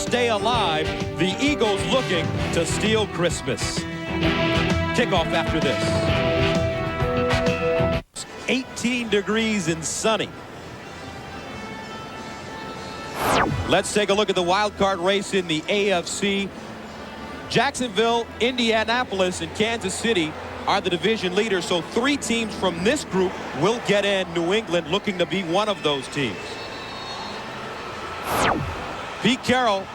stay alive. The Eagles looking to steal Christmas. Kickoff after this. 18 degrees and sunny. Let's take a look at the wild card race in the AFC. Jacksonville, Indianapolis, and Kansas City are the division leaders, so 3 teams from this group will get in. New England looking to be one of those teams. Pete Carroll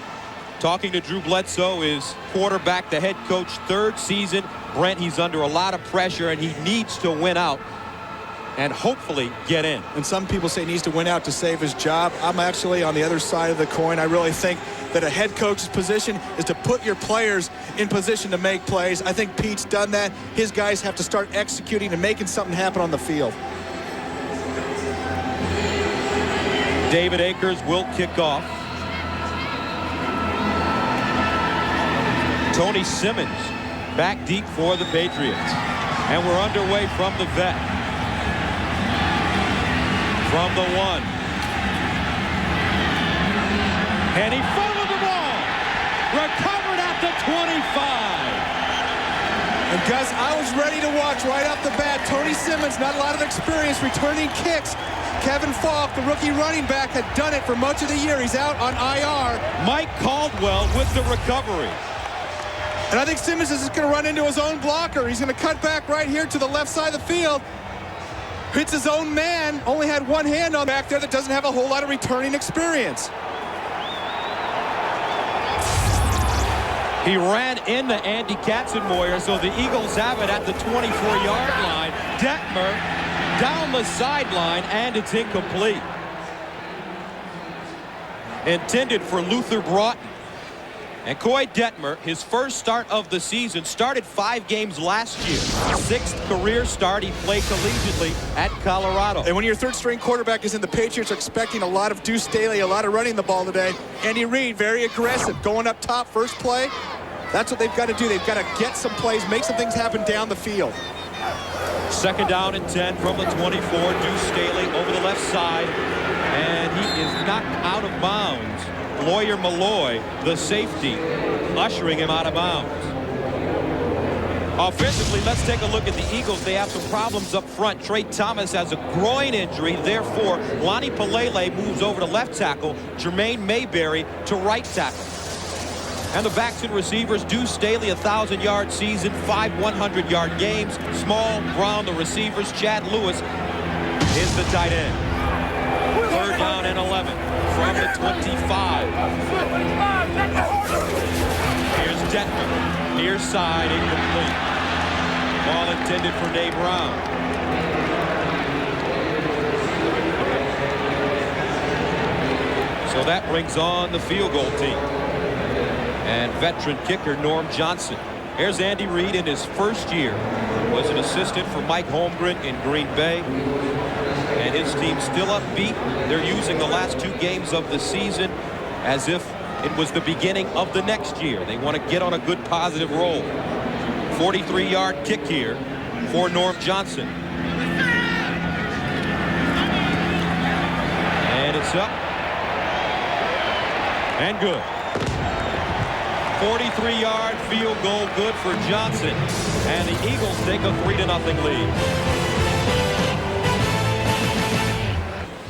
talking to Drew Bledsoe, is quarterback, the head coach, 3rd season. Brent, he's under a lot of pressure, and he needs to win out and hopefully get in. And some people say he needs to win out to save his job. I'm actually on the other side of the coin. I really think that a head coach's position is to put your players in position to make plays. I think Pete's done that. His guys have to start executing and making something happen on the field. David Akers will kick off. Tony Simmons back deep for the Patriots. And we're underway from the vet. From the 1. And he fumbled the ball. Recovered at the 25. And Gus, I was ready to watch right off the bat. Tony Simmons, not a lot of experience returning kicks. Kevin Falk, the rookie running back, had done it for much of the year. He's out on IR. Mike Caldwell with the recovery. And I think Simmons is just going to run into his own blocker. He's going to cut back right here to the left side of the field. Hits his own man. Only had one hand on back there that doesn't have a whole lot of returning experience. He ran into Andy Katzenmoyer, so the Eagles have it at the 24-yard line. Detmer down the sideline, and it's incomplete. Intended for Luther Broughton. And Coy Detmer, his first start of the season, started 5 games last year. 6th career start. He played collegiately at Colorado. And when your 3rd-string quarterback is in, the Patriots are expecting a lot of Deuce Staley, a lot of running the ball today. Andy Reid, very aggressive, going up top, first play. That's what they've got to do. They've got to get some plays, make some things happen down the field. 2nd down and 10 from the 24. Deuce Staley over the left side. And he is knocked out of bounds. Lawyer Malloy, the safety, ushering him out of bounds. Offensively, let's take a look at the Eagles. They have some problems up front. Trey Thomas has a groin injury. Therefore, Lonnie Pelele moves over to left tackle. Jermaine Mayberry to right tackle. And the backs and receivers, Deuce Staley, 1,000-yard season, 5 100-yard games. Small, Brown, the receivers. Chad Lewis is the tight end. 3rd down and 11 from the 25. Here's Detmer. Near side, incomplete. Ball intended for Dave Brown. So that brings on the field goal team. And veteran kicker Norm Johnson. Here's Andy Reid in his first year. Was an assistant for Mike Holmgren in Green Bay. And his team still upbeat. They're using the last 2 games of the season as if it was the beginning of the next year. They want to get on a good positive roll. 43-yard kick here for Norm Johnson. And it's up. And good. 43-yard field goal good for Johnson. And the Eagles take a 3-0 lead.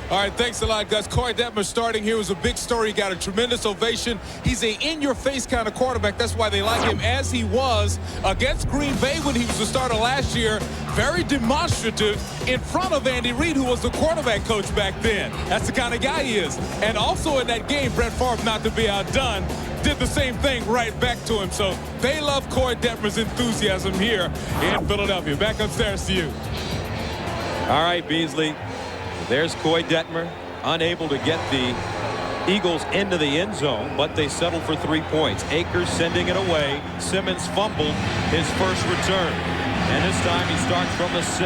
All right, thanks a lot, Gus. Coy Detmer starting here was a big story. He got a tremendous ovation. He's a in-your-face kind of quarterback. That's why they like him as he was against Green Bay when he was the starter last year. Very demonstrative in front of Andy Reid, who was the quarterback coach back then. That's the kind of guy he is. And also in that game, Brett Favre, not to be outdone, did the same thing right back to him. So they love Coy Detmer's enthusiasm here in Philadelphia. Back upstairs to you. All right, Beasley. There's Coy Detmer, unable to get the Eagles into the end zone, but they settled for 3 points. Akers sending it away. Simmons fumbled his first return. And this time he starts from the 6.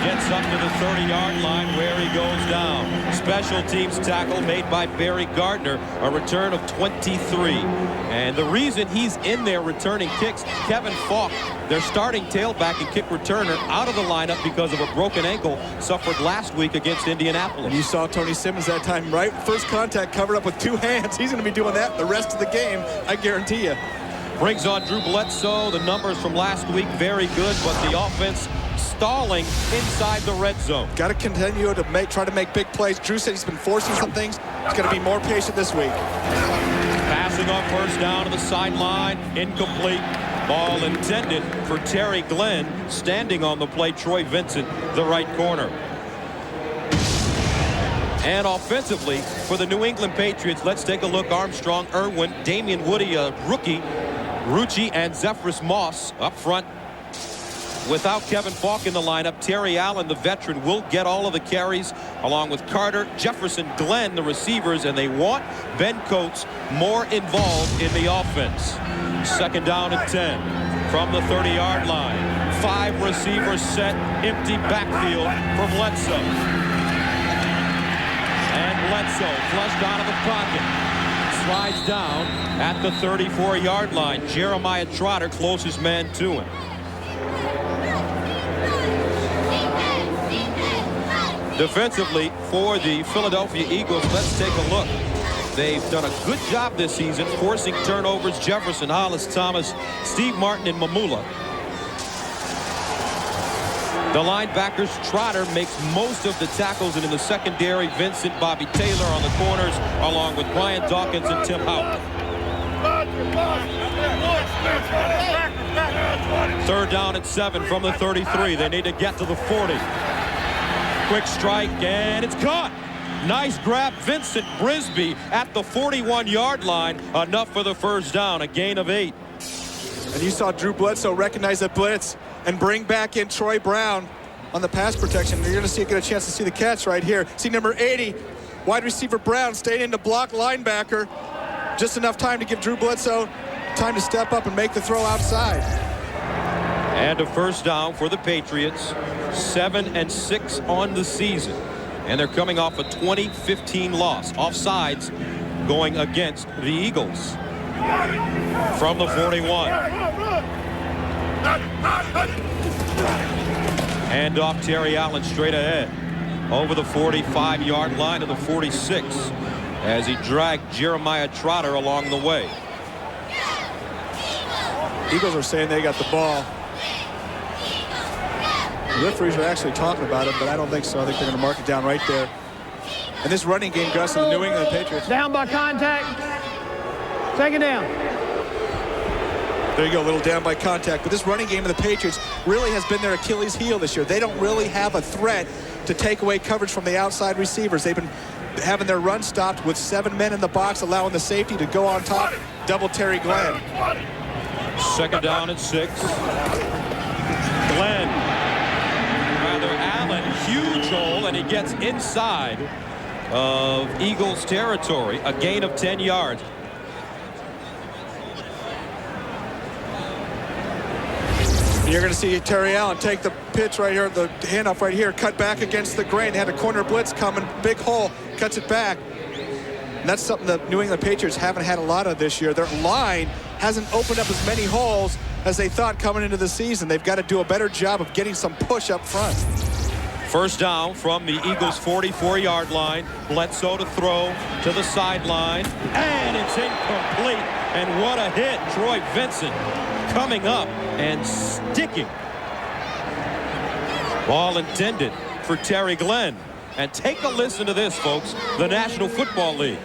Gets up to the 30-yard line where he goes down. Special teams tackle made by Barry Gardner. A return of 23. And the reason he's in there returning kicks, Kevin Falk, their starting tailback and kick returner, out of the lineup because of a broken ankle suffered last week against Indianapolis. And you saw Tony Simmons that time, right? First contact covered up with 2 hands. He's going to be doing that the rest of the game, I guarantee you. Brings on Drew Bledsoe. The numbers from last week very good, but the offense stalling inside the red zone. Got to continue to try to make big plays. Drew said he's been forcing some things. He's going to be more patient this week. Passing on first down to the sideline, incomplete. Ball intended for Terry Glenn. Standing on the play, Troy Vincent, the right corner. And offensively, for the New England Patriots, let's take a look. Armstrong, Irwin, Damian Woody, a rookie, Rucci, and Zephyrus Moss up front. Without Kevin Falk in the lineup, Terry Allen, the veteran, will get all of the carries, along with Carter, Jefferson, Glenn, the receivers, and they want Ben Coates more involved in the offense. Second down and 10 from the 30-yard line. 5 receivers set, empty backfield for Bledsoe. And Bledsoe flushed out of the pocket. Slides down at the 34-yard line. Jeremiah Trotter, closest man to him. Defensively for the Philadelphia Eagles, let's take a look. They've done a good job this season forcing turnovers. Jefferson, Hollis, Thomas, Steve Martin, and Mamula. The linebackers, Trotter makes most of the tackles, and in the secondary, Vincent, Bobby Taylor on the corners, along with Brian Dawkins and Tim Houck. Third down and 7 from the 33. They need to get to the 40. Quick strike, and it's caught. Nice grab, Vincent Brisby at the 41-yard line. Enough for the first down, a gain of 8. And you saw Drew Bledsoe recognize the blitz and bring back in Troy Brown on the pass protection. You're going to get a chance to see the catch right here. See number 80, wide receiver Brown, stayed in to block linebacker. Just enough time to give Drew Bledsoe time to step up and make the throw outside. And a first down for the Patriots. 7-6 on the season. And they're coming off a 2015 loss. Offsides going against the Eagles. From the 41. Hand off Terry Allen straight ahead. Over the 45-yard line to the 46. As he dragged Jeremiah Trotter along the way. Eagles are saying they got the ball. The referees are actually talking about it, but I don't think so. I think they're going to mark it down right there. And this running game, Gus, of the New England Patriots. Down by contact. Second down. There you go, a little down by contact. But this running game of the Patriots really has been their Achilles heel this year. They don't really have a threat to take away coverage from the outside receivers. They've been having their run stopped with 7 men in the box, allowing the safety to go on top, double Terry Glenn. Second down and 6. Glenn. Allen, huge hole, and he gets inside of Eagles territory. A gain of 10 yards. You're going to see Terry Allen take the pitch right here, the handoff right here, cut back against the grain. They had a corner blitz coming, big hole, cuts it back. And that's something the New England Patriots haven't had a lot of this year. Their line hasn't opened up as many holes as they thought coming into the season. They've got to do a better job of getting some push up front. First down from the Eagles' 44-yard line. Bledsoe to throw to the sideline. And it's incomplete. And what a hit. Troy Vincent coming up and sticking. Ball intended for Terry Glenn. And take a listen to this, folks. The National Football League.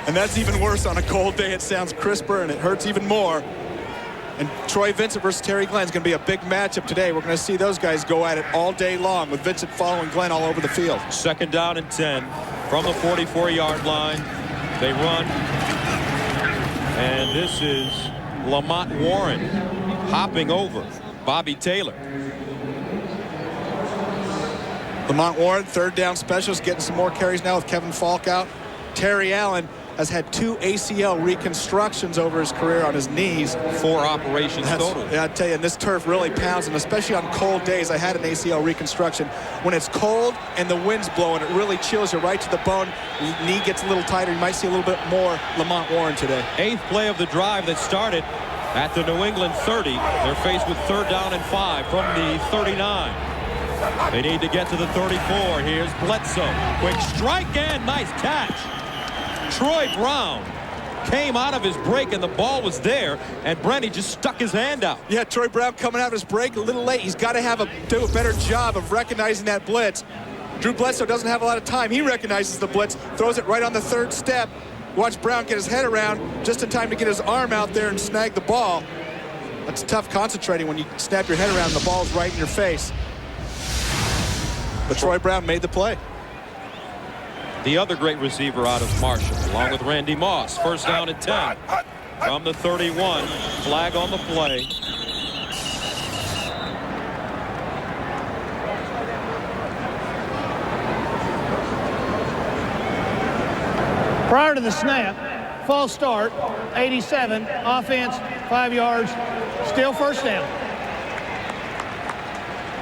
And that's even worse on a cold day. It sounds crisper and it hurts even more. And Troy Vincent versus Terry Glenn is going to be a big matchup today. We're going to see those guys go at it all day long, with Vincent following Glenn all over the field. Second down and 10 from the 44-yard line. They run. And this is Lamont Warren hopping over Bobby Taylor. Lamont Warren, third down specialist, getting some more carries now with Kevin Falk out. Terry Allen has had 2 ACL reconstructions over his career on his knees. 4 operations total. Yeah, I tell you, and this turf really pounds, and especially on cold days. I had an ACL reconstruction. When it's cold and the wind's blowing, it really chills you right to the bone. Your knee gets a little tighter. You might see a little bit more Lamont Warren today. 8th play of the drive that started at the New England 30. They're faced with 3rd down and 5 from the 39. They need to get to the 34. Here's Bledsoe. Quick strike and nice catch. Troy Brown came out of his break and the ball was there, and Brenny just stuck his hand out. Yeah, Troy Brown coming out of his break a little late. He's got to do a better job of recognizing that blitz. Drew Bledsoe doesn't have a lot of time. He recognizes the blitz, throws it right on the 3rd step. Watch Brown get his head around just in time to get his arm out there and snag the ball. That's tough concentrating when you snap your head around and the ball's right in your face. But Troy Brown made the play. The other great receiver out of Marshall, along with Randy Moss. 1st down and 10 from the 31. Flag on the play. Prior to the snap, false start, 87, offense, 5 yards, still 1st down.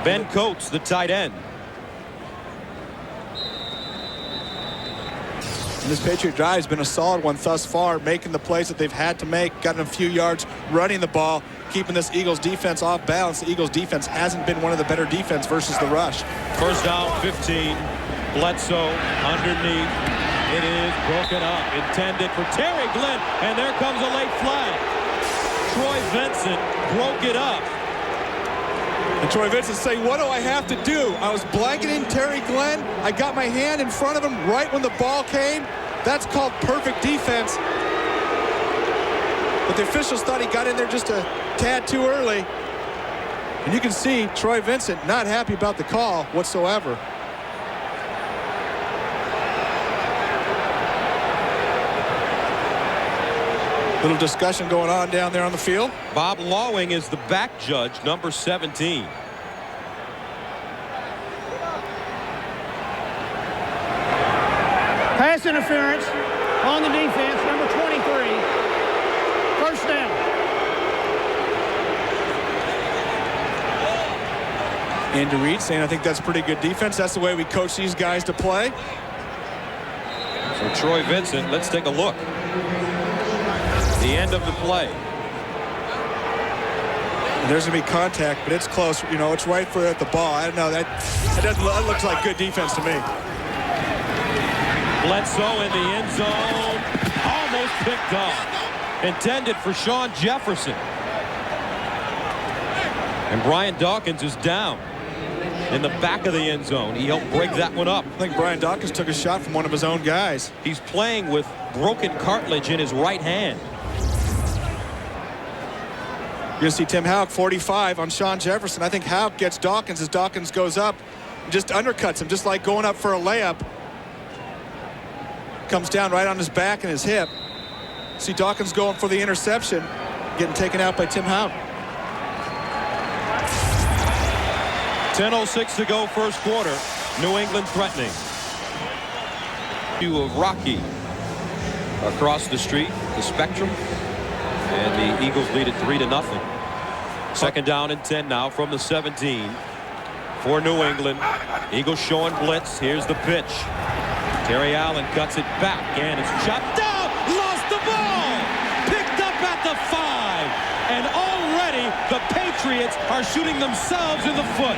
Ben Coates, the tight end. And this Patriot drive has been a solid one thus far, making the plays that they've had to make, gotten a few yards, running the ball, keeping this Eagles defense off balance. The Eagles defense hasn't been one of the better defense versus the rush. 1st down, 15. Bledsoe underneath. It is broken up, intended for Terry Glenn, and there comes a late flag. Troy Vincent broke it up. And Troy Vincent saying, what do I have to do? I was blanketing Terry Glenn. I got my hand in front of him right when the ball came. That's called perfect defense. But the officials thought he got in there just a tad too early. And you can see Troy Vincent not happy about the call whatsoever. Little discussion going on down there on the field. Bob Lawing is the back judge, number 17. Pass interference on the defense, number 23. 1st down. Andy Reid saying, I think that's pretty good defense. That's the way we coach these guys to play. So Troy Vincent, let's take a look. The end of the play. And there's going to be contact, but it's close. You know, it's right for the ball. I don't know. That looks like good defense to me. Bledsoe in the end zone. Almost picked up. Intended for Sean Jefferson. And Brian Dawkins is down in the back of the end zone. He helped break that one up. I think Brian Dawkins took a shot from one of his own guys. He's playing with broken cartilage in his right hand. You're going to see Tim Houck, 45 on Sean Jefferson. I think Houck gets Dawkins as Dawkins goes up and just undercuts him, just like going up for a layup. Comes down right on his back and his hip. See Dawkins going for the interception, getting taken out by Tim Houck. 10:06 to go, 1st quarter. New England threatening. View of Rocky across the street, the Spectrum. And the Eagles lead it 3-0. 2nd down and 10 now from the 17 for New England. Eagles showing blitz. Here's the pitch. Terry Allen cuts it back and it's chopped down. Lost the ball. Picked up at the 5. And already the Patriots are shooting themselves in the foot.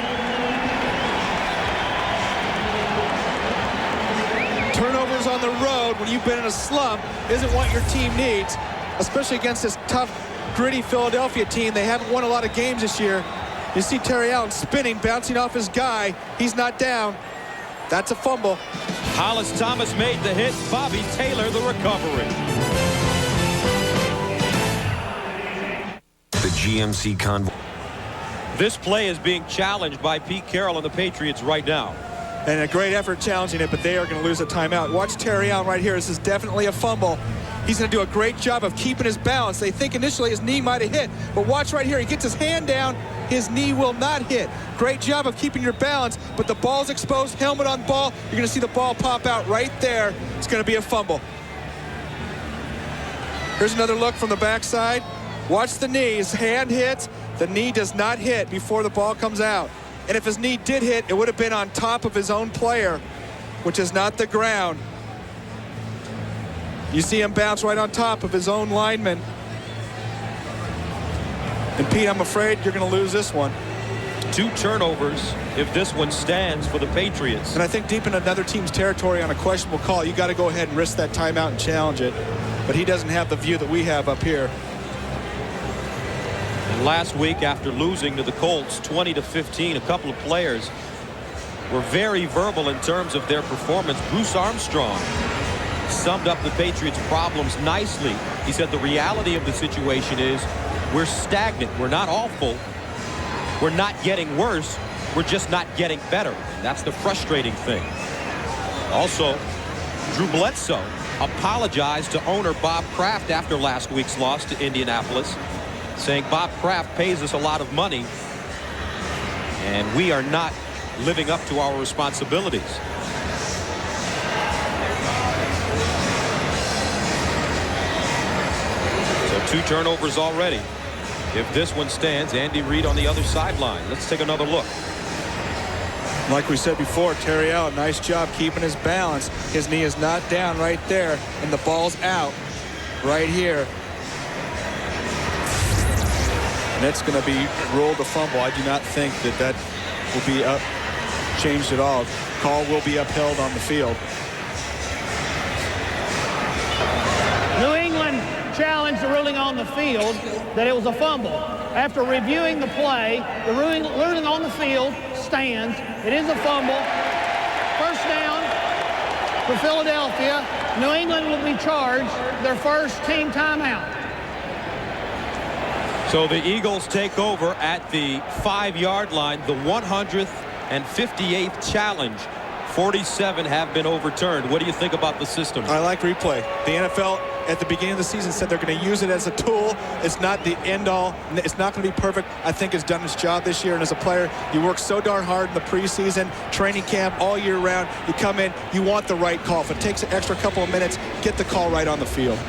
Turnovers on the road when you've been in a slump isn't what your team needs, especially against this tough, gritty Philadelphia team. They haven't won a lot of games this year. You see Terry Allen spinning, bouncing off his guy. He's not down. That's a fumble. Hollis Thomas made the hit. Bobby Taylor the recovery. The GMC convoy. This play is being challenged by Pete Carroll and the Patriots right now. And a great effort challenging it, but they are going to lose a timeout. Watch Terry Allen right here. This is definitely a fumble. He's going to do a great job of keeping his balance. They think initially his knee might have hit, but watch right here. He gets his hand down. His knee will not hit. Great job of keeping your balance, but the ball's exposed, helmet on ball. You're going to see the ball pop out right there. It's going to be a fumble. Here's another look from the backside. Watch the knee. His hand hits. The knee does not hit before the ball comes out. And if his knee did hit, it would have been on top of his own player, which is not the ground. You see him bounce right on top of his own lineman. And Pete, I'm afraid you're going to lose this one. 2 turnovers if this one stands for the Patriots. And I think deep in another team's territory on a questionable call, you got to go ahead and risk that timeout and challenge it. But he doesn't have the view that we have up here. And last week, after losing to the Colts 20-15, a couple of players were very verbal in terms of their performance. Bruce Armstrong summed up the Patriots' problems nicely. He said the reality of the situation is we're stagnant. We're not awful. We're not getting worse. We're just not getting better. That's the frustrating thing. Also, Drew Bledsoe apologized to owner Bob Kraft after last week's loss to Indianapolis, saying Bob Kraft pays us a lot of money and we are not living up to our responsibilities. So 2 turnovers already. If this one stands, Andy Reid on the other sideline. Let's take another look. Like we said before, Terry Allen, nice job keeping his balance. His knee is not down right there, and the ball's out right here. And it's going to be ruled a fumble. I do not think that will be changed at all. Call will be upheld on the field. New England challenged the ruling on the field that it was a fumble. After reviewing the play, the ruling on the field stands. It is a fumble. First down for Philadelphia. New England will be charged their first team timeout. So the Eagles take over at the 5-yard line, the 158th challenge. 47 have been overturned. What do you think about the system? I like replay. The NFL at the beginning of the season said they're going to use it as a tool. It's not the end all. It's not going to be perfect. I think it's done its job this year. And as a player, you work so darn hard in the preseason, training camp, all year round. You come in, you want the right call. If it takes an extra couple of minutes, get the call right on the field.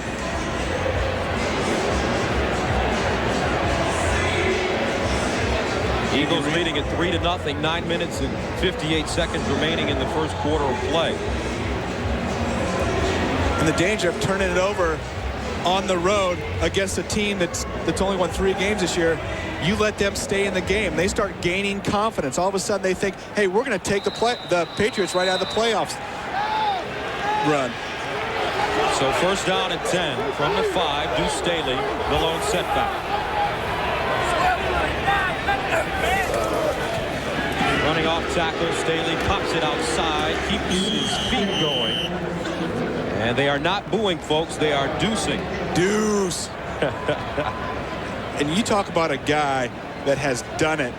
Eagles leading at 3-0, 9 minutes and 58 seconds remaining in the first quarter of play. And the danger of turning it over on the road against a team that's only won 3 games this year, you let them stay in the game. They start gaining confidence. All of a sudden they think, hey, we're going to take the Patriots right out of the playoffs run. So first down and 10 from the 5. Deuce Staley, the lone setback. Running off tackle, Staley pops it outside, keeps his feet going. And they are not booing, folks. They are deucing. Deuce. And you talk about a guy that has done it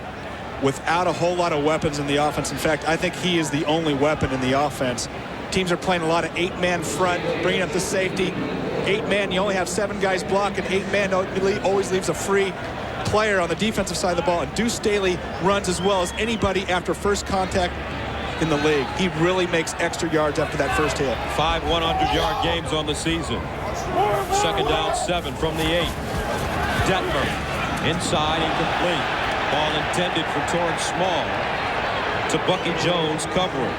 without a whole lot of weapons in the offense. In fact, I think he is the only weapon in the offense. Teams are playing a lot of 8-man front, bringing up the safety. 8-man, you only have 7 guys blocking. 8-man always leaves a free player on the defensive side of the ball. And Deuce Staley runs as well as anybody after first contact in the league. He really makes extra yards after that first hit. 5 100-yard games on the season. Second down 7 from the 8. Detmer inside, incomplete. Ball intended for Torrance Small to Bucky Jones covering.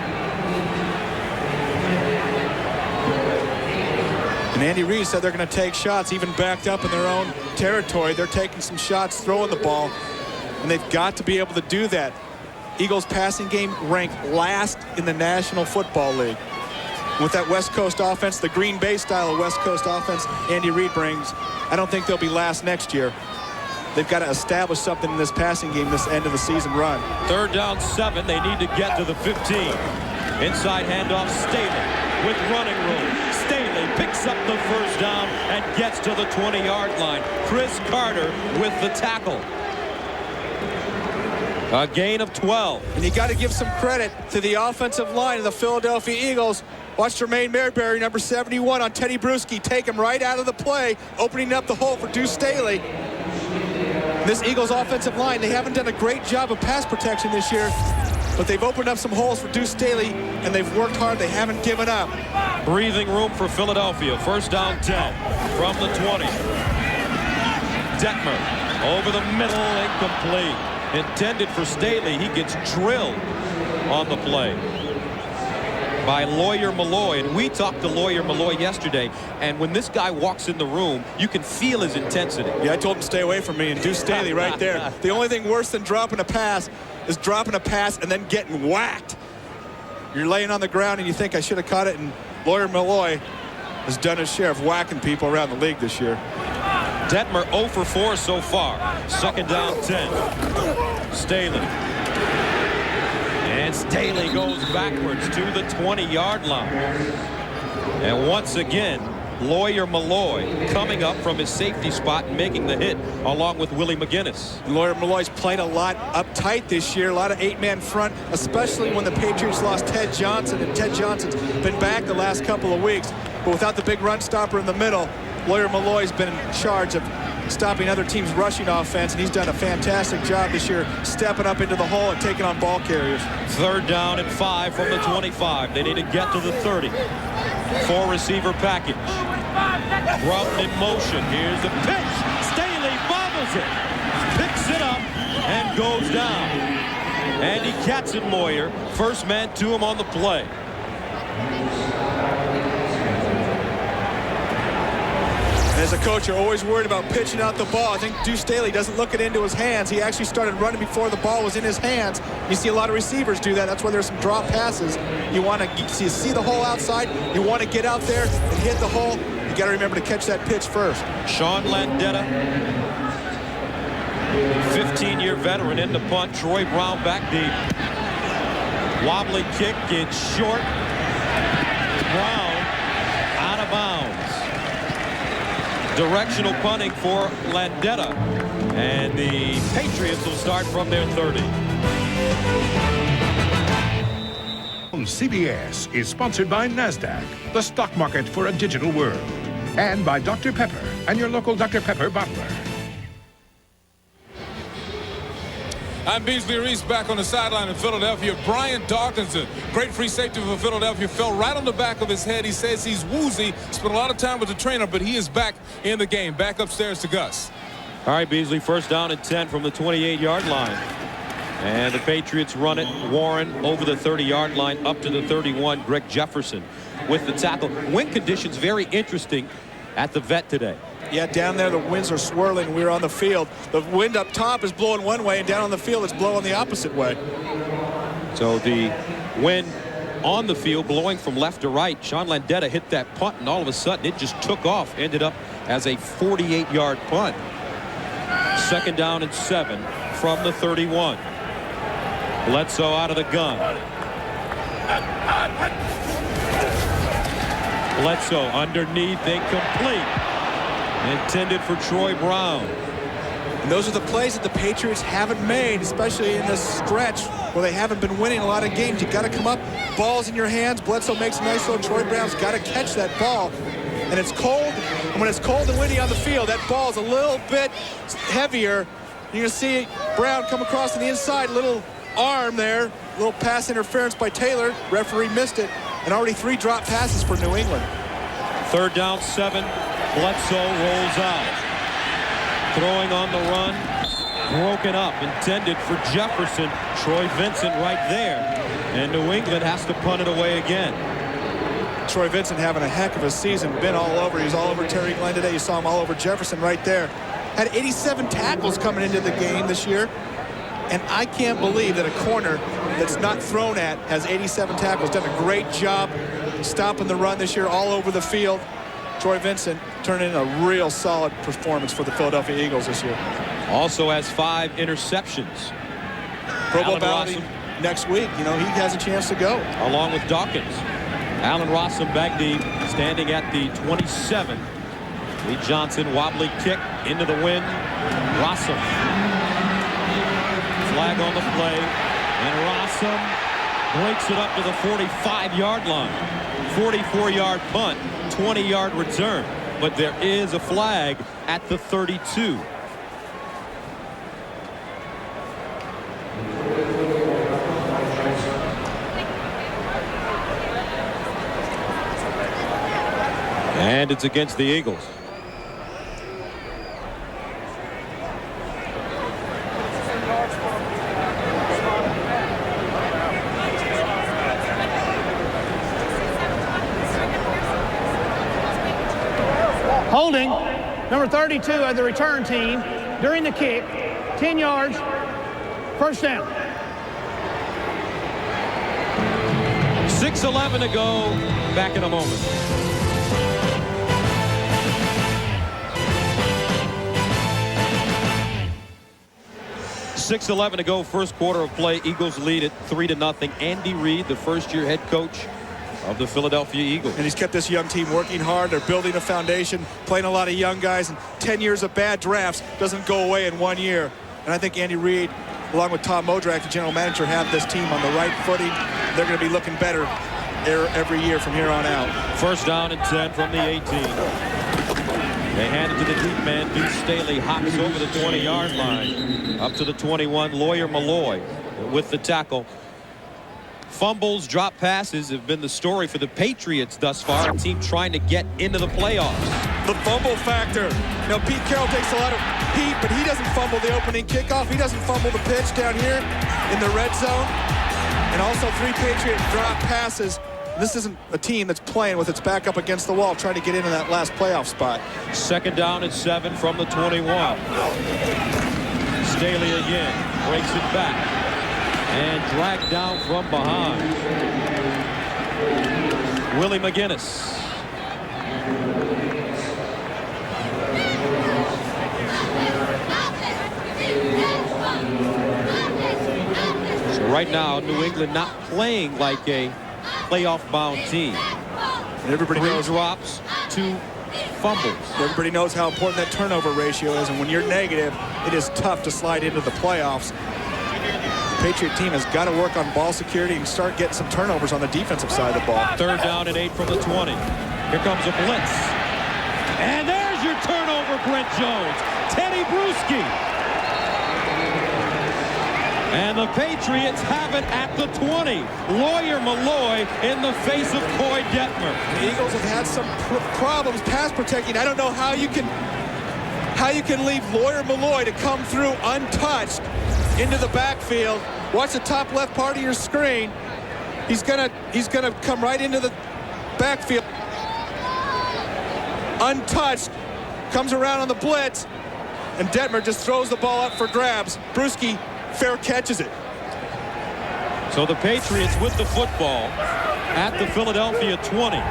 And Andy Reid said they're going to take shots, even backed up in their own territory. They're taking some shots, throwing the ball, and they've got to be able to do that. Eagles passing game ranked last in the National Football League. With that West Coast offense, the Green Bay style of West Coast offense Andy Reid brings, I don't think they'll be last next year. They've got to establish something in this passing game this end of the season run. Third down 7. They need to get to the 15. Inside handoff, Staley with running room. Staley picks up the first down and gets to the 20-yard line. Chris Carter with the tackle. A gain of 12. And you got to give some credit to the offensive line of the Philadelphia Eagles. Watch Jermaine Mayberry, number 71, on Teddy Bruschi, take him right out of the play, opening up the hole for Deuce Staley. This Eagles offensive line, they haven't done a great job of pass protection this year, but they've opened up some holes for Deuce Staley, and they've worked hard. They haven't given up. Breathing room for Philadelphia. First down 10 from the 20. Detmer over the middle, incomplete. Intended for Staley. He gets drilled on the play by Lawyer Malloy. And we talked to Lawyer Malloy yesterday, and when this guy walks in the room, you can feel his intensity. Yeah, I told him to stay away from me, and Deuce Staley right there. The only thing worse than dropping a pass is dropping a pass and then getting whacked. You're laying on the ground and you think I should have caught it, and Lawyer Malloy has done his share of whacking people around the league this year. Detmer 0 for 4 so far. Second down 10. Staley. And Staley goes backwards to the 20-yard line. And once again, Lawyer Malloy coming up from his safety spot and making the hit along with Willie McGinnis. Lawyer Malloy's played a lot uptight this year, a lot of 8-man front, especially when the Patriots lost Ted Johnson, and Ted Johnson's been back the last couple of weeks. But without the big run stopper in the middle, Lawyer Malloy's been in charge of stopping other teams' rushing offense, and he's done a fantastic job this year stepping up into the hole and taking on ball carriers. Third down and 5 from the 25. They need to get to the 30. 4-receiver package. Rubbed in motion. Here's the pitch. Staley bobbles it. Picks it up and goes down. Andy Katzenmoyer, first man to him on the play. As a coach, you're always worried about pitching out the ball. I think Deuce Staley doesn't look it into his hands. He actually started running before the ball was in his hands. You see a lot of receivers do that. That's why there's some drop passes. You want to see the hole outside. You want to get out there and hit the hole. You got to remember to catch that pitch first. Sean Landetta, 15-year veteran in the punt. Troy Brown back deep. Wobbly kick, it's short. Brown out of bounds. Directional punting for Landetta, and the Patriots will start from their 30. CBS is sponsored by NASDAQ, the stock market for a digital world, and by Dr. Pepper and your local Dr. Pepper bottler. I'm Beasley Reese back on the sideline in Philadelphia. Brian Dawkins, a great free safety for Philadelphia, fell right on the back of his head. He says he's woozy, spent a lot of time with the trainer, but he is back in the game. Back upstairs to Gus. All right, Beasley, first down and 10 from the 28-yard line. And the Patriots run it. Warren over the 30-yard line up to the 31. Greg Jefferson with the tackle. Wind conditions very interesting at the vet today. Yeah, down there the winds are swirling. We're on the field. The wind up top is blowing one way, and down on the field it's blowing the opposite way. So the wind on the field blowing from left to right. Sean Landetta hit that punt, and all of a sudden it just took off. Ended up as a 48-yard punt. Second down and 7 from the 31. Bledsoe out of the gun. Bledsoe underneath, incomplete. Intended for Troy Brown. And those are the plays that the Patriots haven't made, especially in this stretch where they haven't been winning a lot of games. You got to come up, balls in your hands. Bledsoe makes a nice throw. Troy Brown's got to catch that ball. And it's cold. And when it's cold and windy on the field, that ball is a little bit heavier. You're going to see Brown come across on the inside, little arm there, little pass interference by Taylor. Referee missed it. And already 3 drop passes for New England. Third down 7. Bledsoe rolls out. Throwing on the run. Broken up. Intended for Jefferson. Troy Vincent right there. And New England has to punt it away again. Troy Vincent having a heck of a season. Been all over. He was all over Terry Glenn today. You saw him all over Jefferson right there. Had 87 tackles coming into the game this year. And I can't believe that a corner that's not thrown at has 87 tackles. Done a great job stopping the run this year all over the field. Troy Vincent turned in a real solid performance for the Philadelphia Eagles this year. Also has 5 interceptions. Pro Bowl balloting next week. You know, he has a chance to go. Along with Dawkins. Allen Rossum back deep, standing at the 27. Lee Johnson, wobbly kick into the wind. Rossum. Flag on the play. And Rossum breaks it up to the 45-yard line. 44-yard punt, 20-yard return. But there is a flag at the 32. And it's against the Eagles. Holding number 32 of the return team during the kick. 10 yards. First down. 6:11 to go. Back in a moment. .6:11 to go, first quarter of play. Eagles lead it 3-0. Andy Reid, the first-year head coach of the Philadelphia Eagles. And he's kept this young team working hard. They're building a foundation, playing a lot of young guys, and 10 years of bad drafts doesn't go away in 1 year. And I think Andy Reid, along with Tom Modrak, the general manager, have this team on the right footing. They're going to be looking better every year from here on out. First down and 10 from the 18. They hand it to the deep man. Deuce Staley hops over the 20-yard line. Up to the 21. Lawyer Malloy with the tackle. Fumbles, drop passes have been the story for the Patriots thus far. A team trying to get into the playoffs. The fumble factor. Now, Pete Carroll takes a lot of heat, but he doesn't fumble the opening kickoff. He doesn't fumble the pitch down here in the red zone. And also 3 Patriot drop passes. This isn't a team that's playing with its back up against the wall, trying to get into that last playoff spot. Second down and 7 from the 21. Staley again breaks it back and dragged down from behind. Willie McGinnis. So right now, New England not playing like a playoff-bound team. And everybody knows 3 drops, 2 fumbles. Everybody knows how important that turnover ratio is, and when you're negative, it is tough to slide into the playoffs. The Patriot team has got to work on ball security and start getting some turnovers on the defensive side of the ball. Third down and 8 from the 20. Here comes a blitz. And there's your turnover, Brent Jones. Teddy Bruschi. And the Patriots have it at the 20. Lawyer Malloy in the face of Coy Detmer. The Eagles have had some problems pass protecting. I don't know how you can leave Lawyer Malloy to come through untouched into the backfield. Watch the top left part of your screen. He's gonna come right into the backfield untouched. Comes around on the blitz, and Detmer just throws the ball up for grabs. Bruschi fair catches it. So the Patriots with the football at the Philadelphia 20.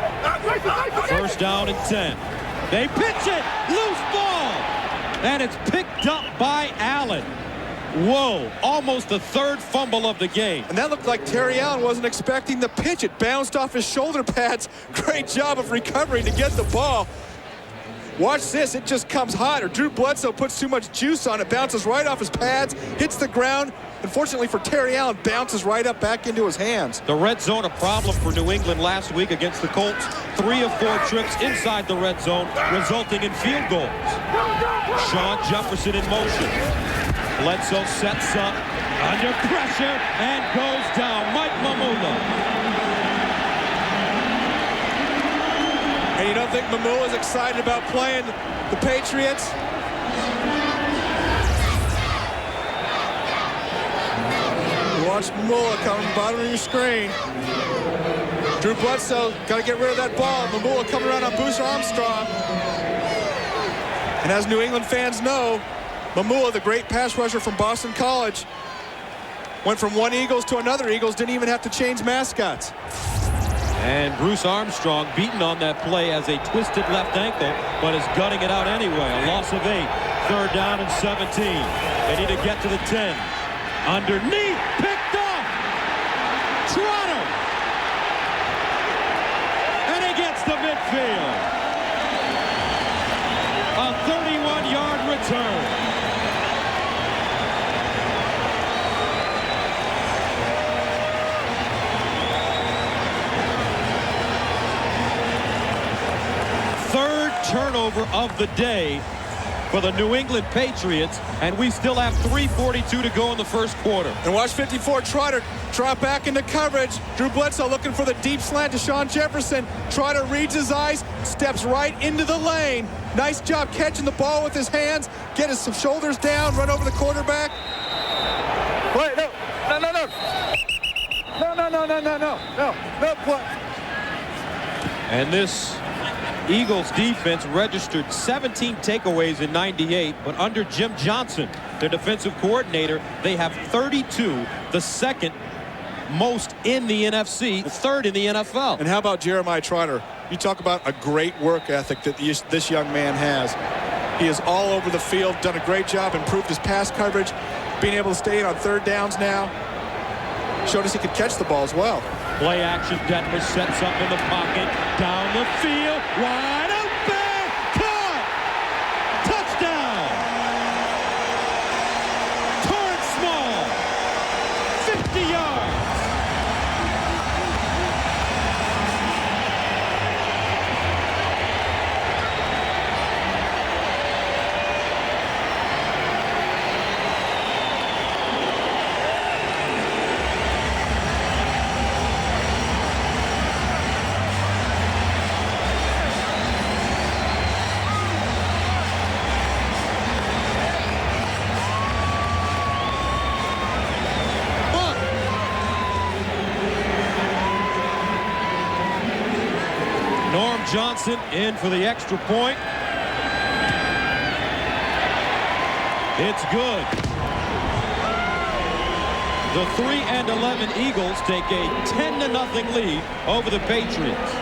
First down and 10. They pitch it. Loose ball. And it's picked up by Allen. Whoa. Almost the 3rd fumble of the game. And that looked like Terry Allen wasn't expecting the pitch. It bounced off his shoulder pads. Great job of recovering to get the ball. Watch this, it just comes hot. Or Drew Bledsoe puts too much juice on it, bounces right off his pads, hits the ground. Unfortunately for Terry Allen, bounces right up back into his hands. The red zone, a problem for New England last week against the Colts. 3 of 4 trips inside the red zone, resulting in field goals. Sean Jefferson in motion. Bledsoe sets up, under pressure, and goes down. Mike Mamula. And you don't think Mamula's excited about playing the Patriots? Watch Mamula coming bottom of your screen. Drew Bledsoe got to get rid of that ball. Mamula coming around on Bruce Armstrong. And as New England fans know, Mamula, the great pass rusher from Boston College, went from one Eagles to another Eagles, didn't even have to change mascots. And Bruce Armstrong beaten on that play as a twisted left ankle, but is gutting it out anyway. A loss of 8. Third down and 17. They need to get to the 10. Underneath, picked off. Toronto. And he gets to midfield. A 31-yard return. turnover of the day for the New England Patriots, and we still have 3:42 to go in the first quarter. And watch 54 Trotter drop back into coverage. Drew Bledsoe looking for the deep slant to Shawn Jefferson. Trotter reads his eyes, steps right into the lane. Nice job catching the ball with his hands, get his shoulders down, run over the quarterback. Wait, no play. And this Eagles defense registered 17 takeaways in 98, but under Jim Johnson, their defensive coordinator, they have 32, the second most in the NFC, third in the NFL. And how about Jeremiah Trotter? You talk about a great work ethic that this young man has. He is all over the field, done a great job, improved his pass coverage, being able to stay in on third downs now. Showed us he could catch the ball as well. Play action, Detmer sets up in the pocket, down the field, wide open, caught, touchdown. Torrance Small, 50 yards. Johnson in for the extra point. It's good. The 3-11 Eagles take a 10-0 lead over the Patriots.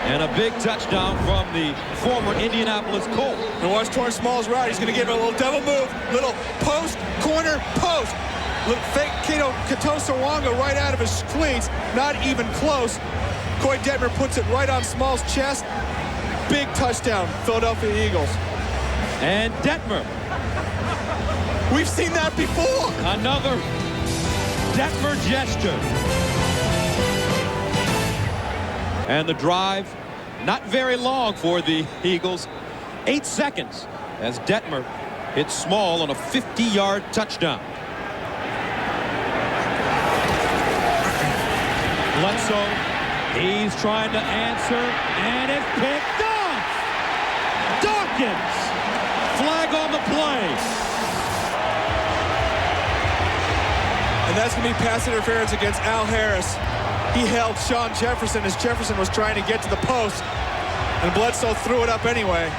And a big touchdown from the former Indianapolis Colt. And watch Torrance Small's route. He's going to give it a little double move. Little post, corner, post. Little fake Katosa Wanga right out of his cleats. Not even close. Coy Detmer puts it right on Small's chest. Big touchdown, Philadelphia Eagles. And Detmer. We've seen that before. Another Detmer gesture. And the drive, not very long for the Eagles. 8 seconds as Detmer hits Small on a 50-yard touchdown. Bledsoe. He's trying to answer, and it's picked off! Dawkins! Flag on the play. And that's going to be pass interference against Al Harris. He held Shawn Jefferson as Jefferson was trying to get to the post, and Bledsoe threw it up anyway.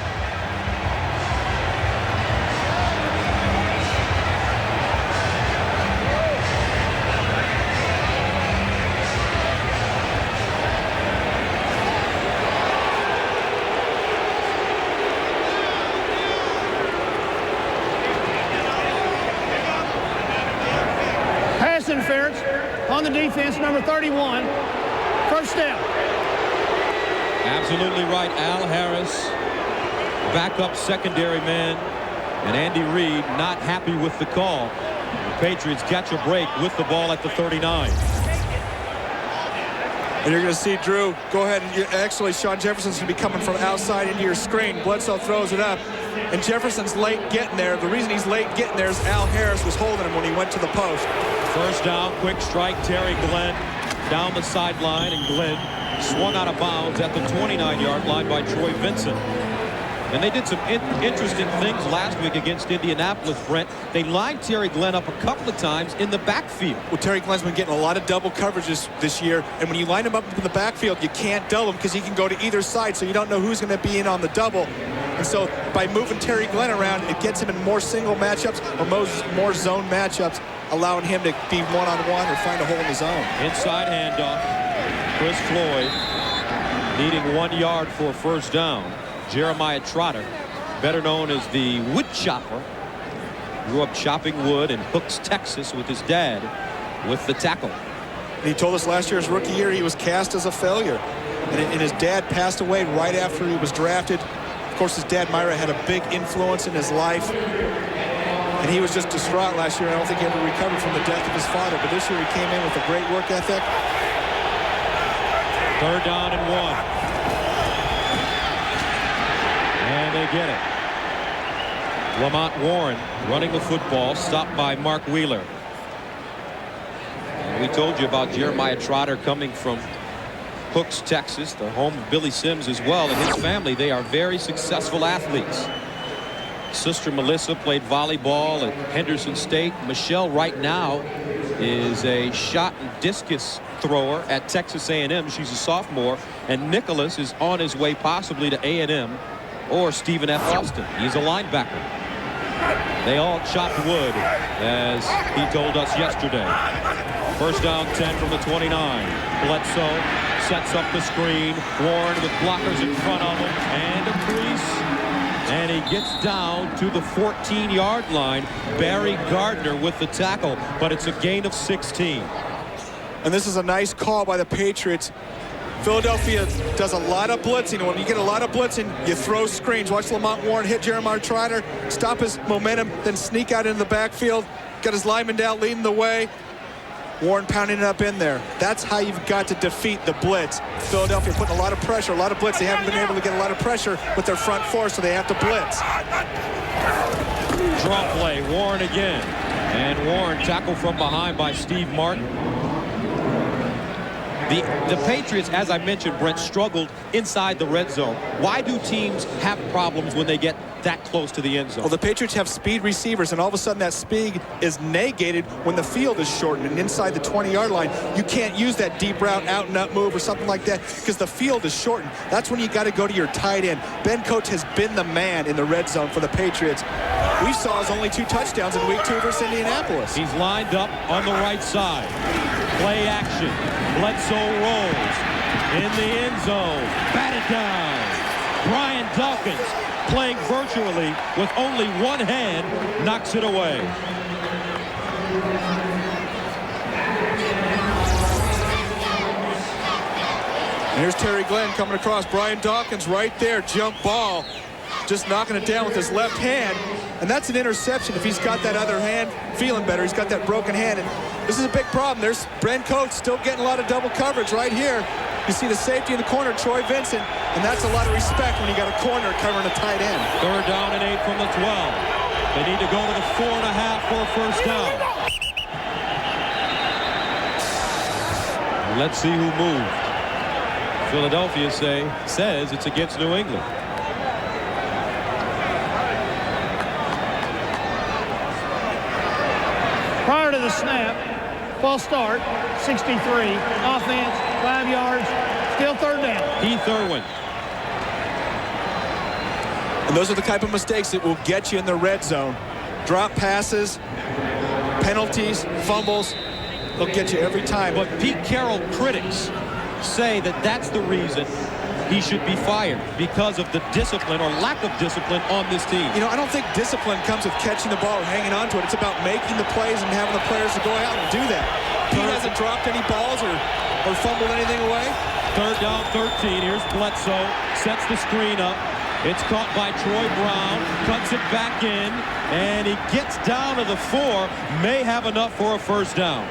Interference on the defense, number 31. First down. Absolutely right. Al Harris, backup secondary man, and Andy Reid not happy with the call. The Patriots catch a break with the ball at the 39. And you're going to see Drew go ahead and actually Shawn Jefferson's going to be coming from outside into your screen. Bledsoe throws it up, and Jefferson's late getting there. The reason he's late getting there is Al Harris was holding him when he went to the post. First down, quick strike, Terry Glenn down the sideline, and Glenn swung out of bounds at the 29-yard line by Troy Vincent. And they did some interesting things last week against Indianapolis, Brent. They lined Terry Glenn up a couple of times in the backfield. Well, Terry Glenn's been getting a lot of double coverages this year, and when you line him up in the backfield, you can't double him because he can go to either side, so you don't know who's going to be in on the double. And so by moving Terry Glenn around, it gets him in more single matchups or more zone matchups, allowing him to be one-on-one or find a hole in his own. Inside handoff. Chris Floyd needing 1 yard for a first down. Jeremiah Trotter, better known as the wood chopper, grew up chopping wood in Hooks, Texas with his dad with the tackle. And he told us last year, his rookie year, he was cast as a failure. And his dad passed away right after he was drafted. Of course, his dad, Myra, had a big influence in his life. And he was just distraught last year. I don't think he ever recovered from the death of his father. But this year he came in with a great work ethic. Third down and 1. And they get it. Lamont Warren running the football, stopped by Mark Wheeler. And we told you about Jeremiah Trotter coming from Hooks, Texas, the home of Billy Sims as well, and his family. They are very successful athletes. Sister Melissa played volleyball at Henderson State. Michelle right now is a shot and discus thrower at Texas A&M. She's a sophomore. And Nicholas is on his way possibly to A&M or Stephen F. Austin. He's a linebacker. They all chopped wood, as he told us yesterday. First down 10 from the 29. Bledsoe sets up the screen. Warren with blockers in front of him and a crease. And he gets down to the 14-yard line. Barry Gardner with the tackle, but it's a gain of 16. And this is a nice call by the Patriots. Philadelphia does a lot of blitzing. When you get a lot of blitzing, you throw screens. Watch Lamont Warren hit Jeremiah Trotter, stop his momentum, then sneak out into the backfield. Got his lineman down, leading the way. Warren pounding it up in there. That's how you've got to defeat the blitz. Philadelphia putting a lot of pressure, a lot of blitz. They haven't been able to get a lot of pressure with their front four, so they have to blitz. Draw play, Warren again. And Warren tackled from behind by Steve Martin. The Patriots, as I mentioned, Brent, struggled inside the red zone. Why do teams have problems when they get that close to the end zone? Well, the Patriots have speed receivers, and all of a sudden that speed is negated when the field is shortened. And inside the 20-yard line, you can't use that deep route, out and up move or something like that because the field is shortened. That's when you got to go to your tight end. Ben Coates has been the man in the red zone for the Patriots. We saw his only 2 touchdowns in week 2 versus Indianapolis. He's lined up on the right side. Play action. Bledsoe rolls in the end zone. Batted down. Brian Dawkins, playing virtually with only one hand, knocks it away. And here's Terry Glenn coming across. Brian Dawkins right there, jump ball. Just knocking it down with his left hand. And that's an interception. If he's got that other hand feeling better, he's got that broken hand. And this is a big problem. There's Brent Coates still getting a lot of double coverage right here. You see the safety in the corner, Troy Vincent, and that's a lot of respect when you got a corner covering a tight end. Third down and 8 from the 12. They need to go to the 4.5 for a first down. Let's see who moved. Philadelphia says it's against New England. Prior to the snap, false start, 63. Offense, 5 yards, still third down. Heath Irwin. And those are the type of mistakes that will get you in the red zone. Drop passes, penalties, fumbles. They'll get you every time. But Pete Carroll critics say that that's the reason he should be fired, because of the discipline or lack of discipline on this team. You know, I don't think discipline comes with catching the ball or hanging on to it. It's about making the plays and having the players to go out and do that. Pete hasn't dropped any balls or fumbled anything away. Third down 13. Here's Bledsoe. Sets the screen up. It's caught by Troy Brown. Cuts it back in. And he gets down to the 4. May have enough for a first down.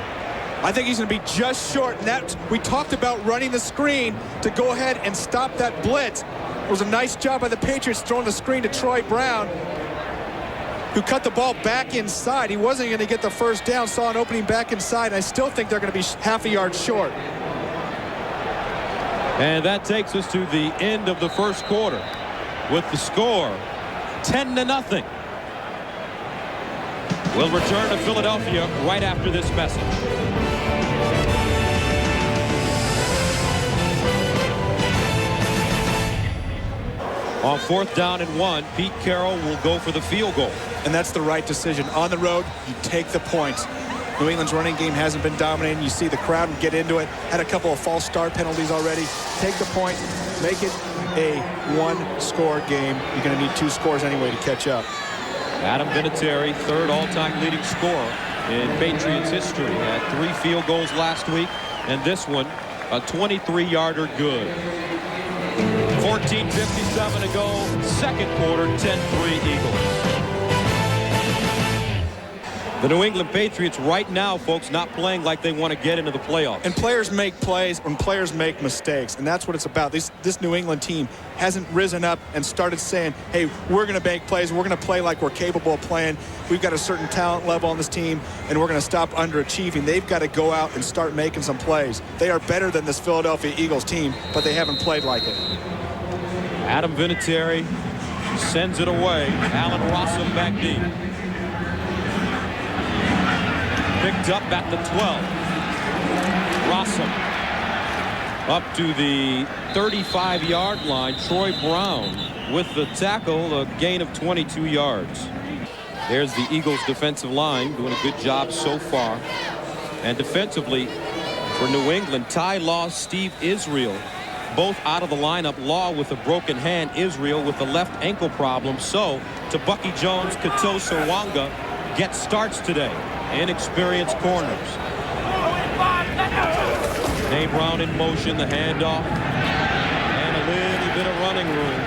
I think he's going to be just short. And that, we talked about running the screen to go ahead and stop that blitz. It was a nice job by the Patriots throwing the screen to Troy Brown, who cut the ball back inside. He wasn't going to get the first down, saw an opening back inside, and I still think they're going to be half a yard short. And that takes us to the end of the first quarter with the score 10-0. We'll return to Philadelphia right after this message. On 4th down and 1, Pete Carroll will go for the field goal. And that's the right decision. On the road, you take the points. New England's running game hasn't been dominating. You see the crowd get into it. Had a couple of false start penalties already. Take the point. Make it a 1-score game. You're going to need 2 scores anyway to catch up. Adam Vinatieri, 3rd all-time leading scorer in Patriots history. Had 3 field goals last week, and this one, a 23-yarder good. 14:57 to go, second quarter, 10-3 Eagles. The New England Patriots right now, folks, not playing like they want to get into the playoffs. And players make plays when players make mistakes, and that's what it's about. This New England team hasn't risen up and started saying, hey, we're going to make plays. We're going to play like we're capable of playing. We've got a certain talent level on this team, and we're going to stop underachieving. They've got to go out and start making some plays. They are better than this Philadelphia Eagles team, but they haven't played like it. Adam Vinatieri sends it away. Allen Rossum back deep. Picked up at the 12. Rossum up to the 35-yard line. Troy Brown with the tackle, a gain of 22 yards. There's the Eagles defensive line doing a good job so far. And defensively for New England, Ty Law, Steve Israel, both out of the lineup. Law with a broken hand, Israel with the left ankle problem. So to Bucky Jones, Kato Sawanga get starts today. Inexperienced corners. Dave Brown in motion, the handoff, and a little bit of running room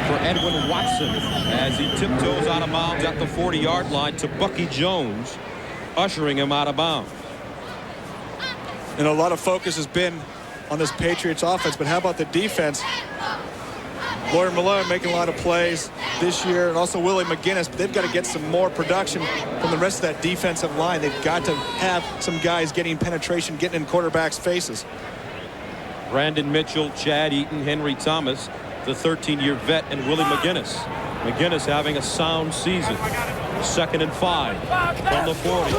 for Edwin Watson as he tiptoes out of bounds at the 40-yard line to Bucky Jones, ushering him out of bounds. And a lot of focus has been on this Patriots offense, but how about the defense? Lawyer Malone making a lot of plays this year, and also Willie McGinnis, but they've got to get some more production from the rest of that defensive line. They've got to have some guys getting penetration, getting in quarterbacks' faces. Brandon Mitchell, Chad Eaton, Henry Thomas, the 13-year vet, and Willie McGinnis. McGinnis having a sound season. 2nd and 5 from the 40.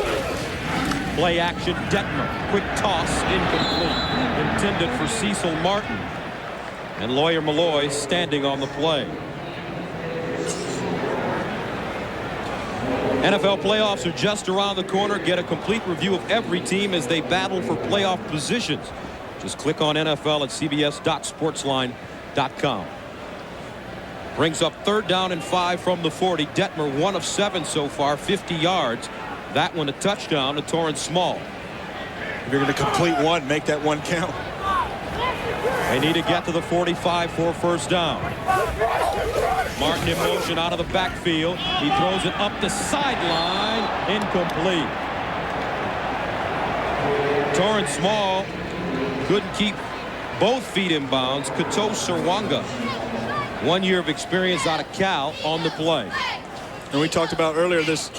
Play action, Detmer. Quick toss, incomplete. Intended for Cecil Martin. And Lawyer Malloy standing on the play. NFL playoffs are just around the corner. Get a complete review of every team as they battle for playoff positions. Just click on NFL at cbs.sportsline.com. Brings up 3rd down and 5 from the 40. Detmer 1 of 7 so far, 50 yards. That one a touchdown to Torrance Small. If you're going to complete one, make that one count. They need to get to the 45 for a 1st down. Martin in motion out of the backfield. He throws it up the sideline. Incomplete. Torrance Small couldn't keep both feet in bounds. Kato Sawanga, 1 year of experience out of Cal, on the play. And we talked about earlier this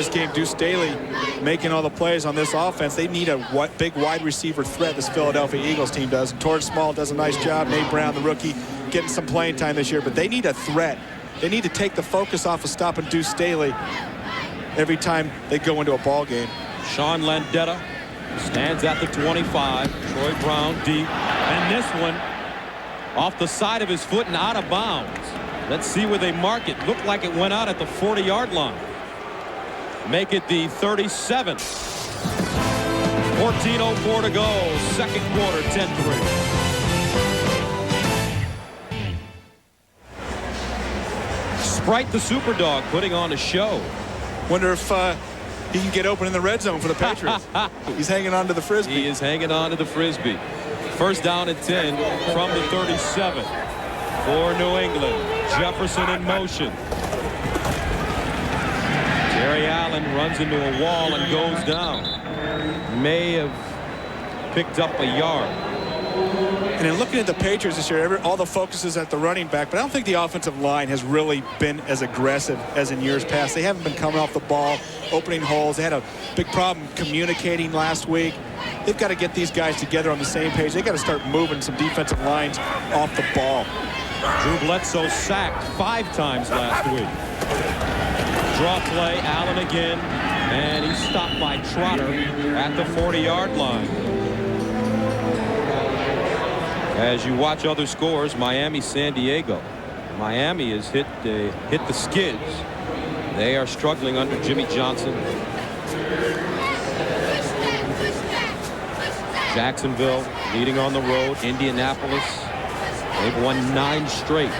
game, Deuce Staley making all the plays on this offense. They need a big wide receiver threat, this Philadelphia Eagles team does. And Torrance Small does a nice job. Nate Brown, the rookie, getting some playing time this year. But they need a threat. They need to take the focus off of stopping Deuce Staley every time they go into a ball game. Sean Landetta stands at the 25. Troy Brown deep. And this one off the side of his foot and out of bounds. Let's see where they mark it. Looked like it went out at the 40-yard line. Make it the 37. 14:04 to go. 2nd quarter, 10-3. Sprite the Superdog putting on a show. Wonder if he can get open in the red zone for the Patriots. He's hanging on to the Frisbee. He is hanging on to the Frisbee. 1st down and 10 from the 37 for New England. Jefferson in motion. Terry Allen runs into a wall and goes down. May have picked up a yard. And in looking at the Patriots this year, all the focus is at the running back, but I don't think the offensive line has really been as aggressive as in years past. They haven't been coming off the ball, opening holes. They had a big problem communicating last week. They've got to get these guys together on the same page. They've got to start moving some defensive lines off the ball. Drew Bledsoe sacked 5 times last week. Draw play, Allen again, and he's stopped by Trotter at the 40-yard line. As you watch other scores, Miami, San Diego. Miami has hit the skids. They are struggling under Jimmy Johnson. Jacksonville leading on the road. Indianapolis, they've won 9 straight.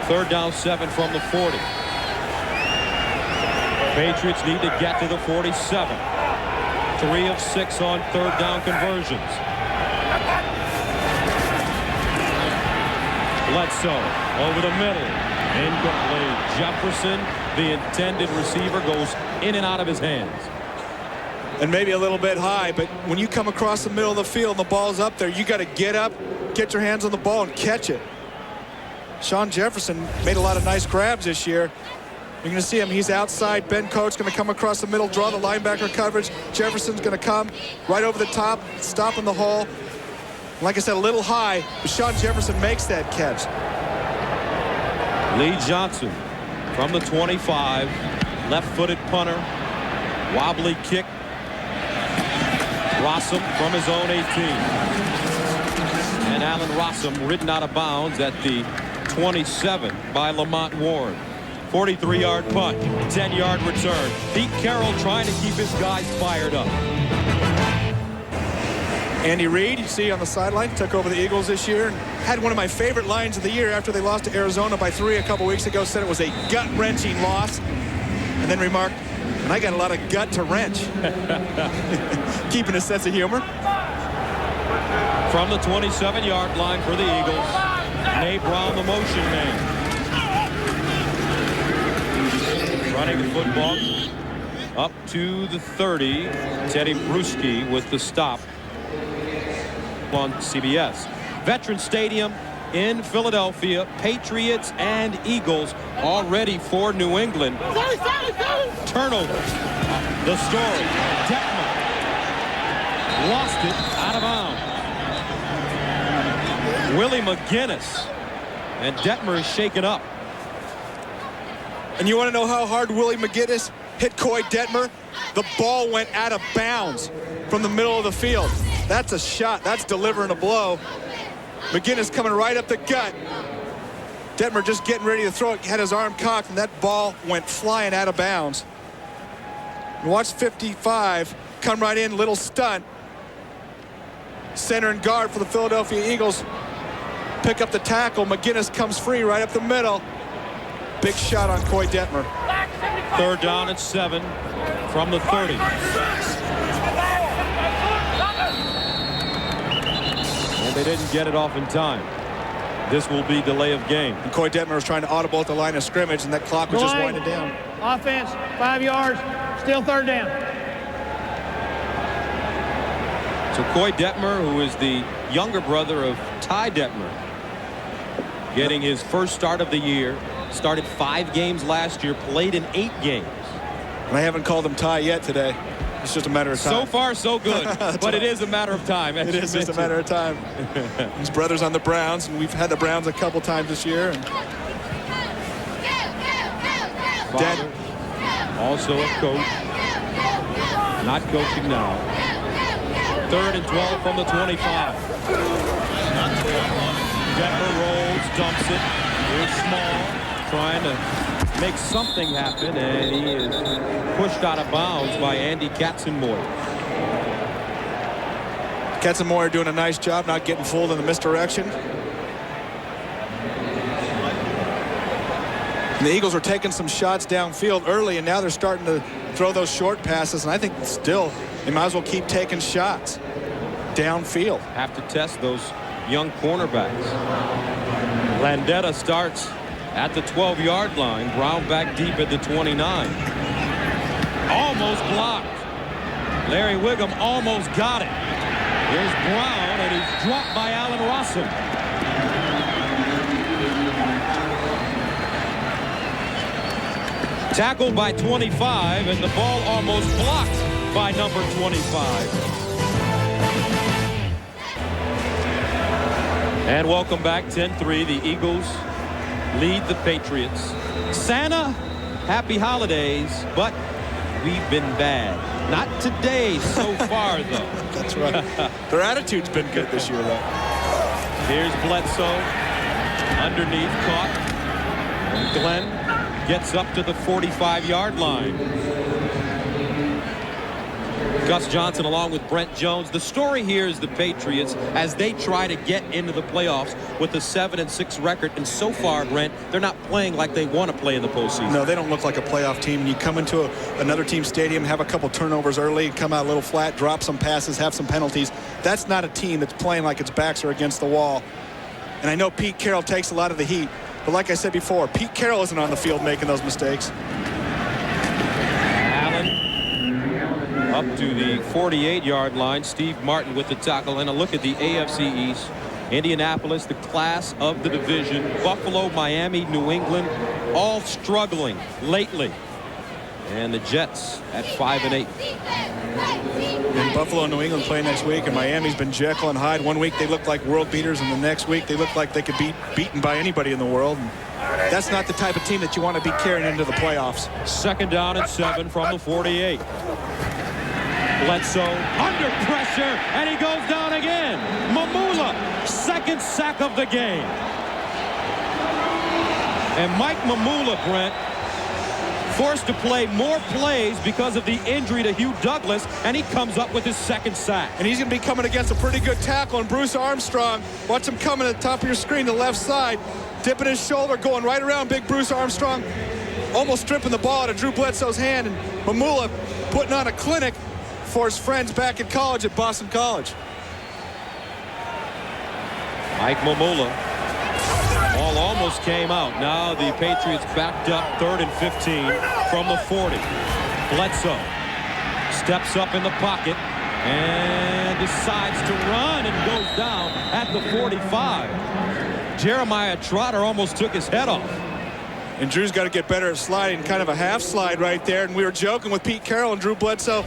3rd down, 7 from the 40. Patriots need to get to the 47. 3 of 6 on 3rd down conversions. Bledsoe over the middle. Incomplete. Jefferson, the intended receiver, goes in and out of his hands. and maybe a little bit high, but when you come across the middle of the field and the ball's up there, you got to get up, get your hands on the ball, and catch it. Sean Jefferson made a lot of nice grabs this year. You're going to see him. He's outside. Ben Coates going to come across the middle, draw the linebacker coverage. Jefferson's going to come right over the top, stop in the hole. Like I said, a little high, but Sean Jefferson makes that catch. Lee Johnson from the 25, left-footed punter, wobbly kick. Rossum from his own 18. And Allen Rossum ridden out of bounds at the 27 by Lamont Ward. 43-yard punt, 10-yard return. Pete Carroll trying to keep his guys fired up. Andy Reid, you see on the sideline, took over the Eagles this year and had one of my favorite lines of the year after they lost to Arizona by 3 a couple weeks ago. Said it was a gut-wrenching loss, and then remarked, and I got a lot of gut to wrench. Keeping a sense of humor. From the 27-yard line for the Eagles, Nate Brown, the motion man. Running the football up to the 30. Teddy Bruschi with the stop on CBS. Veterans Stadium in Philadelphia. Patriots and Eagles all ready for New England. Turnover. The story. Detmer lost it out of bounds. Willie McGinnis. And Detmer is shaken up. And you want to know how hard Willie McGinnis hit Coy Detmer? The ball went out of bounds from the middle of the field. That's a shot. That's delivering a blow. McGinnis coming right up the gut. Detmer just getting ready to throw it, had his arm cocked, and that ball went flying out of bounds. And watch 55 come right in, little stunt. Center and guard for the Philadelphia Eagles pick up the tackle. McGinnis comes free right up the middle. Big shot on Coy Detmer. 3rd down and 7 from the 30. And they didn't get it off in time. This will be delay of game. And Coy Detmer was trying to audible at the line of scrimmage, and that clock was just winding down. Offense, 5 yards, still 3rd down. So Coy Detmer, who is the younger brother of Ty Detmer, getting his first start of the year. Started 5 games last year, played in 8 games. And I haven't called him Ty yet today. It's just a matter of time. So far, so good. But it is a matter of time. It is just a matter of time. His brother's on the Browns, and we've had the Browns a couple times this year. And Father, also a coach. Not coaching now. 3rd and 12 from the 25. Detmer rolls, dumps it. Here's Small, trying to make something happen, and he is pushed out of bounds by Andy Katzenmoyer. Katzenmoyer doing a nice job not getting fooled in the misdirection. And the Eagles are taking some shots downfield early, and now they're starting to throw those short passes, and I think still they might as well keep taking shots downfield. Have to test those young cornerbacks. Landetta starts at the 12-yard line. Brown back deep at the 29. Almost blocked. Larry Wiggum almost got it. Here's Brown, and he's dropped by Allen Rossum. Tackled by 25, and the ball almost blocked by number 25. And welcome back, 10-3. The Eagles lead the Patriots. Santa, happy holidays, but we've been bad. Not today so far, though. That's right. Their attitude's been good this year, though. Here's Bledsoe. Underneath, caught. And Glenn gets up to the 45-yard line. Gus Johnson along with Brent Jones. The story here is the Patriots as they try to get into the playoffs with a 7-6 record. And so far, Brent, they're not playing like they want to play in the postseason. No, they don't look like a playoff team. You come into another team's stadium, have a couple turnovers early, come out a little flat, drop some passes, have some penalties. That's not a team that's playing like its backs are against the wall. And I know Pete Carroll takes a lot of the heat. But like I said before, Pete Carroll isn't on the field making those mistakes. Up to the 48-yard line. Steve Martin with the tackle. And a look at the AFC East. Indianapolis, the class of the division. Buffalo, Miami, New England, all struggling lately. And the Jets at 5-8. And Buffalo and New England play next week, and Miami's been Jekyll and Hyde. One week they look like world beaters, and the next week they look like they could be beaten by anybody in the world. And that's not the type of team that you want to be carrying into the playoffs. 2nd down and 7 from the 48. Bledsoe under pressure, and he goes down again. Mamula, 2nd sack of the game. And Mike Mamula, Brent, forced to play more plays because of the injury to Hugh Douglas, and he comes up with his 2nd sack. And he's going to be coming against a pretty good tackle, and Bruce Armstrong. Watch him coming at the top of your screen, the left side, dipping his shoulder, going right around big Bruce Armstrong, almost stripping the ball out of Drew Bledsoe's hand, and Mamula putting on a clinic for his friends back in college at Boston College. Mike Mamula. Ball almost came out. Now the Patriots backed up 3rd and 15 from the 40. Bledsoe steps up in the pocket and decides to run and goes down at the 45. Jeremiah Trotter almost took his head off. And Drew's got to get better at sliding, kind of a half slide right there. And we were joking with Pete Carroll and Drew Bledsoe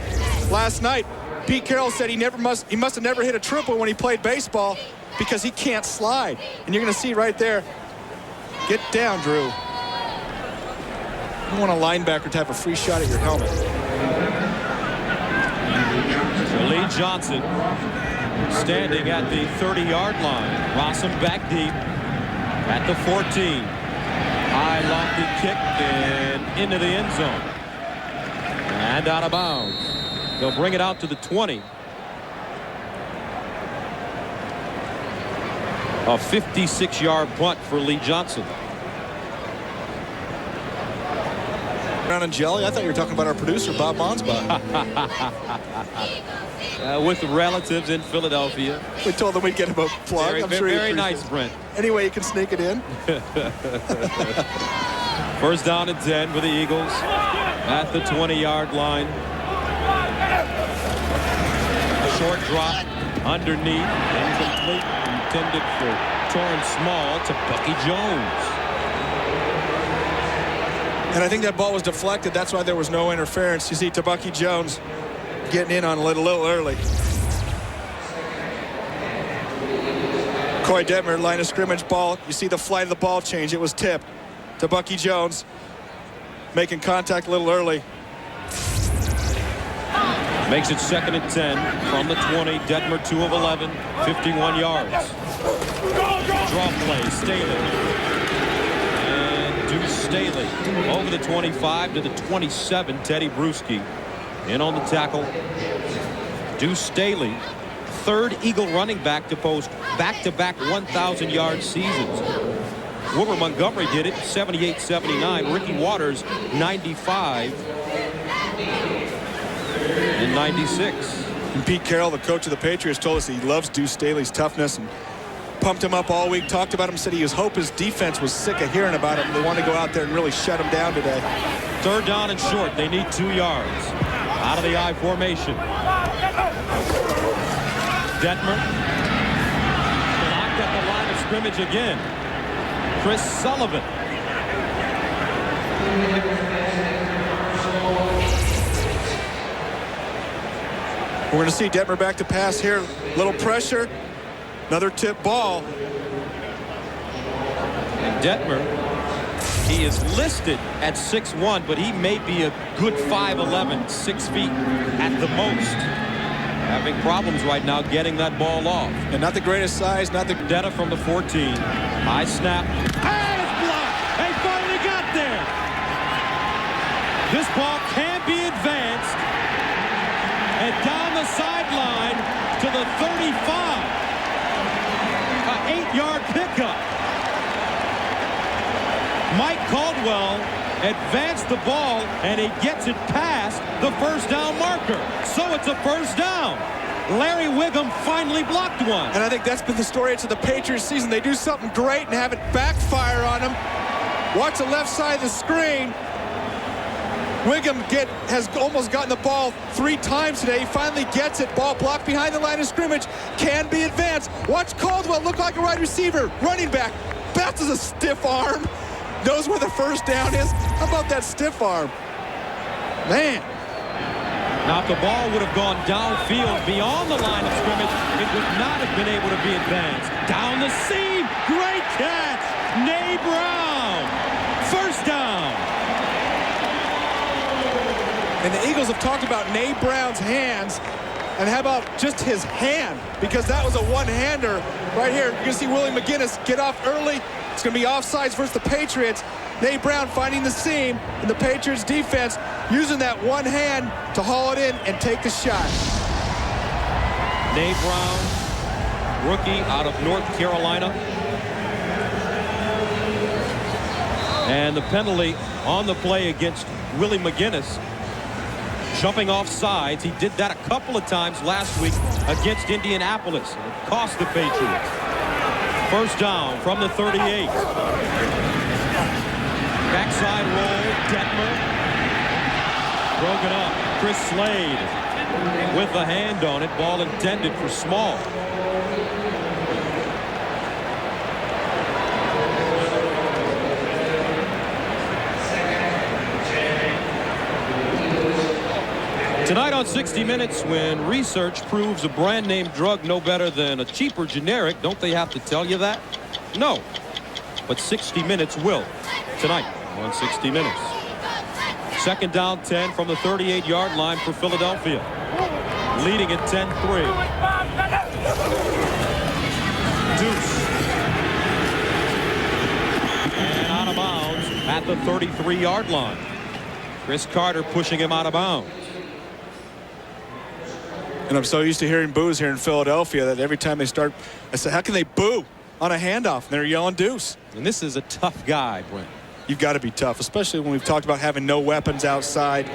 last night. Pete Carroll said he must have never hit a triple when he played baseball because he can't slide. And you're going to see right there. Get down, Drew. You want a linebacker to have a free shot at your helmet. So Lee Johnson standing at the 30-yard line. Rossum back deep at the 14. High lofty kick and into the end zone. And out of bounds. They'll bring it out to the 20. A 56-yard punt for Lee Johnson. Brown and jelly? I thought you were talking about our producer, Bob Monsbach. With relatives in Philadelphia. We told them we'd get him a plug. I'm sure very nice, Brent. Anyway, you can sneak it in. 1st down and 10 for the Eagles at the 20-yard line. A short drop underneath, incomplete, intended for Torrance Small to Bucky Jones. And I think that ball was deflected. That's why there was no interference. You see Bucky Jones getting in on it a little early. Corey Detmer, line of scrimmage ball. You see the flight of the ball change. It was tipped to Bucky Jones, making contact a little early. Makes it 2nd and 10 from the 20. Detmer 2 of 11, 51 yards. Draw play, Staley. And Deuce Staley over the 25 to the 27. Teddy Bruschi in on the tackle. Deuce Staley, 3rd Eagle running back to post back-to-back 1,000-yard seasons. Wilbur Montgomery did it, 78-79. Ricky Waters, 95. In 96. And Pete Carroll, the coach of the Patriots, told us he loves Deuce Staley's toughness and pumped him up all week, talked about him, said he was hope his defense was sick of hearing about him. They want to go out there and really shut him down today. 3rd down and short. They need 2 yards. Out of the I formation. Detmer. Blocked at the line of scrimmage again. Chris Sullivan. We're going to see Detmer back to pass here. Little pressure. Another tip ball. And Detmer, he is listed at 6'1", but he may be a good 5'11", 6 feet at the most. Having problems right now getting that ball off. And not the greatest size, not the... Detta from the 14. High snap. And it's blocked. They finally got there. This ball can be advanced. And down the sideline to the 35. An 8-yard pickup. Mike Caldwell advanced the ball, and he gets it past the 1st down marker. So it's a 1st down. Larry Wiggum finally blocked one. And I think that's been the story to the Patriots season. They do something great and have it backfire on them. Watch the left side of the screen. Wiggum has almost gotten the ball 3 times today. He finally gets it. Ball blocked behind the line of scrimmage. Can be advanced. Watch Caldwell look like a wide receiver. Running back. Bounces a stiff arm. Knows where the first down is. How about that stiff arm? Man. Now, if the ball would have gone downfield beyond the line of scrimmage, it would not have been able to be advanced. Down the seam. Great catch. Nay Brown. First down. And the Eagles have talked about Nay Brown's hands. And how about just his hand? Because that was a one-hander right here. You're going to see Willie McGinnis get off early. It's going to be offsides versus the Patriots. Nay Brown finding the seam, and the Patriots defense using that one hand to haul it in and take the shot. Nay Brown, rookie out of North Carolina. And the penalty on the play against Willie McGinnis. Jumping off sides. He did that a couple of times last week against Indianapolis. It cost the Patriots. First down from the 38. Backside roll, Detmer. Broken up. Chris Slade with the hand on it. Ball intended for Small. Tonight on 60 Minutes, when research proves a brand name drug no better than a cheaper generic, don't they have to tell you that? No. But 60 Minutes will. Tonight on 60 Minutes. Second down 10 from the 38-yard line for Philadelphia. Leading at 10-3. Deuce. And out of bounds at the 33-yard line. Chris Carter pushing him out of bounds. And I'm so used to hearing boos here in Philadelphia that every time they start, I say, how can they boo on a handoff? And they're yelling deuce. And this is a tough guy, Brent. You've got to be tough, especially when we've talked about having no weapons outside.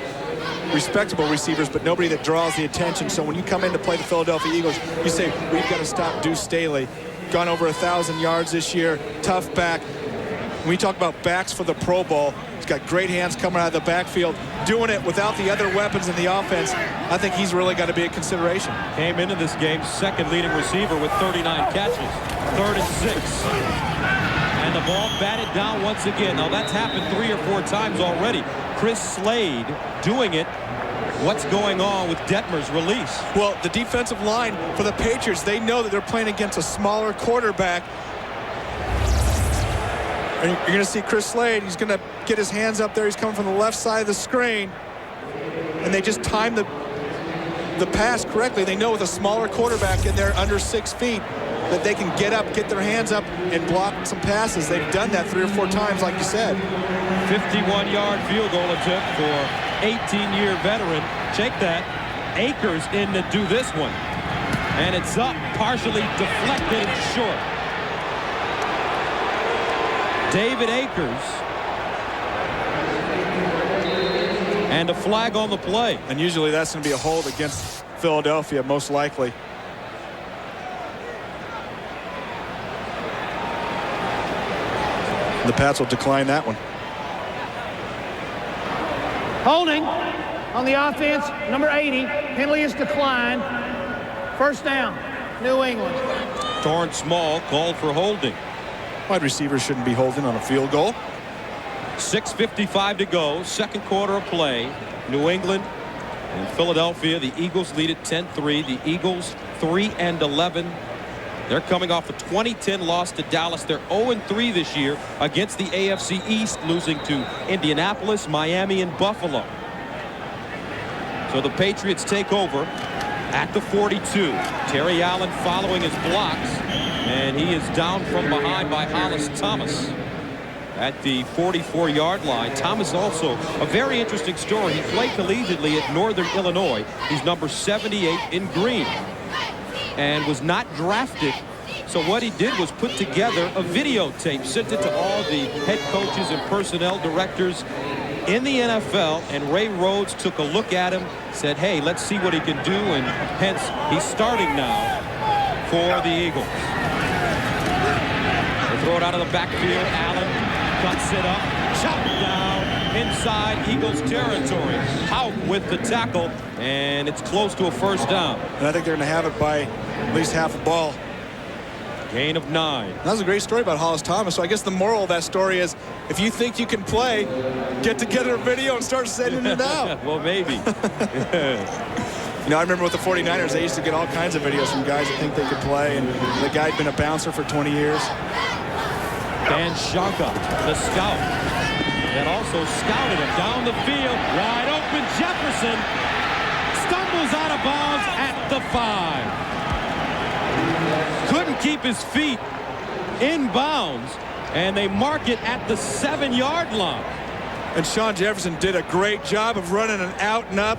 Respectable receivers, but nobody that draws the attention. So when you come in to play the Philadelphia Eagles, you say, we've got to stop Deuce Staley. Gone over 1,000 yards this year. Tough back. When we talk about backs for the Pro Bowl, he's got great hands coming out of the backfield, doing it without the other weapons in the offense. I think he's really got to be a consideration. Came into this game second leading receiver with 39 catches. 3rd and 6. And the ball batted down once again. Now that's happened 3 or 4 times already. Chris Slade doing it. What's going on with Detmer's release? Well, the defensive line for the Patriots, they know that they're playing against a smaller quarterback. And you're going to see Chris Slade. He's going to get his hands up there. He's coming from the left side of the screen. And they just time the pass correctly. They know with a smaller quarterback in there under 6 feet that they can get up, get their hands up, and block some passes. They've done that 3 or 4 times, like you said. 51-yard field goal attempt for 18-year veteran. Check that. Akers in to do this one. And it's up, partially deflected and short. David Akers. And a flag on the play. And usually that's going to be a hold against Philadelphia, most likely. The Pats will decline that one. Holding on the offense, number 80. Penalty is declined. First down, New England. Torrance Small called for holding. Wide receivers shouldn't be holding on a field goal. 6:55 to go. Second quarter of play. New England and Philadelphia. The Eagles lead at 10-3. The Eagles 3-11. They're coming off a 2010 loss to Dallas. They're 0-3 this year against the AFC East, losing to Indianapolis, Miami, and Buffalo. So the Patriots take over at the 42. Terry Allen following his blocks, and he is down from behind by Hollis Thomas at the 44-yard line. Thomas also a very interesting story. He played collegiately at Northern Illinois. He's number 78 in green and was not drafted. So what he did was put together a videotape, sent it to all the head coaches and personnel directors in the NFL, and Ray Rhodes took a look at him, said, hey, let's see what he can do, and hence he's starting now for the Eagles. They throw it out of the backfield. Allen cuts it up, chopped down inside Eagles territory. Out with the tackle, and it's close to a first down. And I think they're going to have it by at least half a ball. Gain of 9. That was a great story about Hollis Thomas. So I guess the moral of that story is, if you think you can play, get together a video and start sending it out. Well, maybe. You know, I remember with the 49ers, they used to get all kinds of videos from guys that think they could play, and the guy had been a bouncer for 20 years. Dan Shanka, the scout, that also scouted him down the field. Wide open, Jefferson stumbles out of bounds at the 5. Couldn't keep his feet in bounds, and they mark it at the 7-yard line. And Sean Jefferson did a great job of running an out and up.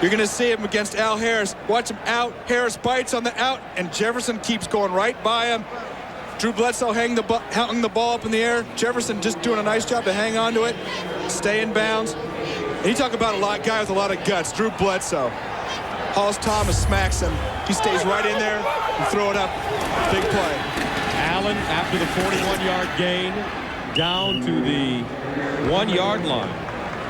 You're going to see him against Al Harris. Watch him out. Harris bites on the out, and Jefferson keeps going right by him. Drew Bledsoe hung the ball up in the air. Jefferson just doing a nice job to hang on to it, stay in bounds. And you talk about a guy with a lot of guts, Drew Bledsoe. Hollis Thomas smacks him. He stays right in there and throw it up. Big play. Allen, after the 41-yard gain, down to the 1-yard line.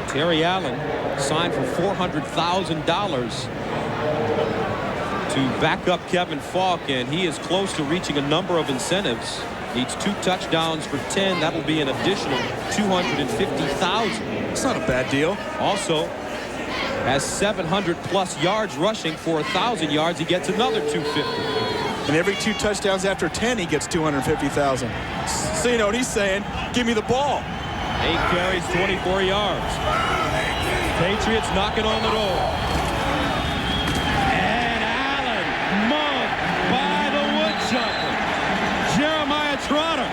Terry Allen signed for $400,000 to back up Kevin Falk, and he is close to reaching a number of incentives. Needs 2 touchdowns for 10. That'll be an additional $250,000. It's not a bad deal. Also has 700+ yards rushing. For 1,000 yards, he gets another $250,000. And every 2 touchdowns after 10, he gets $250,000. So you know what he's saying? Give me the ball. 8 carries, 24 yards. Patriots knocking on the door. And Allen mugged by the woodchopper, Jeremiah Trotter.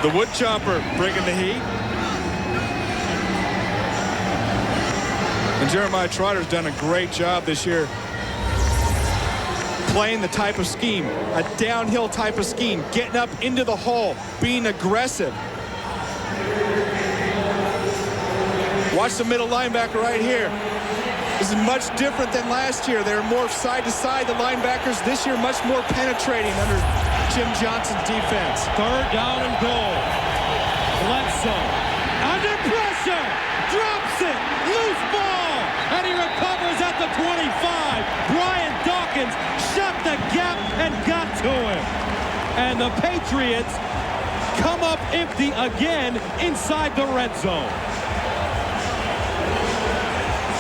The woodchopper bringing the heat. And Jeremiah Trotter's done a great job this year playing the type of scheme, a downhill type of scheme, getting up into the hole, being aggressive. Watch the middle linebacker right here. This is much different than last year. They're more side to side, the linebackers. This year, much more penetrating under Jim Johnson's defense. 3rd down and goal. Bledsoe under pressure, drops it, loose ball, and he recovers at the 25. Brian Dawkins shut the gap and got to him. And the Patriots come up empty again inside the red zone.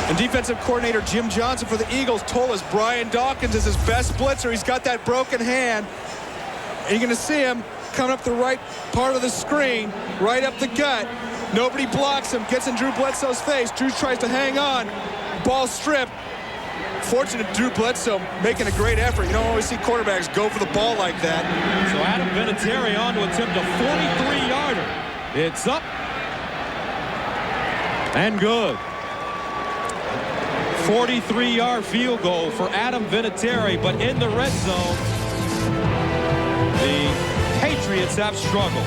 And defensive coordinator Jim Johnson for the Eagles told us Brian Dawkins is his best blitzer. He's got that broken hand. And you're going to see him coming up the right part of the screen, right up the gut. Nobody blocks him, gets in Drew Bledsoe's face. Drew tries to hang on. Ball stripped. Fortunate Drew Bledsoe making a great effort. You don't always see quarterbacks go for the ball like that. So Adam Vinatieri on to attempt a 43-yarder. It's up and good. 43-yard field goal for Adam Vinatieri, but in the red zone, the Patriots have struggled.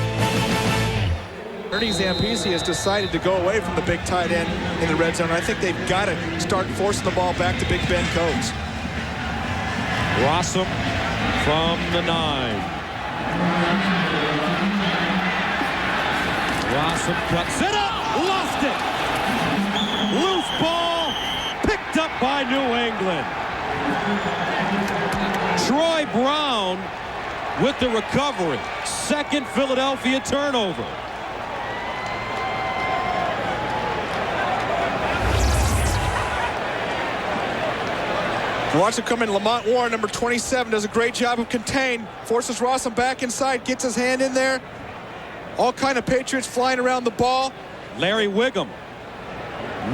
Ernie Zampese has decided to go away from the big tight end in the red zone. I think they've got to start forcing the ball back to Big Ben Coates. Rossum from the 9. Rossum cuts it up, lost it. Loose ball, picked up by New England. Troy Brown with the recovery. 2nd Philadelphia turnover. Watch it come in. Lamont Warren, number 27, does a great job of contain. Forces Rossum back inside, gets his hand in there. All kind of Patriots flying around the ball. Larry Wiggum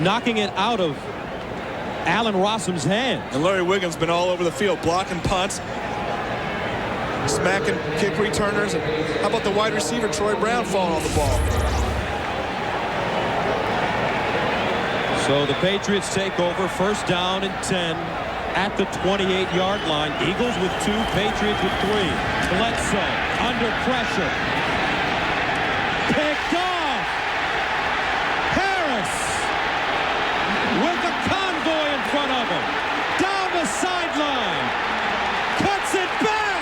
knocking it out of Allen Rossum's hand. And Larry Wiggum's been all over the field, blocking punts, smacking kick returners. And how about the wide receiver, Troy Brown, falling on the ball? So the Patriots take over, 1st down and 10 at the 28-yard line. Eagles with 2, Patriots with 3. Bledsoe under pressure. Picked off. Harris with a convoy in front of him. Down the sideline. Cuts it back.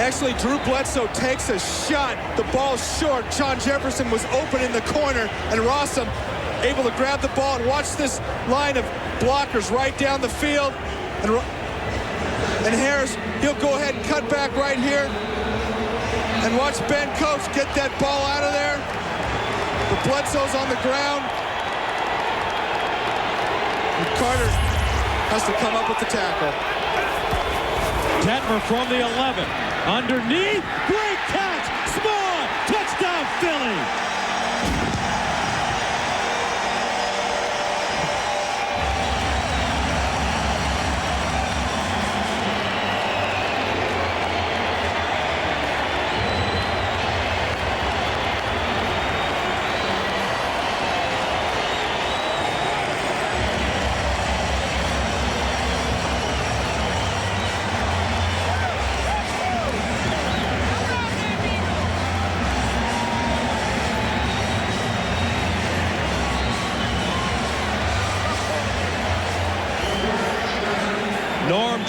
Actually, Drew Bledsoe takes a shot. The ball's short. John Jefferson was open in the corner, and Rossum able to grab the ball. And watch this line of blockers right down the field. And Harris, he'll go ahead and cut back right here. And watch Ben Coates get that ball out of there. But Bledsoe's on the ground. And Carter has to come up with the tackle. Detmer from the 11. Underneath. Great catch. Small. Touchdown, Philly.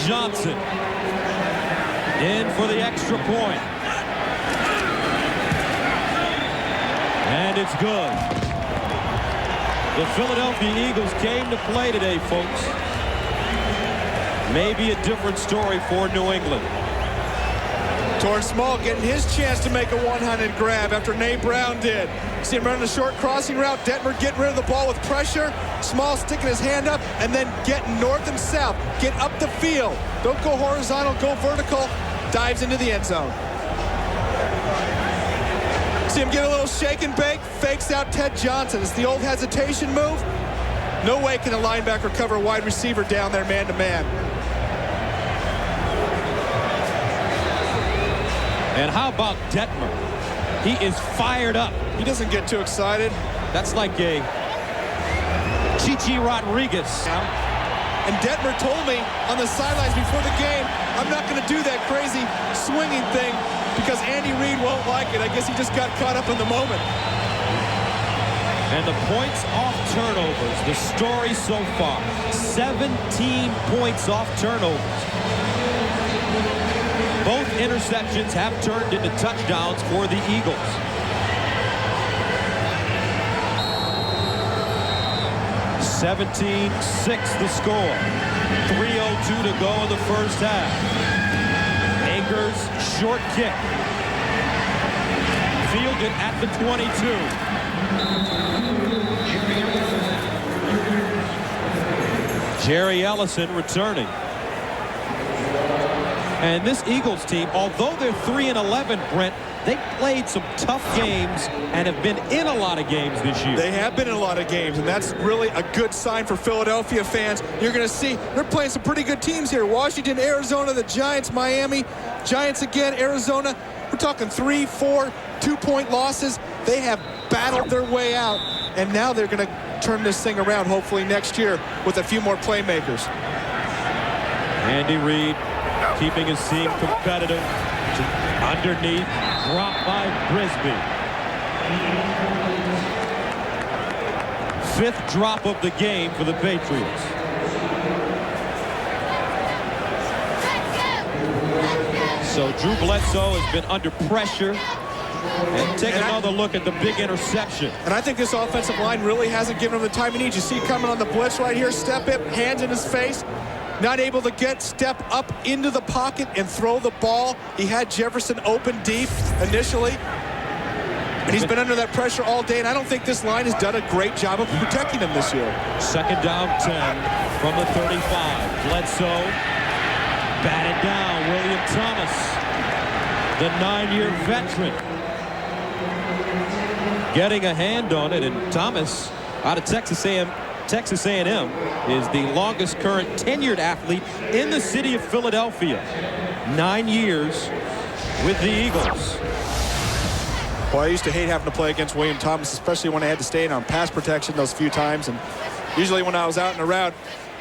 Johnson in for the extra point. And it's good. The Philadelphia Eagles came to play today, folks. Maybe a different story for New England. Torrance Small getting his chance to make a one-handed grab after Nate Brown did. See him running a short crossing route. Detmer getting rid of the ball with pressure. Small sticking his hand up and then getting north and south. Get up the field. Don't go horizontal, go vertical. Dives into the end zone. See him get a little shake and bake. Fakes out Ted Johnson. It's the old hesitation move. No way can a linebacker cover a wide receiver down there man-to-man. And how about Detmer? He is fired up. He doesn't get too excited. That's like a Chichi Rodriguez. And Detmer told me on the sidelines before the game, I'm not going to do that crazy swinging thing because Andy Reid won't like it. I guess he just got caught up in the moment. And the points off turnovers, the story so far, 17 points off turnovers. Both interceptions have turned into touchdowns for the Eagles. (17-6) the score. 3:02 to go in the first half. Akers, short kick. Fielded at the 22. Jerry Ellison returning. And this Eagles team, although they're 3-11, Brent, they played some tough games and have been in a lot of games this year. They have been in a lot of games, and that's really a good sign for Philadelphia fans. You're going to see they're playing some pretty good teams here. Washington, Arizona, the Giants, Miami, Giants again, Arizona. We're talking 3, 4, 2-point losses. They have battled their way out, and now they're going to turn this thing around hopefully next year with a few more playmakers. Andy Reid keeping his team competitive. Underneath, dropped by Brisby. Fifth drop of the game for the Patriots. So Drew Bledsoe has been under pressure. And take another look at the big interception. And I think this offensive line really hasn't given him the time he needs. You see coming on the blitz right here, step up, hands in his face. Not able to step up into the pocket and throw the ball. He had Jefferson open deep initially. And he's been under that pressure all day, and I don't think this line has done a great job of protecting him this year. Second down 10 from the 35. Bledsoe batted down. William Thomas, the 9-year veteran, getting a hand on it, and Thomas out of Texas A&M is the longest current tenured athlete in the city of Philadelphia. 9 years with the Eagles. Well, I used to hate having to play against William Thomas, especially when I had to stay in on pass protection those few times. And usually when I was out and around,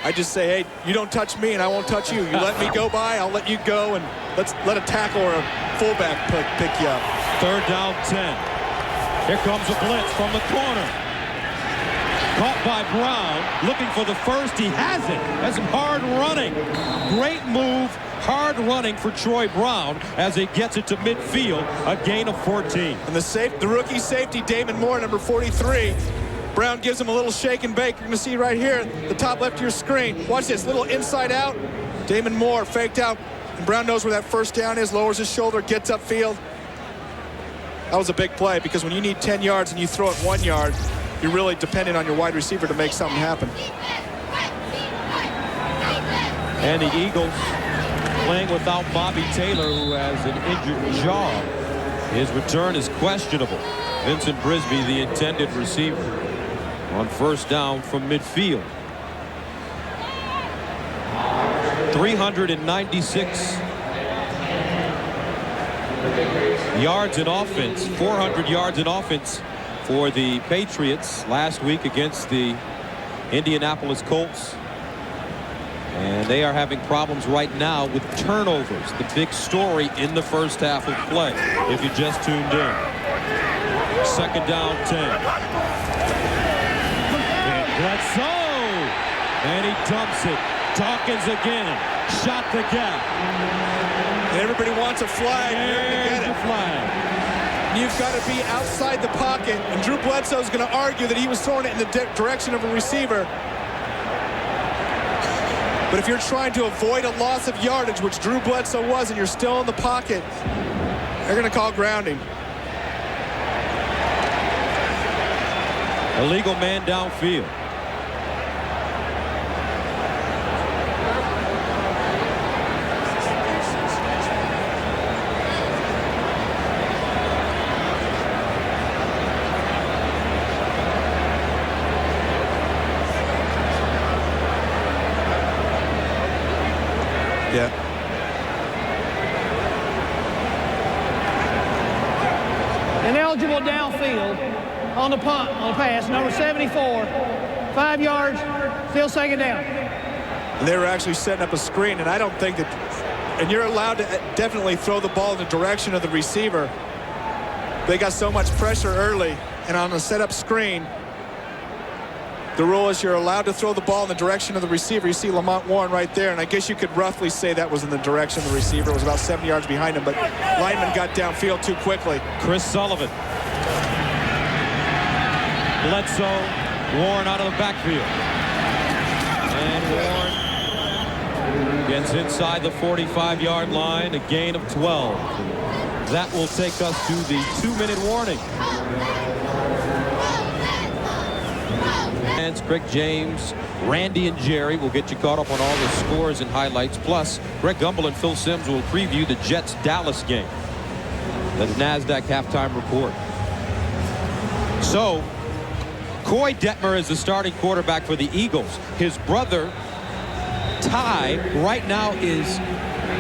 I just say, hey, you don't touch me and I won't touch you. You let me go by, I'll let you go, and let's let a tackle or a fullback pick you up. Third down 10. Here comes a blitz from the corner. Caught by Brown, looking for the first. He has it. That's some hard running. Great move, hard running for Troy Brown as he gets it to midfield, a gain of 14. And the rookie safety, Damon Moore, number 43. Brown gives him a little shake and bake. You're going to see right here, the top left of your screen. Watch this, little inside out. Damon Moore faked out. And Brown knows where that first down is, lowers his shoulder, gets upfield. That was a big play because when you need 10 yards and you throw it 1 yard, you're really dependent on your wide receiver to make something happen. And the Eagles playing without Bobby Taylor, who has an injured jaw. His return is questionable. Vincent Brisby, the intended receiver, on first down from midfield. 396 yards in offense, 400 yards in offense for the Patriots last week against the Indianapolis Colts. And they are having problems right now with turnovers, the big story in the first half of play, if you just tuned in. Second down, 10. Bledsoe! And he dumps it. Dawkins again. Shot the gap. And everybody wants a flag. There's a flag. You've got to be outside the pocket. And Drew Bledsoe is going to argue that he was throwing it in the direction of a receiver. But if you're trying to avoid a loss of yardage, which Drew Bledsoe was, and you're still in the pocket, they're going to call grounding. Illegal man downfield. Yeah. Ineligible downfield on the punt, on the pass, number 74. 5 yards, still second down. And they were actually setting up a screen, and I don't think that, and you're allowed to definitely throw the ball in the direction of the receiver. They got so much pressure early, and on a setup screen, the rule is you're allowed to throw the ball in the direction of the receiver. You see Lamont Warren right there, and I guess you could roughly say that was in the direction of the receiver. It was about 7 yards behind him, but lineman got downfield too quickly. Chris Sullivan. Bledsoe, Warren out of the backfield. And Warren gets inside the 45-yard line, a gain of 12. That will take us to the 2-minute warning. Greg James, Randy, and Jerry will get you caught up on all the scores and highlights. Plus, Greg Gumbel and Phil Simms will preview the Jets-Dallas game. The NASDAQ halftime report. So, Coy Detmer is the starting quarterback for the Eagles. His brother, Ty, right now is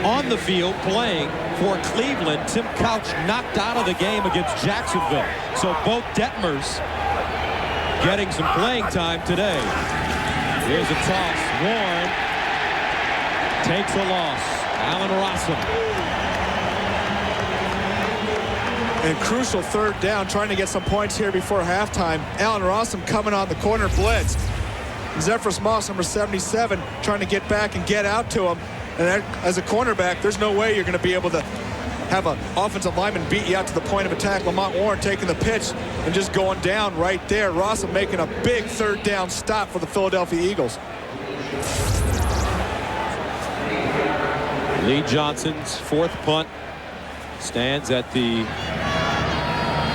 on the field playing for Cleveland. Tim Couch knocked out of the game against Jacksonville. So both Detmers getting some playing time today. Here's a toss. Warren takes a loss. Allen Rossum. And crucial third down, trying to get some points here before halftime. Allen Rossum coming on the corner blitz. Zephyrus Moss, number 77, trying to get back and get out to him. And as a cornerback, there's no way you're going to be able to have an offensive lineman beat you out to the point of attack. Lamont Warren taking the pitch and just going down right there. Rossum making a big third down stop for the Philadelphia Eagles. Lee Johnson's fourth punt stands at the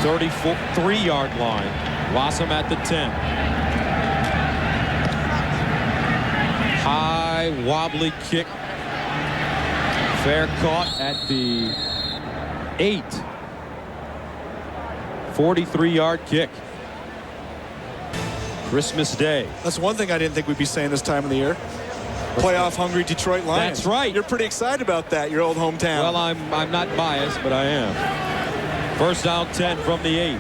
33-yard line. Rossum at the 10. High wobbly kick. Fair caught at the 8. 43-yard kick. Christmas Day. That's one thing I didn't think we'd be saying this time of the year. Playoff hungry Detroit Lions. That's right. You're pretty excited about that, your old hometown. Well, I'm not biased, but I am. First down 10 from the 8.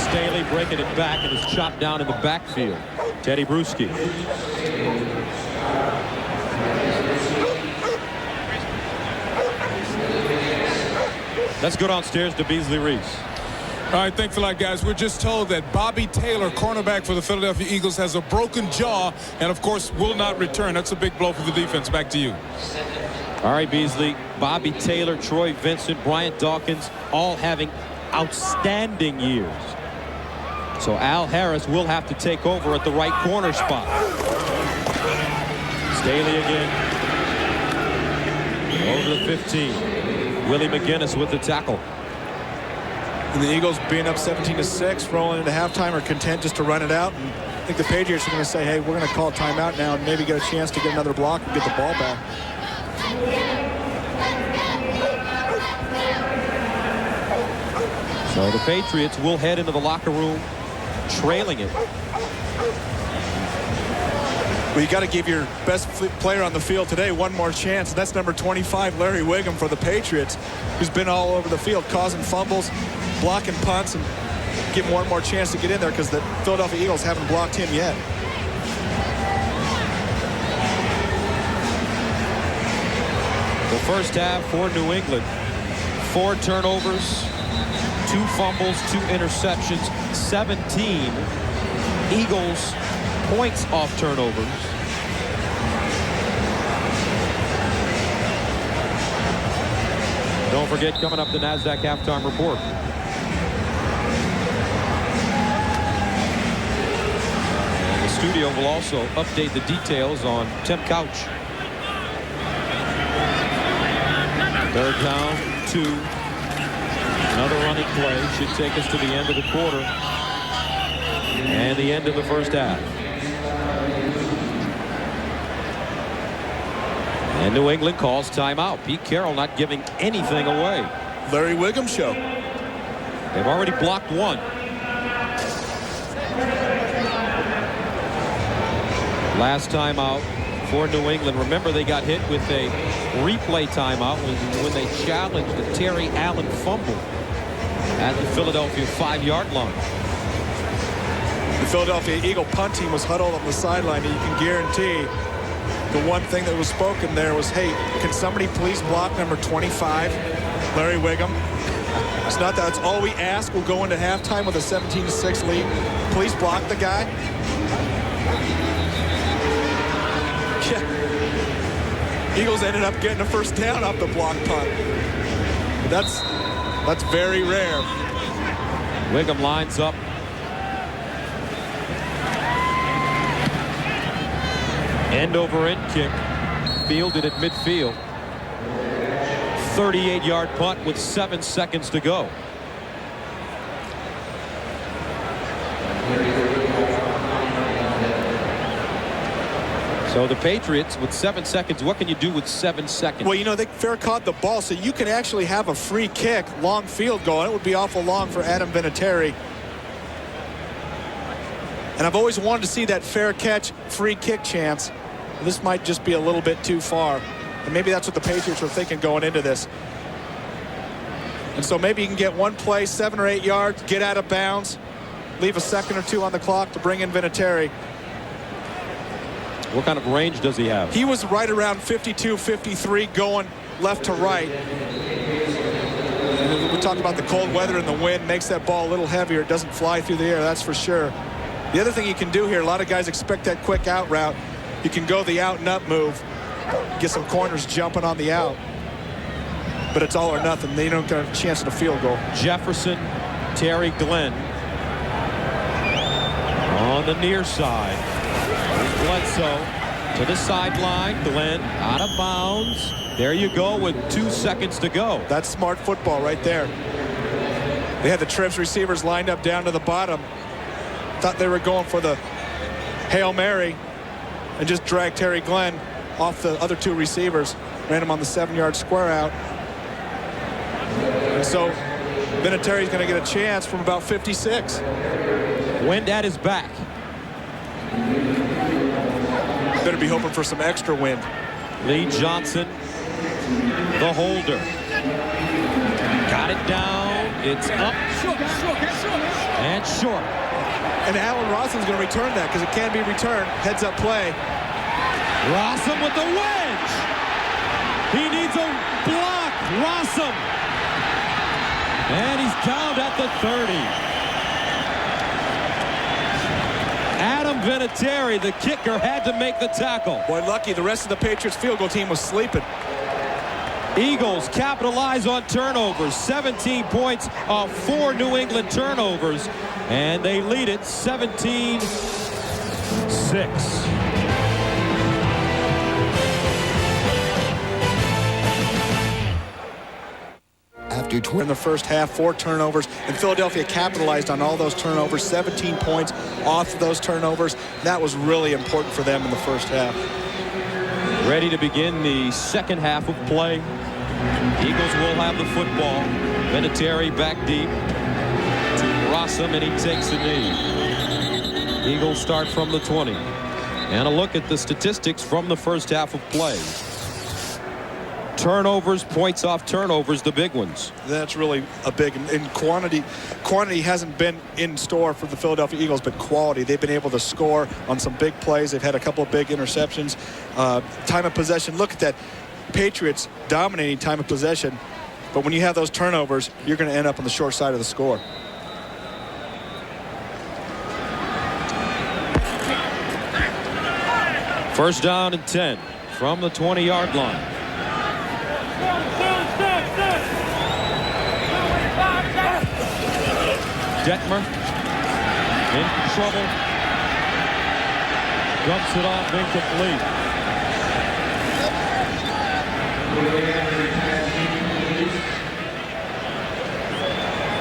Staley breaking it back and is chopped down in the backfield. Teddy Bruschi. Let's go downstairs to Beasley Reese. All right, thanks a lot, guys. We're just told that Bobby Taylor, cornerback for the Philadelphia Eagles, has a broken jaw and, of course, will not return. That's a big blow for the defense. Back to you. All right, Beasley, Bobby Taylor, Troy Vincent, Brian Dawkins, all having outstanding years. So Al Harris will have to take over at the right corner spot. Staley again. Over the 15. Willie McGinnis with the tackle. And the Eagles being up 17-6, rolling into halftime, are content just to run it out. And I think the Patriots are going to say, hey, we're going to call a timeout now and maybe get a chance to get another block and get the ball back. So the Patriots will head into the locker room trailing it. Well, you got to give your best player on the field today one more chance, and that's number 25, Larry Wiggum for the Patriots, who's been all over the field causing fumbles, blocking punts, and give him one more chance to get in there because the Philadelphia Eagles haven't blocked him yet. The first half for New England, 4 turnovers, 2 fumbles, 2 interceptions, 17 Eagles points off turnovers. Don't forget, coming up, the NASDAQ halftime report. And the studio will also update the details on Tim Couch. 3rd down, 2. Another running play should take us to the end of the quarter and the end of the first half. And New England calls timeout. Pete Carroll not giving anything away. Larry Wiggum show. They've already blocked 1. Last timeout for New England. Remember, they got hit with a replay timeout when they challenged the Terry Allen fumble at the Philadelphia 5-yard line. The Philadelphia Eagle punt team was huddled on the sideline, and you can guarantee the one thing that was spoken there was, hey, can somebody please block number 25, Larry Wiggum? It's not that. That's all we ask. We'll go into halftime with a 17-6 lead. Please block the guy. Yeah. Eagles ended up getting a first down off the block punt. That's very rare. Wiggum lines up. End over end kick, fielded at midfield. 38-yard punt with 7 seconds to go. So the Patriots with 7 seconds. What can you do with 7 seconds? Well, you know, they fair caught the ball, so you can actually have a free kick, long field goal. It would be awful long for Adam Vinatieri. And I've always wanted to see that fair catch, free kick chance. This might just be a little bit too far. And maybe that's what the Patriots were thinking going into this. And so maybe you can get one play, 7 or 8 yards, get out of bounds, leave a second or 2 on the clock to bring in Vinatieri. What kind of range does he have? He was right around 52, 53, going left to right. And we talked about the cold weather and the wind makes that ball a little heavier. It doesn't fly through the air, that's for sure. The other thing you can do here, a lot of guys expect that quick out route. You can go the out and up move, get some corners jumping on the out. But it's all or nothing. They don't get a chance at a field goal. Jefferson, Terry Glenn on the near side. Bledsoe to the sideline. Glenn out of bounds. There you go with 2 seconds to go. That's smart football right there. They had the trips receivers lined up down to the bottom. Thought they were going for the Hail Mary and just dragged Terry Glenn off the other 2 receivers. Ran him on the 7-yard square out. And so Vinatieri's going to get a chance from about 56. Wind at his back. Better be hoping for some extra wind. Lee Johnson, the holder. Got it down. It's up. And short. And Allen Rossum's going to return that because it can be returned. Heads up play. Rossum with the wedge. He needs a block. Rossum. And he's down at the 30. Adam Vinatieri, the kicker, had to make the tackle. Boy, lucky the rest of the Patriots field goal team was sleeping. Eagles capitalize on turnovers. 17 points off 4 New England turnovers. And they lead it 17-6. In the first half, 4 turnovers, and Philadelphia capitalized on all those turnovers. 17 points off of those turnovers. That was really important for them in the first half. Ready to begin the second half of play. Eagles will have the football. Vinatieri back deep to Rossum, and he takes the knee. Eagles start from the 20. And a look at the statistics from the first half of play. Turnovers, points off turnovers, the big ones. That's really a big, in quantity. Quantity hasn't been in store for the Philadelphia Eagles, but quality. They've been able to score on some big plays. They've had a couple of big interceptions. Time of possession, look at that. Patriots dominating time of possession, but when you have those turnovers, you're going to end up on the short side of the score. First down and 10 from the 20-yard line. Detmer in trouble. Dumps it off, incomplete.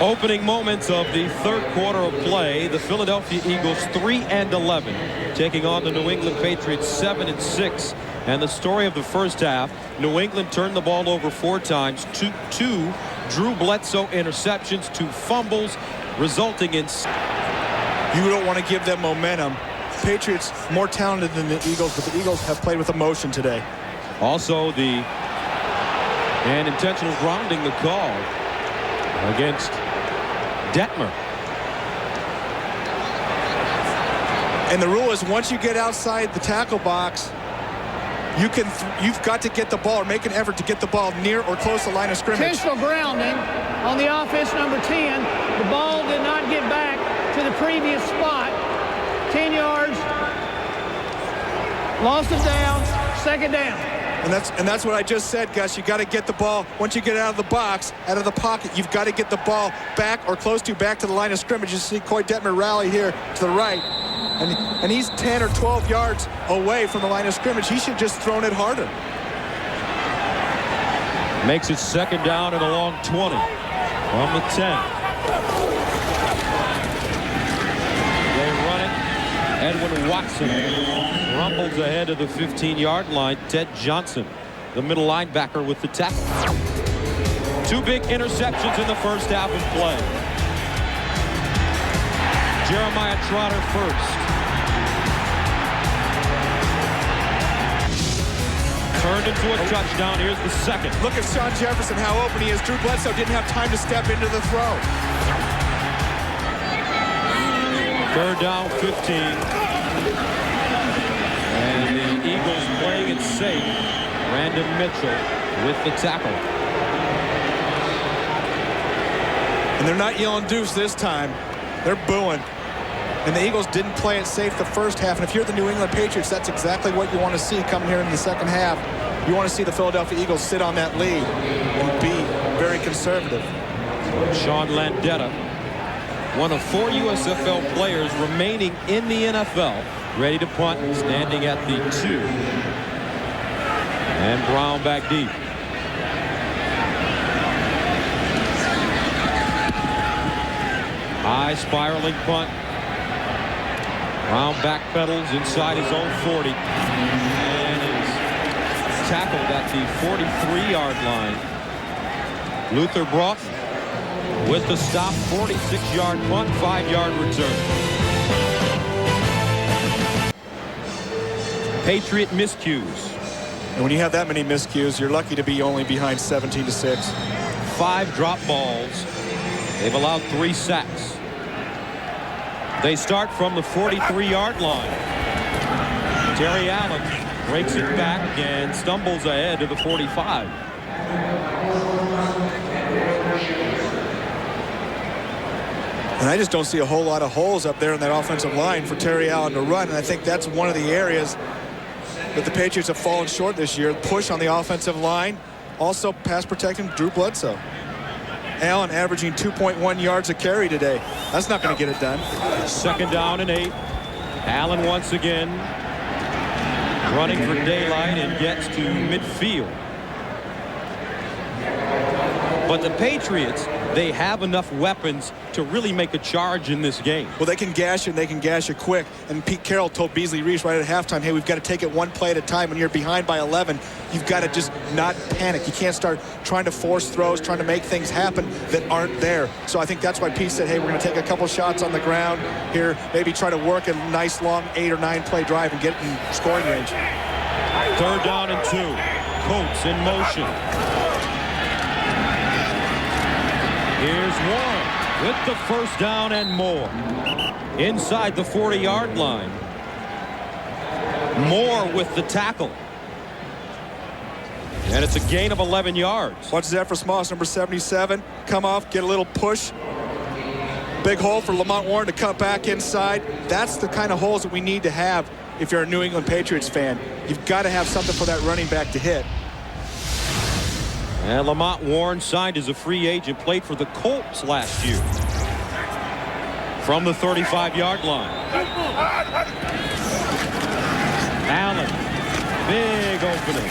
Opening moments of the third quarter of play. The Philadelphia Eagles 3-11, taking on the New England Patriots 7-6. And the story of the first half, New England turned the ball over 4 times, two Drew Bledsoe interceptions, 2 fumbles, resulting in... You don't want to give them momentum. Patriots more talented than the Eagles, but the Eagles have played with emotion today. Also and intentional grounding the call against Detmer. And the rule is once you get outside the tackle box, you've got to get the ball or make an effort to get the ball near or close to the line of scrimmage. Intentional grounding on the offense, number 10. The ball did not get back to the previous spot. 10 yards. Lost it down. Second down. And that's what I just said, Gus. You got to get the ball. Once you get out of the box, out of the pocket, you've got to get the ball back or close to back to the line of scrimmage. You see Coy Detmer rally here to the right. And he's 10 or 12 yards away from the line of scrimmage. He should just thrown it harder. Makes it second down and a long 20 from the 10. They run it. Edwin Watson rumbles ahead of the 15-yard line. Ted Johnson, the middle linebacker, with the tackle. 2 big interceptions in the first half of play. Jeremiah Trotter first. Turned into a touchdown. Here's the second. Look at Sean Jefferson, how open he is. Drew Bledsoe didn't have time to step into the throw. Third down, 15. And the Eagles playing it safe. Brandon Mitchell with the tackle. And they're not yelling deuce this time. They're booing. And the Eagles didn't play it safe the first half. And if you're the New England Patriots, that's exactly what you want to see coming here in the second half. You want to see the Philadelphia Eagles sit on that lead and be very conservative. Sean Landetta, one of 4 USFL players remaining in the NFL, ready to punt, standing at the 2. And Brown back deep. High spiraling punt. Brown backpedals inside his own 40 and is tackled at the 43-yard line. Luther Brock with the stop, 46-yard punt, 5-yard return. Patriot miscues. And when you have that many miscues, you're lucky to be only behind 17-6. 5 drop balls. They've allowed 3 sacks. They start from the 43-yard line. Terry Allen breaks it back and stumbles ahead to the 45. And I just don't see a whole lot of holes up there in that offensive line for Terry Allen to run. And I think that's one of the areas that the Patriots have fallen short this year. Push on the offensive line. Also pass protecting Drew Bledsoe. Allen averaging 2.1 yards a carry today. That's not going to get it done. 2nd down and 8. Allen once again running for daylight and gets to midfield. But the Patriots, they have enough weapons to really make a charge in this game. Well, they can gash you, and they can gash you quick. And Pete Carroll told Beasley Reese right at halftime, hey, we've got to take it one play at a time. When you're behind by 11, you've got to just not panic. You can't start trying to force throws, trying to make things happen that aren't there. So I think that's why Pete said, hey, we're going to take a couple shots on the ground here, maybe try to work a nice long 8 or 9 play drive and get in scoring range. 3rd down and 2. Colts in motion. Here's Warren with the 1st down and more. Inside the 40-yard line. Moore with the tackle. And it's a gain of 11 yards. Watch Zephyrus Moss, number 77, come off, get a little push. Big hole for Lamont Warren to cut back inside. That's the kind of holes that we need to have if you're a New England Patriots fan. You've got to have something for that running back to hit. And Lamont Warren signed as a free agent, played for the Colts last year. From the 35-yard line. Allen, big opening.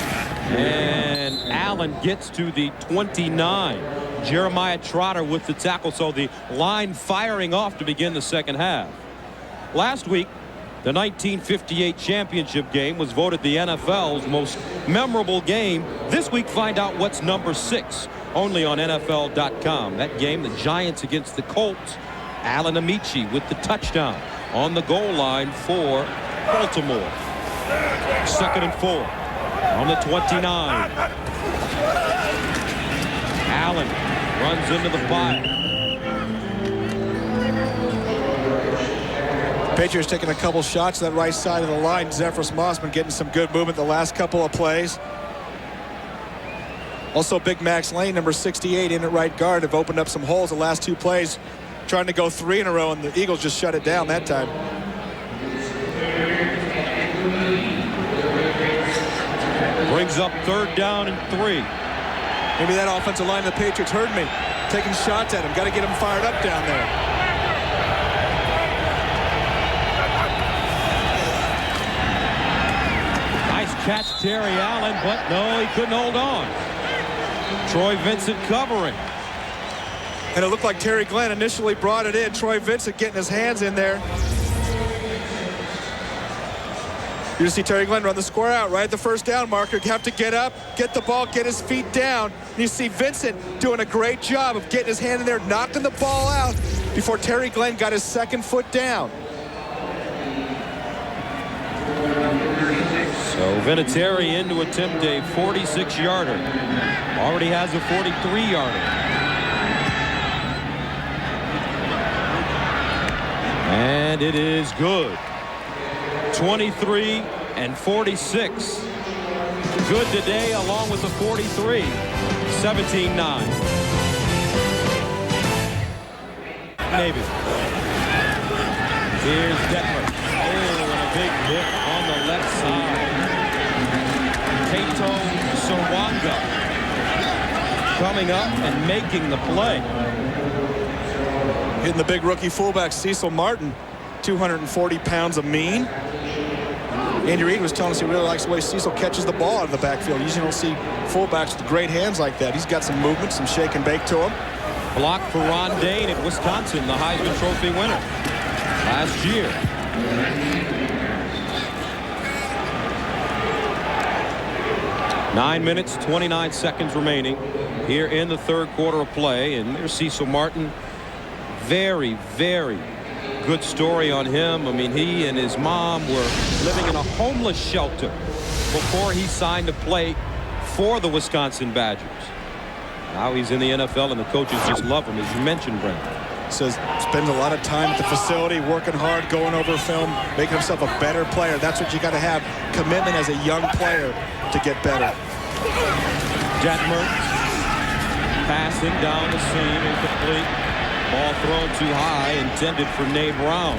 And Allen gets to the 29. Jeremiah Trotter with the tackle, so the line firing off to begin the second half. Last week, the 1958 championship game was voted the NFL's most memorable game. This week, find out what's number 6, only on NFL.com. That game, the Giants against the Colts. Alan Amici with the touchdown on the goal line for Baltimore. 2nd and 4 on the 29. Allen runs into the fire. Patriots taking a couple shots to that right side of the line. Zephyrus Moss been getting some good movement the last couple of plays. Also, Big Max Lane, number 68, in at right guard, have opened up some holes the last 2 plays, trying to go 3 in a row, and the Eagles just shut it down that time. Brings up 3rd down and 3. Maybe that offensive line of the Patriots heard me, taking shots at him. Got to get him fired up down there. Nice catch, Terry Allen, but no, he couldn't hold on. Troy Vincent covering. And it looked like Terry Glenn initially brought it in. Troy Vincent getting his hands in there. You see Terry Glenn run the square out right at the 1st down marker. You have to get up, get the ball, get his feet down. And you see Vincent doing a great job of getting his hand in there, knocking the ball out before Terry Glenn got his 2nd foot down. So Vinatieri in to attempt a 46-yarder. Already has a 43-yarder. And it is good. 23 and 46. Good today along with the 43. 17-9. Maybe. Here's Detmer. Oh, and a big hit on the left side. Kato Sawanga coming up and making the play. Hitting the big rookie fullback, Cecil Martin, 240 pounds of mean. Andy Reid was telling us he really likes the way Cecil catches the ball out of the backfield. You usually don't see fullbacks with great hands like that. He's got some movement, some shake and bake to him. Blocked for Ron Dane at Wisconsin, the Heisman Trophy winner last year. Nine minutes, 29 seconds remaining here in the 3rd quarter of play. And there's Cecil Martin. Very, very good story on him. I mean, he and his mom were living in a homeless shelter before he signed to play for the Wisconsin Badgers. Now he's in the NFL, and the coaches just love him, as you mentioned, Brent. Says spends a lot of time at the facility, working hard, going over film, making himself a better player. That's what you got to have. Commitment as a young player to get better. Detmer passing down the seam, incomplete. Ball thrown too high, intended for Nay Brown.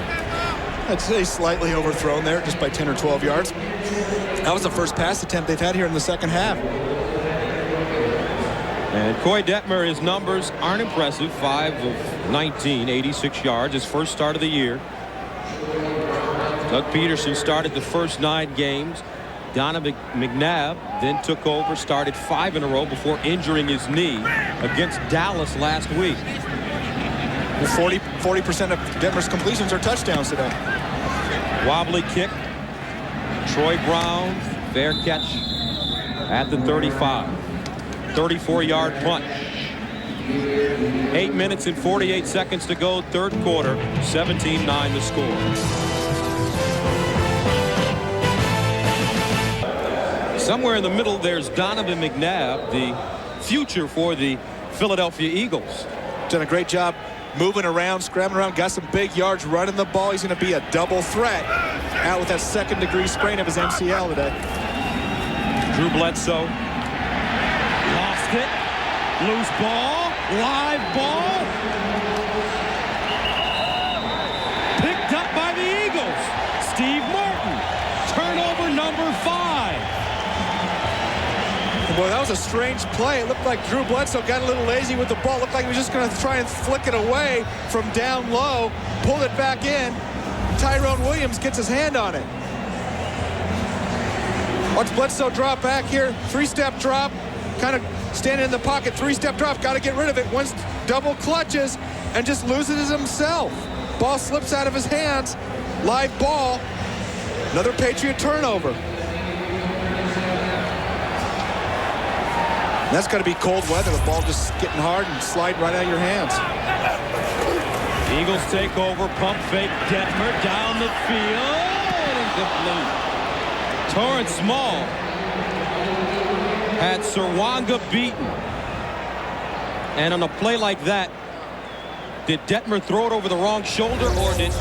I'd say slightly overthrown there, just by 10 or 12 yards. That was the first pass attempt they've had here in the second half. And Coy Detmer, his numbers aren't impressive. 5 of 19, 86 yards, his first start of the year. Doug Peterson started the first 9 games. Donovan McNabb then took over, started 5 in a row before injuring his knee against Dallas last week. 40% of Detmer's completions are touchdowns today. Wobbly kick. Troy Brown, fair catch at the 35. 34-yard punt. 8 minutes and 48 seconds to go, third quarter. 17-9 the score. Somewhere in the middle, there's Donovan McNabb, the future for the Philadelphia Eagles. Done a great job moving around, scrambling around, got some big yards, running the ball. He's going to be a double threat out with that second-degree sprain of his MCL today. Drew Bledsoe. Lost it. Loose ball. Live ball. Picked up by the Eagles. Steve Martin. Turnover number 5. Boy, that was a strange play. It looked like Drew Bledsoe got a little lazy with the ball. Looked like he was just going to try and flick it away from down low. Pulled it back in. Tyrone Williams gets his hand on it. Watch Bledsoe drop back here. 3-step drop. Kind of standing in the pocket. 3-step drop. Got to get rid of it. Once double clutches and just loses it himself. Ball slips out of his hands. Live ball. Another Patriot turnover. That's got to be cold weather. The ball just getting hard and sliding right out of your hands. Eagles take over. Pump fake. Detmer down the field. Incomplete. Torrance Small had Serwanga beaten. And on a play like that, did Detmer throw it over the wrong shoulder, or did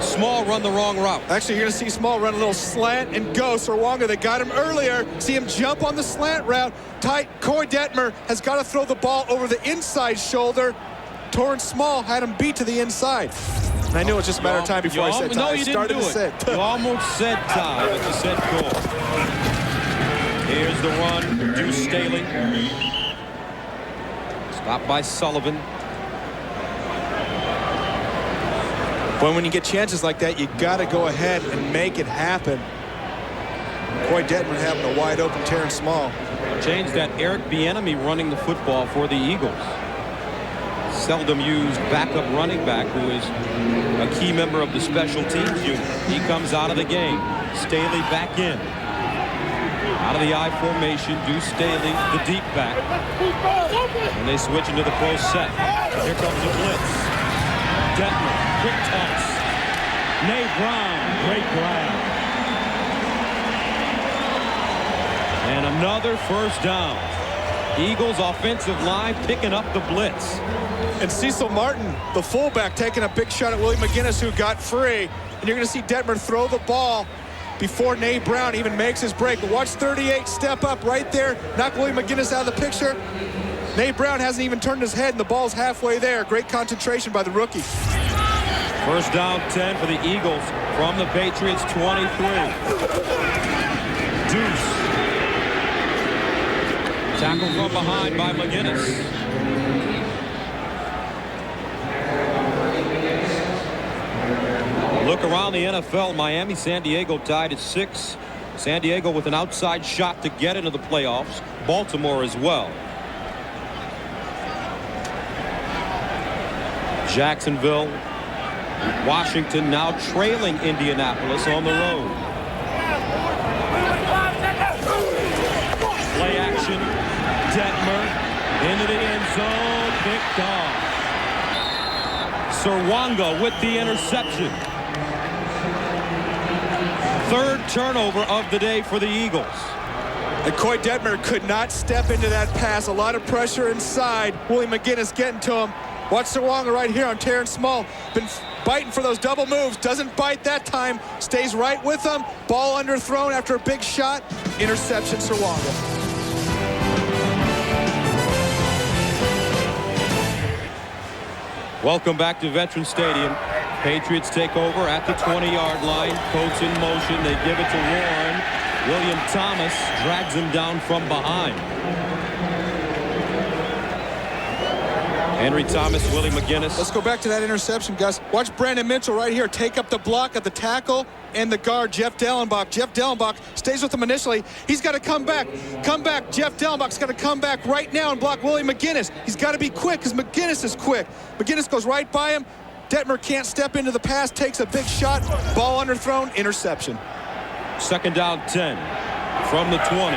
Small run the wrong route? Actually, you're going to see Small run a little slant and go. Serwanga, they got him earlier. See him jump on the slant route. Coy Detmer has got to throw the ball over the inside shoulder. Torrance Small had him beat to the inside. And I knew it was just a matter of time before I said tie. No, you didn't do it. You almost said tie, but you said goal. Here's the run. Deuce Staley. Stopped by Sullivan. But when you get chances like that, you got to go ahead and make it happen. Coy Detmer having a wide open Terrence Small. Change that. Eric Bieniemy running the football for the Eagles. Seldom used backup running back, who is a key member of the special teams unit. He comes out of the game. Staley back in. Out of the I formation. Deuce Staley, the deep back. And they switch into the pro set. Here comes the blitz. Detmer, quick toss. Nay Brown, great grab. And another first down. Eagles offensive line picking up the blitz. And Cecil Martin, the fullback, taking a big shot at Willie McGinnis, who got free. And you're going to see Detmer throw the ball before Nay Brown even makes his break. But watch 38 step up right there, knock Willie McGinnis out of the picture. Nay Brown hasn't even turned his head, and the ball's halfway there. Great concentration by the rookie. First down 10 for the Eagles from the Patriots 23. Deuce. Tackled from behind by McGinnis. Look around the NFL. Miami, San Diego tied at 6. San Diego with an outside shot to get into the playoffs. Baltimore as well. Jacksonville, Washington now trailing Indianapolis on the road. Play action. Detmer into the end zone. Picked off. Serwanga with the interception. Third turnover of the day for the Eagles. And Coy Detmer could not step into that pass. A lot of pressure inside. Willie McGinnis getting to him. Watch Serwanga right here on Terrence Small. Been biting for those double moves. Doesn't bite that time. Stays right with them. Ball underthrown after a big shot. Interception, Serwanga. Welcome back to Veterans Stadium. Patriots take over at the 20-yard line. Colts in motion. They give it to Warren. William Thomas drags him down from behind. Henry Thomas, Willie McGinnis. Let's go back to that interception, Gus. Watch Brandon Mitchell right here take up the block at the tackle and the guard, Jeff Dellenbach. Jeff Dellenbach stays with him initially. He's got to come back. Come back. Jeff Dellenbach's got to come back right now and block Willie McGinnis. He's got to be quick because McGinnis is quick. McGinnis goes right by him. Detmer can't step into the pass, takes a big shot. Ball underthrown, interception. Second down 10 from the 20.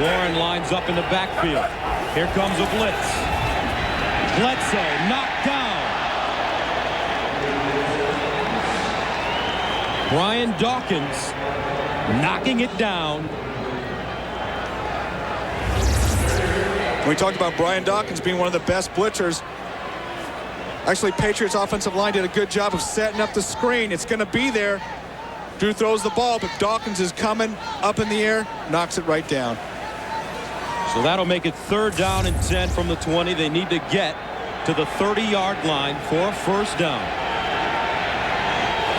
Warren lines up in the backfield. Here comes a blitz. Bledsoe knocked down. Brian Dawkins knocking it down. We talked about Brian Dawkins being one of the best blitzers. Actually, Patriots offensive line did a good job of setting up the screen. It's going to be there. Drew throws the ball, but Dawkins is coming up in the air, knocks it right down. So that'll make it third down and 10 from the 20. They need to get to the 30-yard line for a first down.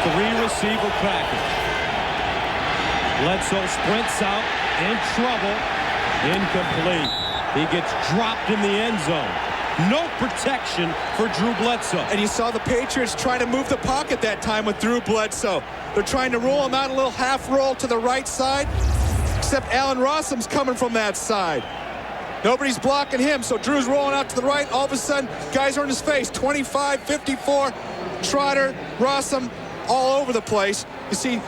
3-receiver package. Bledsoe sprints out, in trouble, incomplete. He gets dropped in the end zone. No protection for Drew Bledsoe. And you saw the Patriots trying to move the pocket that time with Drew Bledsoe. They're trying to roll him out a little half roll to the right side, except Allen Rossum's coming from that side. Nobody's blocking him, so Drew's rolling out to the right. All of a sudden, guys are in his face. 25, 54, Trotter, Rossum, all over the place. You see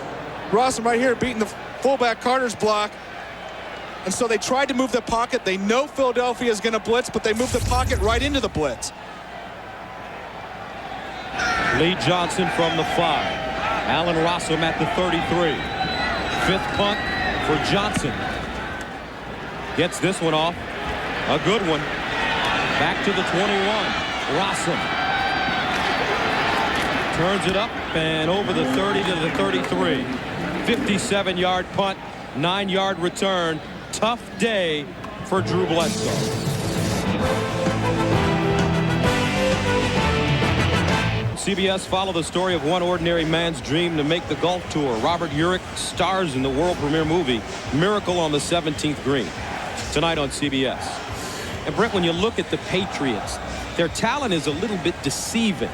Rossum right here beating the fullback Carter's block. And so they tried to move the pocket. They know Philadelphia is going to blitz, but they move the pocket right into the blitz. Lee Johnson from the 5. Allen Rossum at the 33. Fifth punt for Johnson. Gets this one off. A good one. Back to the 21. Rossum. Turns it up and over the 30 to the 33. 57-yard punt, 9-yard return. Tough day for Drew Bledsoe. CBS followed the story of one ordinary man's dream to make the golf tour. Robert Urich stars in the world premiere movie Miracle on the 17th Green tonight on CBS. And Brent, when you look at the Patriots, their talent is a little bit deceiving.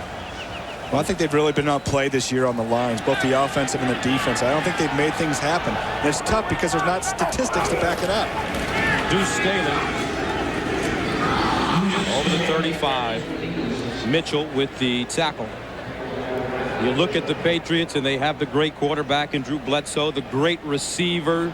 Well, I think they've really been outplayed this year on the lines, both the offensive and the defense. I don't think they've made things happen. And it's tough because there's not statistics to back it up. Deuce Staley over the 35. Mitchell with the tackle. You look at the Patriots and they have the great quarterback in Drew Bledsoe, the great receiver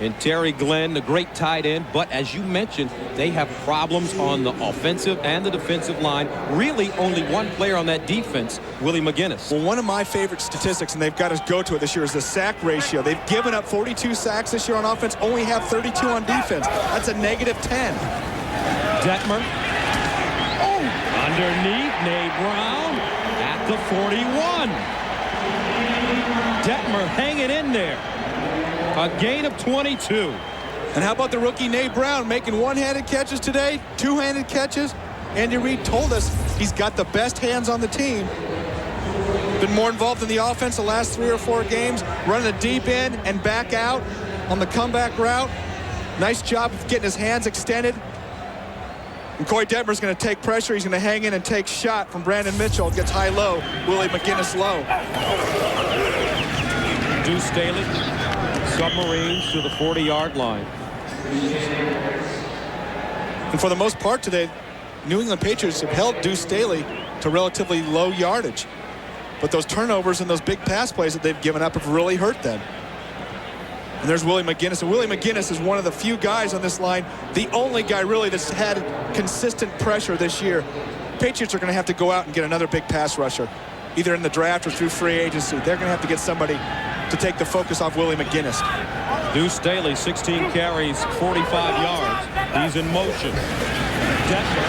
in Terry Glenn, the great tight end. But as you mentioned, they have problems on the offensive and the defensive line. Really only one player on that defense, Willie McGinnis. Well, one of my favorite statistics, and they've got to go to it this year, is the sack ratio. They've given up 42 sacks this year on offense, only have 32 on defense. That's a -10. Detmer. Oh, underneath Nate Brown at the 41. Detmer hanging in there. A gain of 22. And how about the rookie Nate Brown making one-handed catches today, two-handed catches? Andy Reid told us he's got the best hands on the team. Been more involved in the offense the last 3 or 4 games, running a deep in and back out on the comeback route. Nice job of getting his hands extended. And Corey Detmer's going to take pressure. He's going to hang in and take shot from Brandon Mitchell. Gets high-low. Willie McGinnis low. Deuce Staley. Submarines to the 40-yard line. And for the most part today, New England Patriots have held Deuce Staley to relatively low yardage. But those turnovers and those big pass plays that they've given up have really hurt them. And there's Willie McGinnis. And Willie McGinnis is one of the few guys on this line, the only guy really that's had consistent pressure this year. Patriots are going to have to go out and get another big pass rusher, either in the draft or through free agency. They're going to have to get somebody to take the focus off Willie McGinnis. Deuce Staley, 16 carries, 45 yards. He's in motion. Detmer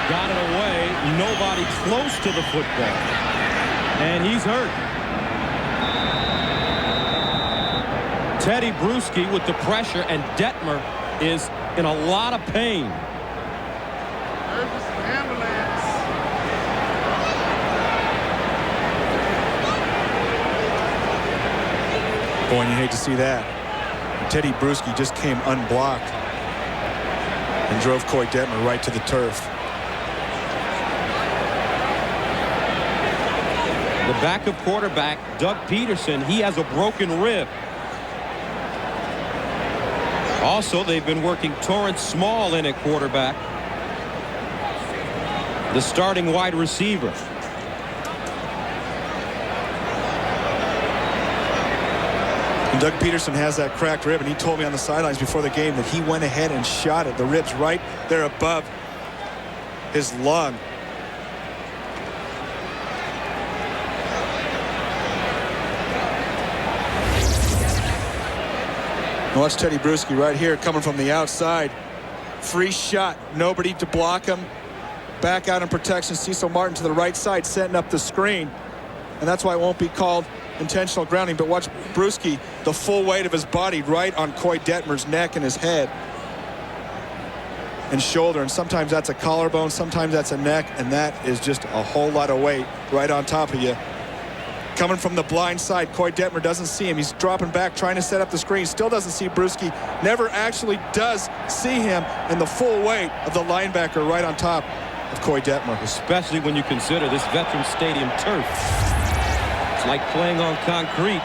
got it away. Nobody close to the football. And he's hurt. Teddy Bruschi with the pressure, and Detmer is in a lot of pain. Boy, you hate to see that. Teddy Bruschi just came unblocked and drove Coy Detmer right to the turf. The backup quarterback, Doug Peterson, he has a broken rib. Also, they've been working Torrance Small in at quarterback, the starting wide receiver. And Doug Peterson has that cracked rib, and he told me on the sidelines before the game that he went ahead and shot it. The rib's right there above his lung. Watch Teddy Bruschi right here coming from the outside. Free shot. Nobody to block him. Back out in protection. Cecil Martin to the right side setting up the screen. And that's why it won't be called intentional grounding. But watch Bruschi, the full weight of his body right on Coy Detmer's neck and his head and shoulder. And sometimes that's a collarbone. Sometimes that's a neck. And that is just a whole lot of weight right on top of you. Coming from the blind side, Coy Detmer doesn't see him. He's dropping back, trying to set up the screen. Still doesn't see Bruschi. Never actually does see him. And the full weight of the linebacker right on top of Coy Detmer. Especially when you consider this Veterans Stadium turf. It's like playing on concrete.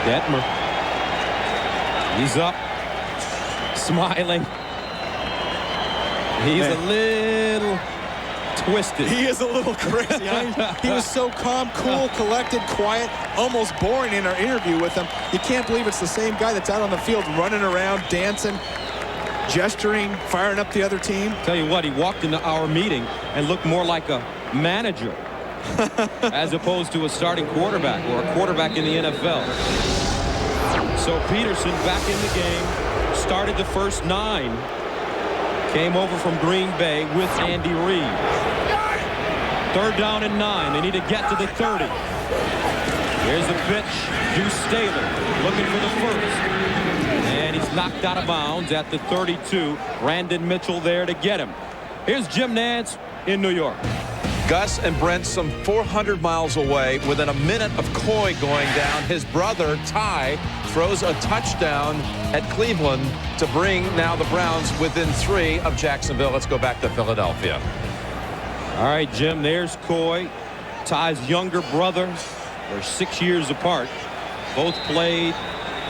Detmer. He's up. Smiling. He's a little twisted. He is a little crazy. He was so calm, cool, collected, quiet, almost boring in our interview with him. You can't believe it's the same guy that's out on the field running around, dancing, gesturing, firing up the other team. Tell you what, he walked into our meeting and looked more like a manager as opposed to a starting quarterback or a quarterback in the NFL. So Peterson back in the game, started the first 9. Came over from Green Bay with Andy Reid. 3rd down and 9. They need to get to the 30. Here's the pitch. Deuce Staley looking for the first. And he's knocked out of bounds at the 32. Brandon Mitchell there to get him. Here's Jim Nantz in New York. Gus and Brent some 400 miles away. Within a minute of Coy going down, his brother Ty throws a touchdown at Cleveland to bring now the Browns within 3 of Jacksonville. Let's go back to Philadelphia. All right, Jim, there's Coy, Ty's younger brother. They're 6 years apart. Both played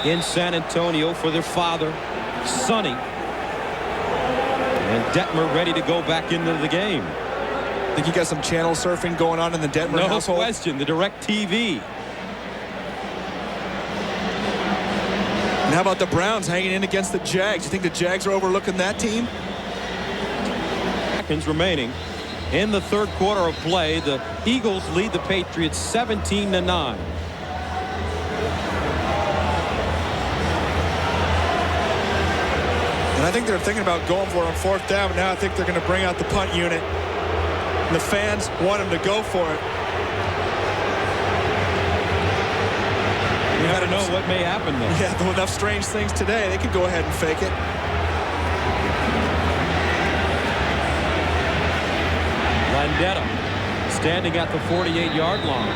in San Antonio for their father, Sonny. And Detmer ready to go back into the game. I think you got some channel surfing going on in the Detmer household. No question, the direct TV. And how about the Browns hanging in against the Jags? You think the Jags are overlooking that team? Seconds remaining in the 3rd quarter of play. The Eagles lead the Patriots 17-9. And I think they're thinking about going for it on 4th down. But now I think they're going to bring out the punt unit. And the fans want them to go for it. You never know what may happen there. Yeah, there were enough strange things today. They could go ahead and fake it. Landetta standing at the 48-yard line.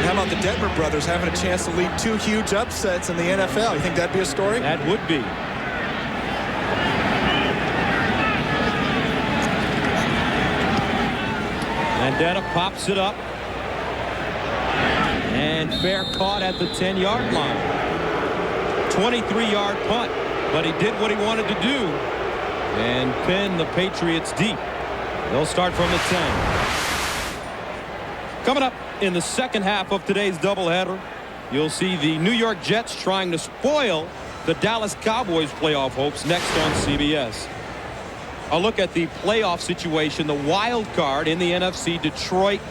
How about the Detmer brothers having a chance to lead 2 huge upsets in the NFL? You think that'd be a story? That would be. Landetta pops it up. And fair caught at the 10-yard line. 23-yard punt. But he did what he wanted to do and pin the Patriots deep. They'll start from the 10. Coming up in the second half of today's doubleheader, you'll see the New York Jets trying to spoil the Dallas Cowboys playoff hopes next on CBS. A look at the playoff situation, the wild card in the NFC, Detroit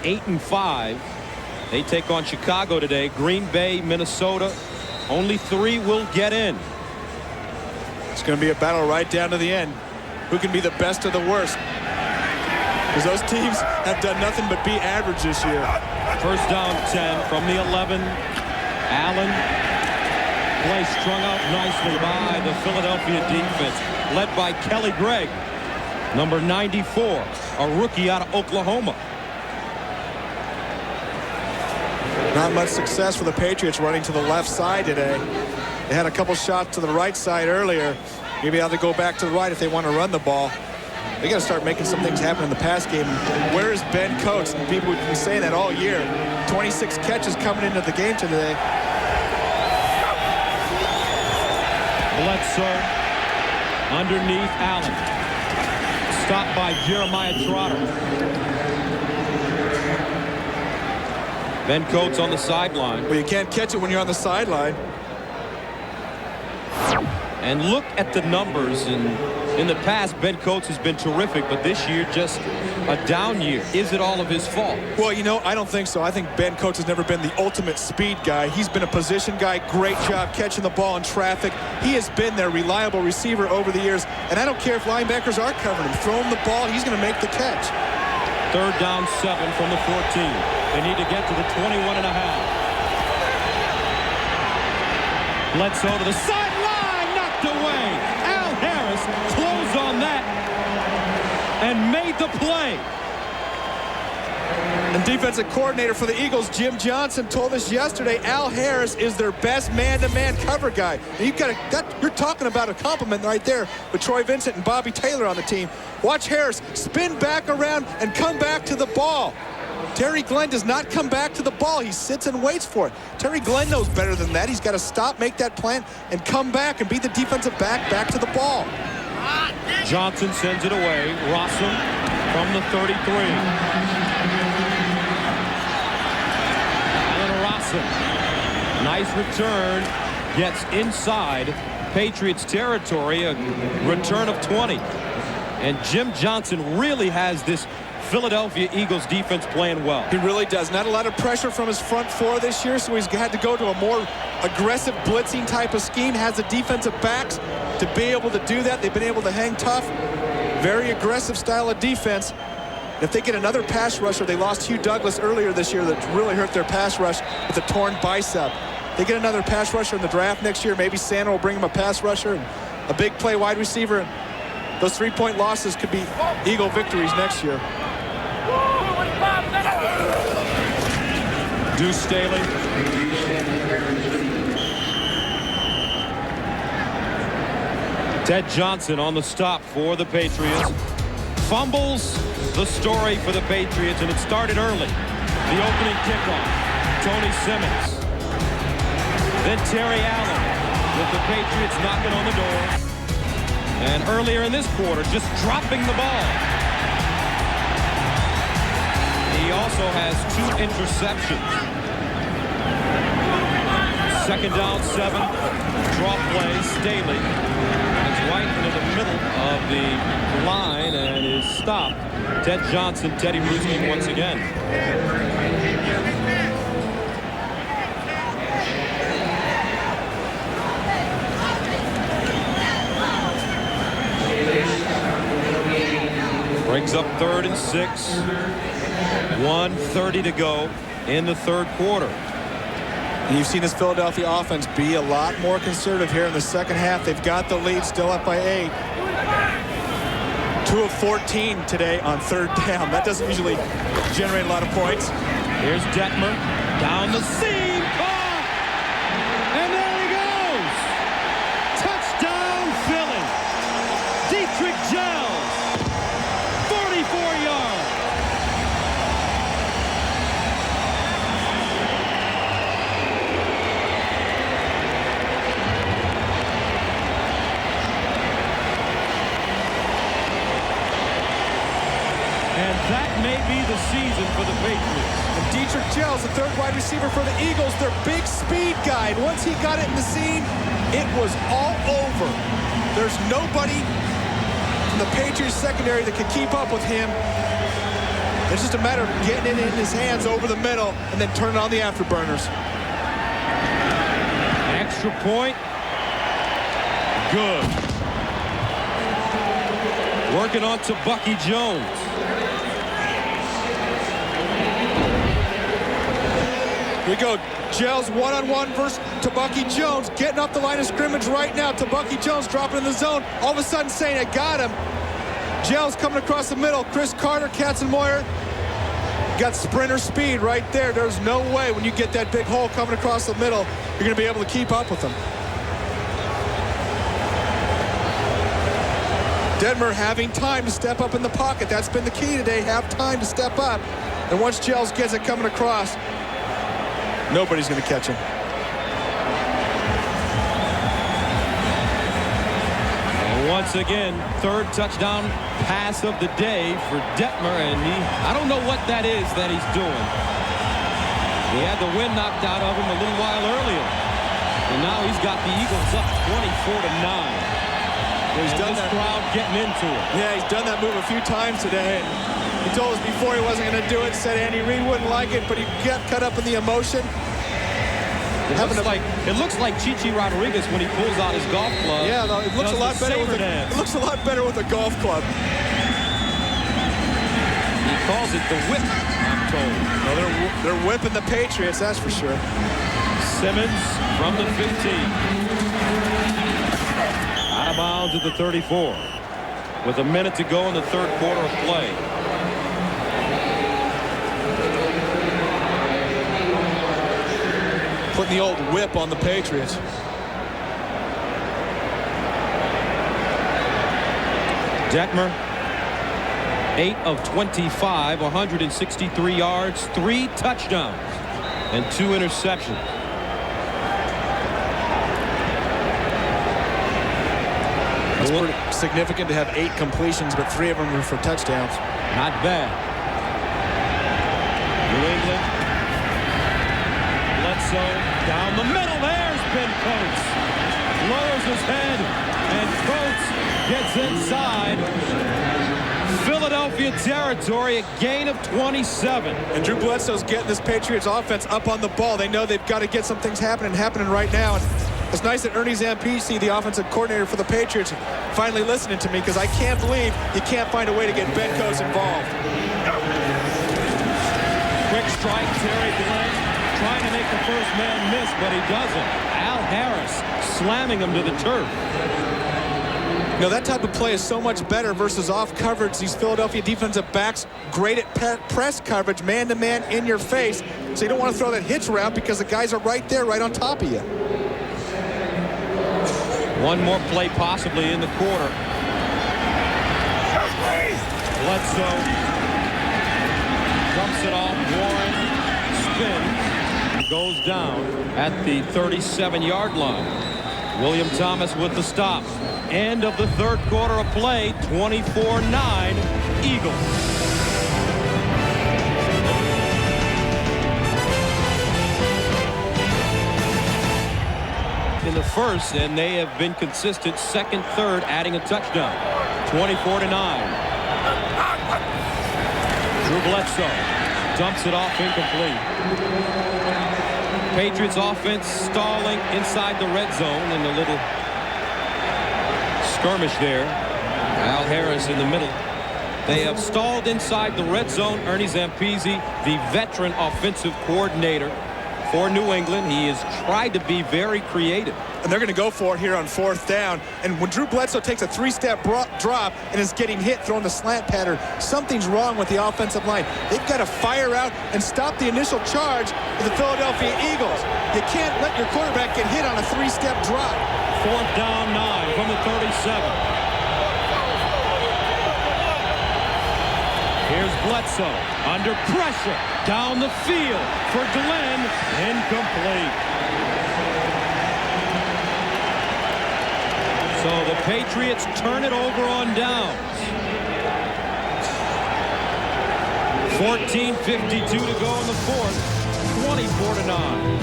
8-5. They take on Chicago today. Green Bay, Minnesota. Only 3 will get in. It's going to be a battle right down to the end. Who can be the best of the worst? Because those teams have done nothing but be average this year. First down 10 from the 11. Allen play strung out nicely by the Philadelphia defense, led by Kelly Gregg, number 94, a rookie out of Oklahoma. Not much success for the Patriots running to the left side today. They had a couple shots to the right side earlier. Maybe they'll have to go back to the right if they want to run the ball. They got to start making some things happen in the pass game. Where is Ben Coates? And people have been saying that all year. 26 catches coming into the game today. Bledsoe underneath Allen. Stopped by Jeremiah Trotter. Ben Coates on the sideline. Well, you can't catch it when you're on the sideline. And look at the numbers. In the past, Ben Coates has been terrific, but this year just a down year. Is it all of his fault? Well, you know, I don't think so. I think Ben Coates has never been the ultimate speed guy. He's been a position guy. Great job catching the ball in traffic. He has been their reliable receiver over the years. And I don't care if linebackers are covering him. Throw him the ball. He's going to make the catch. 3rd down 7 from the 14. They need to get to the 21.5. Bledsoe to the sideline, knocked away. Al Harris closed on that and made the play. And defensive coordinator for the Eagles, Jim Johnson, told us yesterday Al Harris is their best man-to-man cover guy. And you're talking about a compliment right there with Troy Vincent and Bobby Taylor on the team. Watch Harris spin back around and come back to the ball. Terry Glenn does not come back to the ball. He sits and waits for it. Terry Glenn knows better than that. He's got to stop, make that plan, and come back and be the defensive back to the ball. Johnson sends it away. Rossum from the 33. Allen Rossum. Nice return. Gets inside Patriots territory. A return of 20. And Jim Johnson really has this Philadelphia Eagles defense playing well. He really does. Not a lot of pressure from his front four this year, so he's had to go to a more aggressive blitzing type of scheme. Has the defensive backs to be able to do that. They've been able to hang tough. Very aggressive style of defense. If they get another pass rusher, they lost Hugh Douglas earlier this year that really hurt their pass rush with a torn bicep. They get another pass rusher in the draft next year. Maybe Santa will bring him a pass rusher and a big play wide receiver. And those 3-point losses could be Eagle victories next year. Deuce Staley. Ted Johnson on the stop for the Patriots. Fumbles the story for the Patriots, and it started early. The opening kickoff. Tony Simmons. Then Terry Allen with the Patriots knocking on the door. And earlier in this quarter, just dropping the ball. He also has 2 interceptions. 2nd down 7. Draw play. Staley. It's right into the middle of the line and is stopped. Ted Johnson, Teddy Bruschi once again. Brings up 3rd and 6. 1:30 to go in the 3rd quarter. And you've seen this Philadelphia offense be a lot more conservative here in the second half. They've got the lead, still up by 8. 2 of 14 today on 3rd down. That doesn't usually generate a lot of points. Here's Detmer down the seam. Caught! And there he goes. Touchdown Philly. Dietrich Gels. 44 yards. And that may be the season for the Patriots. And Dietrich Gels, the 3rd wide receiver for the Eagles, their big speed guy. And once he got it in the seam, it was all over. There's nobody from the Patriots secondary that could keep up with him. It's just a matter of getting it in his hands over the middle and then turning on the afterburners. Extra point. Good. Working on to Bucky Jones. Here we go. Gels one-on-one versus Tabucky Jones. Getting off the line of scrimmage right now. Tabucky Jones dropping in the zone. All of a sudden saying, I got him. Gels coming across the middle. Chris Carter, Katzenmoyer. Got sprinter speed right there. There's no way when you get that big hole coming across the middle, you're going to be able to keep up with them. Detmer having time to step up in the pocket. That's been the key today. Have time to step up. And once Gels gets it coming across, nobody's going to catch him. Once again, third touchdown pass of the day for Detmer, and I don't know what that is that he's doing. He had the wind knocked out of him a little while earlier, and now he's got the Eagles up 24-9. He's done that crowd getting into it. Yeah, he's done that move a few times today. He told us before he wasn't going to do it, said Andy Reid wouldn't like it, but he got caught up in the emotion. It looks like Chichi Rodriguez when he pulls out his golf club. Yeah, though, it looks a lot better with a golf club. He calls it the whip, I'm told. Well, they're whipping the Patriots, that's for sure. Simmons from the 15. Out of bounds at the 34. With a minute to go in the third quarter of play. Putting the old whip on the Patriots. Detmer, 8 of 25, 163 yards, 3 touchdowns, and 2 interceptions. It's pretty significant to have 8 completions, but 3 of them were for touchdowns. Not bad. New England. Bledsoe down the middle. There's Ben Coates. Lowers his head, and Coates gets inside Philadelphia territory, a gain of 27. And Drew Bledsoe's getting this Patriots offense up on the ball. They know they've got to get some things happening right now. And it's nice that Ernie Zampese, the offensive coordinator for the Patriots, finally listening to me, because I can't believe you can't find a way to get Ben Coates involved. Quick strike, Terry Glenn trying to make the first man miss, but he doesn't. Al Harris slamming him to the turf. You know, that type of play is so much better versus off coverage. These Philadelphia defensive backs great at press coverage, man-to-man in your face. So you don't want to throw that hitch route because the guys are right there, right on top of you. One more play possibly in the quarter. Bledsoe dumps it off. Warren spins. Goes down at the 37-yard line. William Thomas with the stop. End of the third quarter of play. 24-9 Eagles. In the first, and they have been consistent second, third, adding a touchdown. 24-9. Drew Bledsoe dumps it off incomplete. Patriots offense stalling inside the red zone in the little skirmish there. Al Harris in the middle. They have stalled inside the red zone. Ernie Zampese, the veteran offensive coordinator for New England. He has tried to be very creative. And they're going to go for it here on fourth down. And when Drew Bledsoe takes a 3-step drop and is getting hit throwing the slant pattern, something's wrong with the offensive line. They've got to fire out and stop the initial charge of the Philadelphia Eagles. You can't let your quarterback get hit on a 3-step drop. Fourth down 9 from the 37. Here's Bledsoe under pressure down the field for Glenn. Incomplete. So the Patriots turn it over on downs. 14:52 to go in the fourth. 24-9.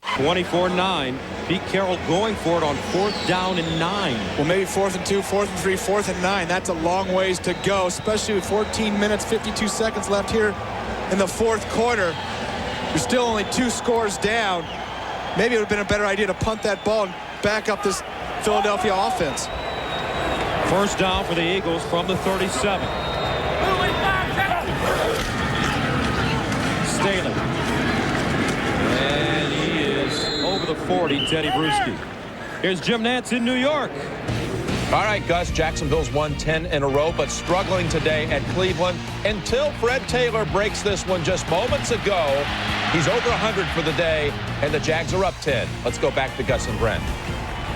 24-9. Pete Carroll going for it on fourth down and 9. Well, maybe 4th and 2, 4th and 3, 4th and 9. That's a long ways to go, especially with 14 minutes, 52 seconds left here in the fourth quarter. You're still only 2 scores down. Maybe it would have been a better idea to punt that ball and back up this Philadelphia offense. First down for the Eagles from the 37. Staley. And he is over the 40, Teddy Bruschi. Here's Jim Nantz in New York. All right, Gus, Jacksonville's won 10 in a row, but struggling today at Cleveland until Fred Taylor breaks this one just moments ago. He's over 100 for the day, and the Jags are up 10. Let's go back to Gus and Brent.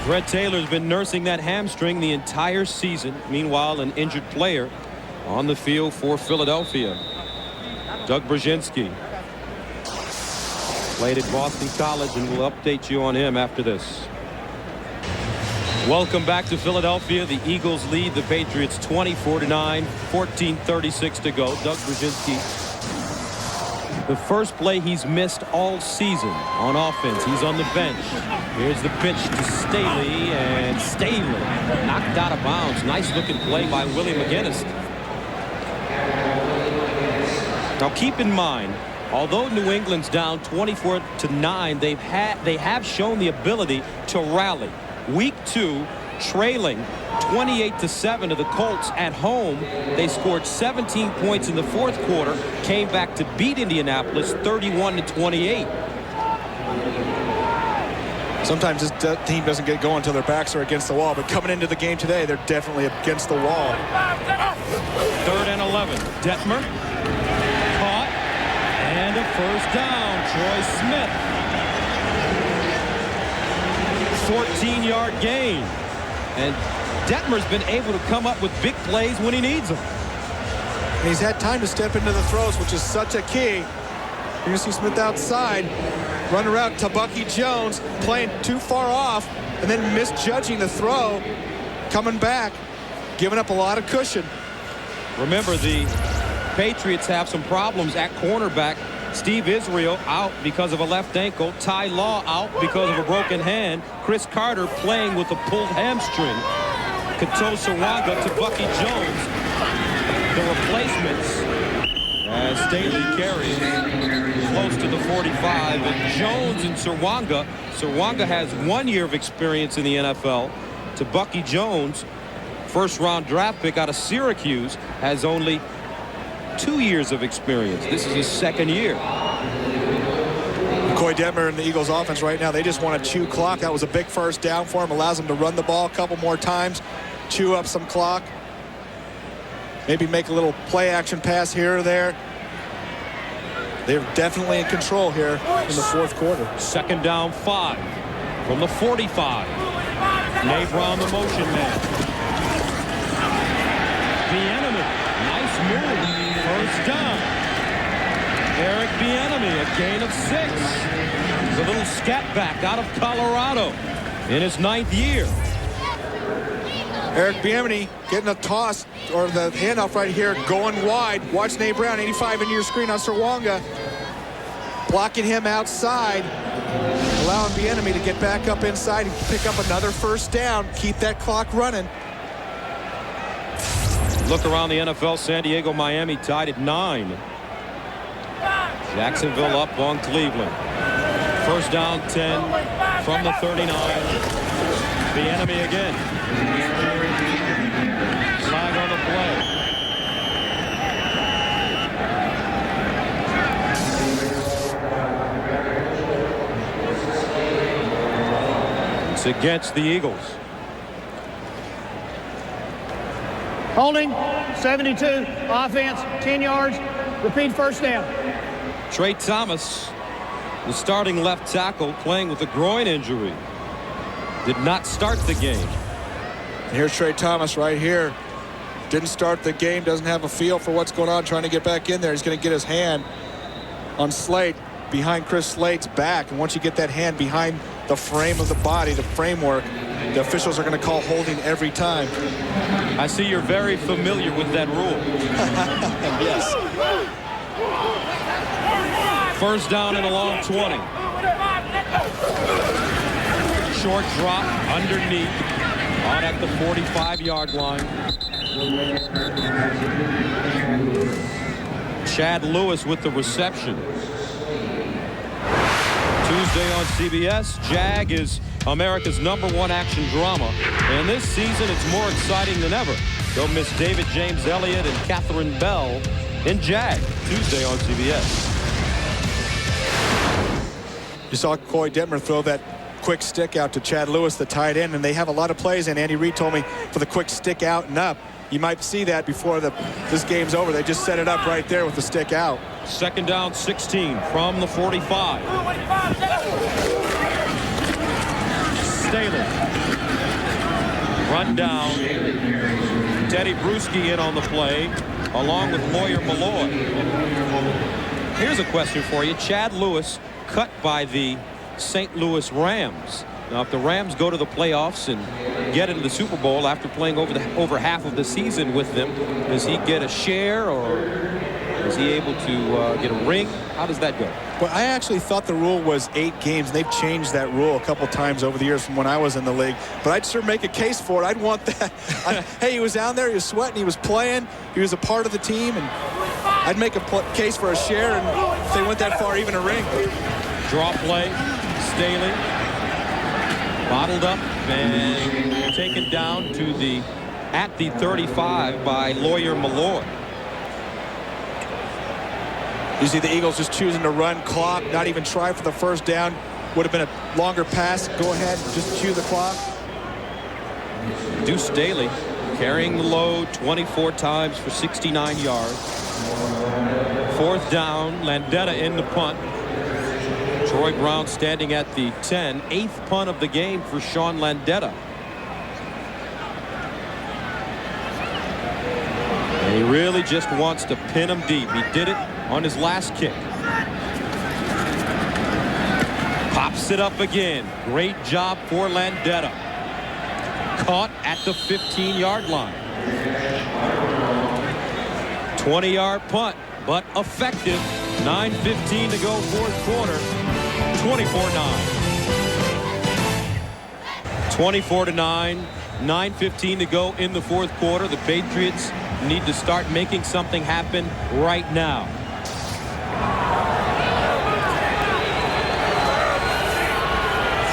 Fred Taylor's been nursing that hamstring the entire season. Meanwhile, an injured player on the field for Philadelphia. Doug Brzezinski played at Boston College, and we'll update you on him after this. Welcome back to Philadelphia. The Eagles lead the Patriots 24-9, 14:36 to go. Doug Brzezinski, the first play he's missed all season on offense. He's on the bench. Here's the pitch to Staley, and Staley knocked out of bounds. Nice looking play by Willie McGinnis. Now keep in mind, although New England's down 24-9, they have shown the ability to rally. Week 2, trailing 28-7 to the Colts at home. They scored 17 points in the fourth quarter, came back to beat Indianapolis 31-28. Sometimes this team doesn't get going until their backs are against the wall, but coming into the game today, they're definitely against the wall. 3rd and 11. Detmer caught, and a first down. Troy Smith. 14-yard gain. And Detmer's been able to come up with big plays when he needs them. And he's had time to step into the throws, which is such a key. You're going to see Smith outside, run around to Bucky Jones, playing too far off, and then misjudging the throw, coming back, giving up a lot of cushion. Remember, the Patriots have some problems at cornerback. Steve Israel out because of a left ankle. Ty Law out because of a broken hand. Chris Carter playing with a pulled hamstring. Kato Sarwanga to Bucky Jones. The replacements as Staley carries close to the 45. And Jones and Sarwanga. Sarwanga has 1 year of experience in the NFL. To Bucky Jones, first-round draft pick out of Syracuse, has only 2 years of experience. This is his second year. McCoy Detmer and the Eagles offense right now, they just want to chew clock. That was a big first down for him. Allows them to run the ball a couple more times, chew up some clock, maybe make a little play action pass here or there. They're definitely in control here in the fourth quarter. 2nd down 5 from the 45. Nate Brown, the motion man. Bieniemy, nice move. First down. Eric Bieniemy, a gain of 6. The little scat back out of Colorado in his 9th year. Eric Bieniemy getting a toss or the handoff right here, going wide. Watch Nate Brown, 85 into your screen on Sarwanga, blocking him outside, allowing Bieniemy to get back up inside and pick up another first down, keep that clock running. Look around the NFL. San Diego, Miami tied at 9. Jacksonville up on Cleveland. First down 10 from the 39. Bieniemy again. Flag on the play. It's against the Eagles. Holding, 72, offense, 10 yards, repeat first down. Trey Thomas, the starting left tackle, playing with a groin injury. Did not start the game. And here's Trey Thomas right here. Didn't start the game, doesn't have a feel for what's going on, trying to get back in there. He's going to get his hand on Slate, behind Chris Slate's back. And once you get that hand behind the frame of the body, the framework, the officials are going to call holding every time. I see you're very familiar with that rule. Yes. First down and a long 20. Short drop underneath on at the 45-yard line. Chad Lewis with the reception. Tuesday on CBS, Jag is America's #1 action drama. And this season, it's more exciting than ever. Don't miss David James Elliott and Catherine Bell in Jag, Tuesday on CBS. You saw Coy Detmer throw that quick stick out to Chad Lewis, the tight end, and they have a lot of plays, and Andy Reid told me for the quick stick out and up. You might see that before this game's over. They just set it up right there with the stick out. Second down, 16 from the 45. Staley. Run down. Teddy Bruschi in on the play, along with Lawyer Malloy. Here's a question for you. Chad Lewis cut by the St. Louis Rams. Now, if the Rams go to the playoffs and get into the Super Bowl after playing over half of the season with them, does he get a share, or is he able to get a ring? How does that go? Well, I actually thought the rule was 8 games. They've changed that rule a couple times over the years from when I was in the league. But I'd sure make a case for it. I'd want that. Hey, he was down there, he was sweating, he was playing, he was a part of the team, and I'd make a case for a share, and if they went that far, even a ring. Draw play, Staley. Bottled up and taken down to at the 35 by Lawyer Malloy. You see the Eagles just choosing to run clock, not even try for the first down. Would have been a longer pass. Go ahead, just chew the clock. Deuce Staley carrying the load 24 times for 69 yards. Fourth down, Landeta in the punt. Troy Brown standing at the 10. 8th punt of the game for Sean Landeta. And he really just wants to pin him deep. He did it on his last kick. Pops it up again. Great job for Landeta. Caught at the 15-yard line. 20-yard punt, but effective. 9:15 to go, fourth quarter. 24-9. 24-9. 9:15 to go in the fourth quarter. The Patriots need to start making something happen right now.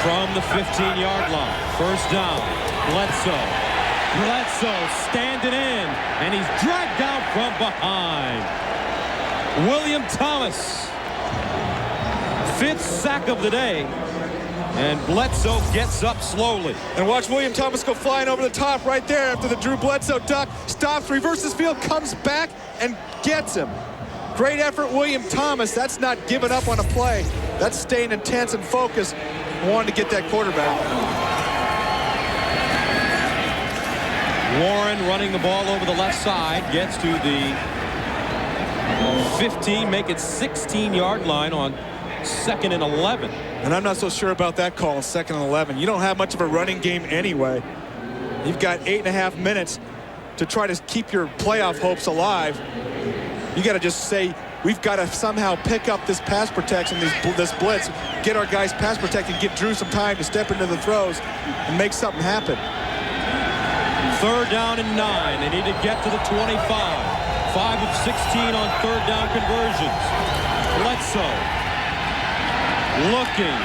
From the 15-yard line. First down. Bledsoe standing in, and he's dragged down from behind. William Thomas. 5th sack of the day, and Bledsoe gets up slowly. And watch William Thomas go flying over the top right there after the Drew Bledsoe duck. Stops, reverses field, comes back, and gets him. Great effort, William Thomas. That's not giving up on a play. That's staying intense and focused. Wanted to get that quarterback. Warren running the ball over the left side, gets to the 15, make it 16-yard line on 2nd and 11. And I'm not so sure about that call, 2nd and 11. You don't have much of a running game anyway. You've got 8.5 minutes to try to keep your playoff hopes alive. You got to just say, we've got to somehow pick up this pass protection, this blitz, get our guys pass protected, give Drew some time to step into the throws and make something happen. 3rd down and 9. They need to get to the 25. 5 of 16 on 3rd down conversions. Bledsoe looking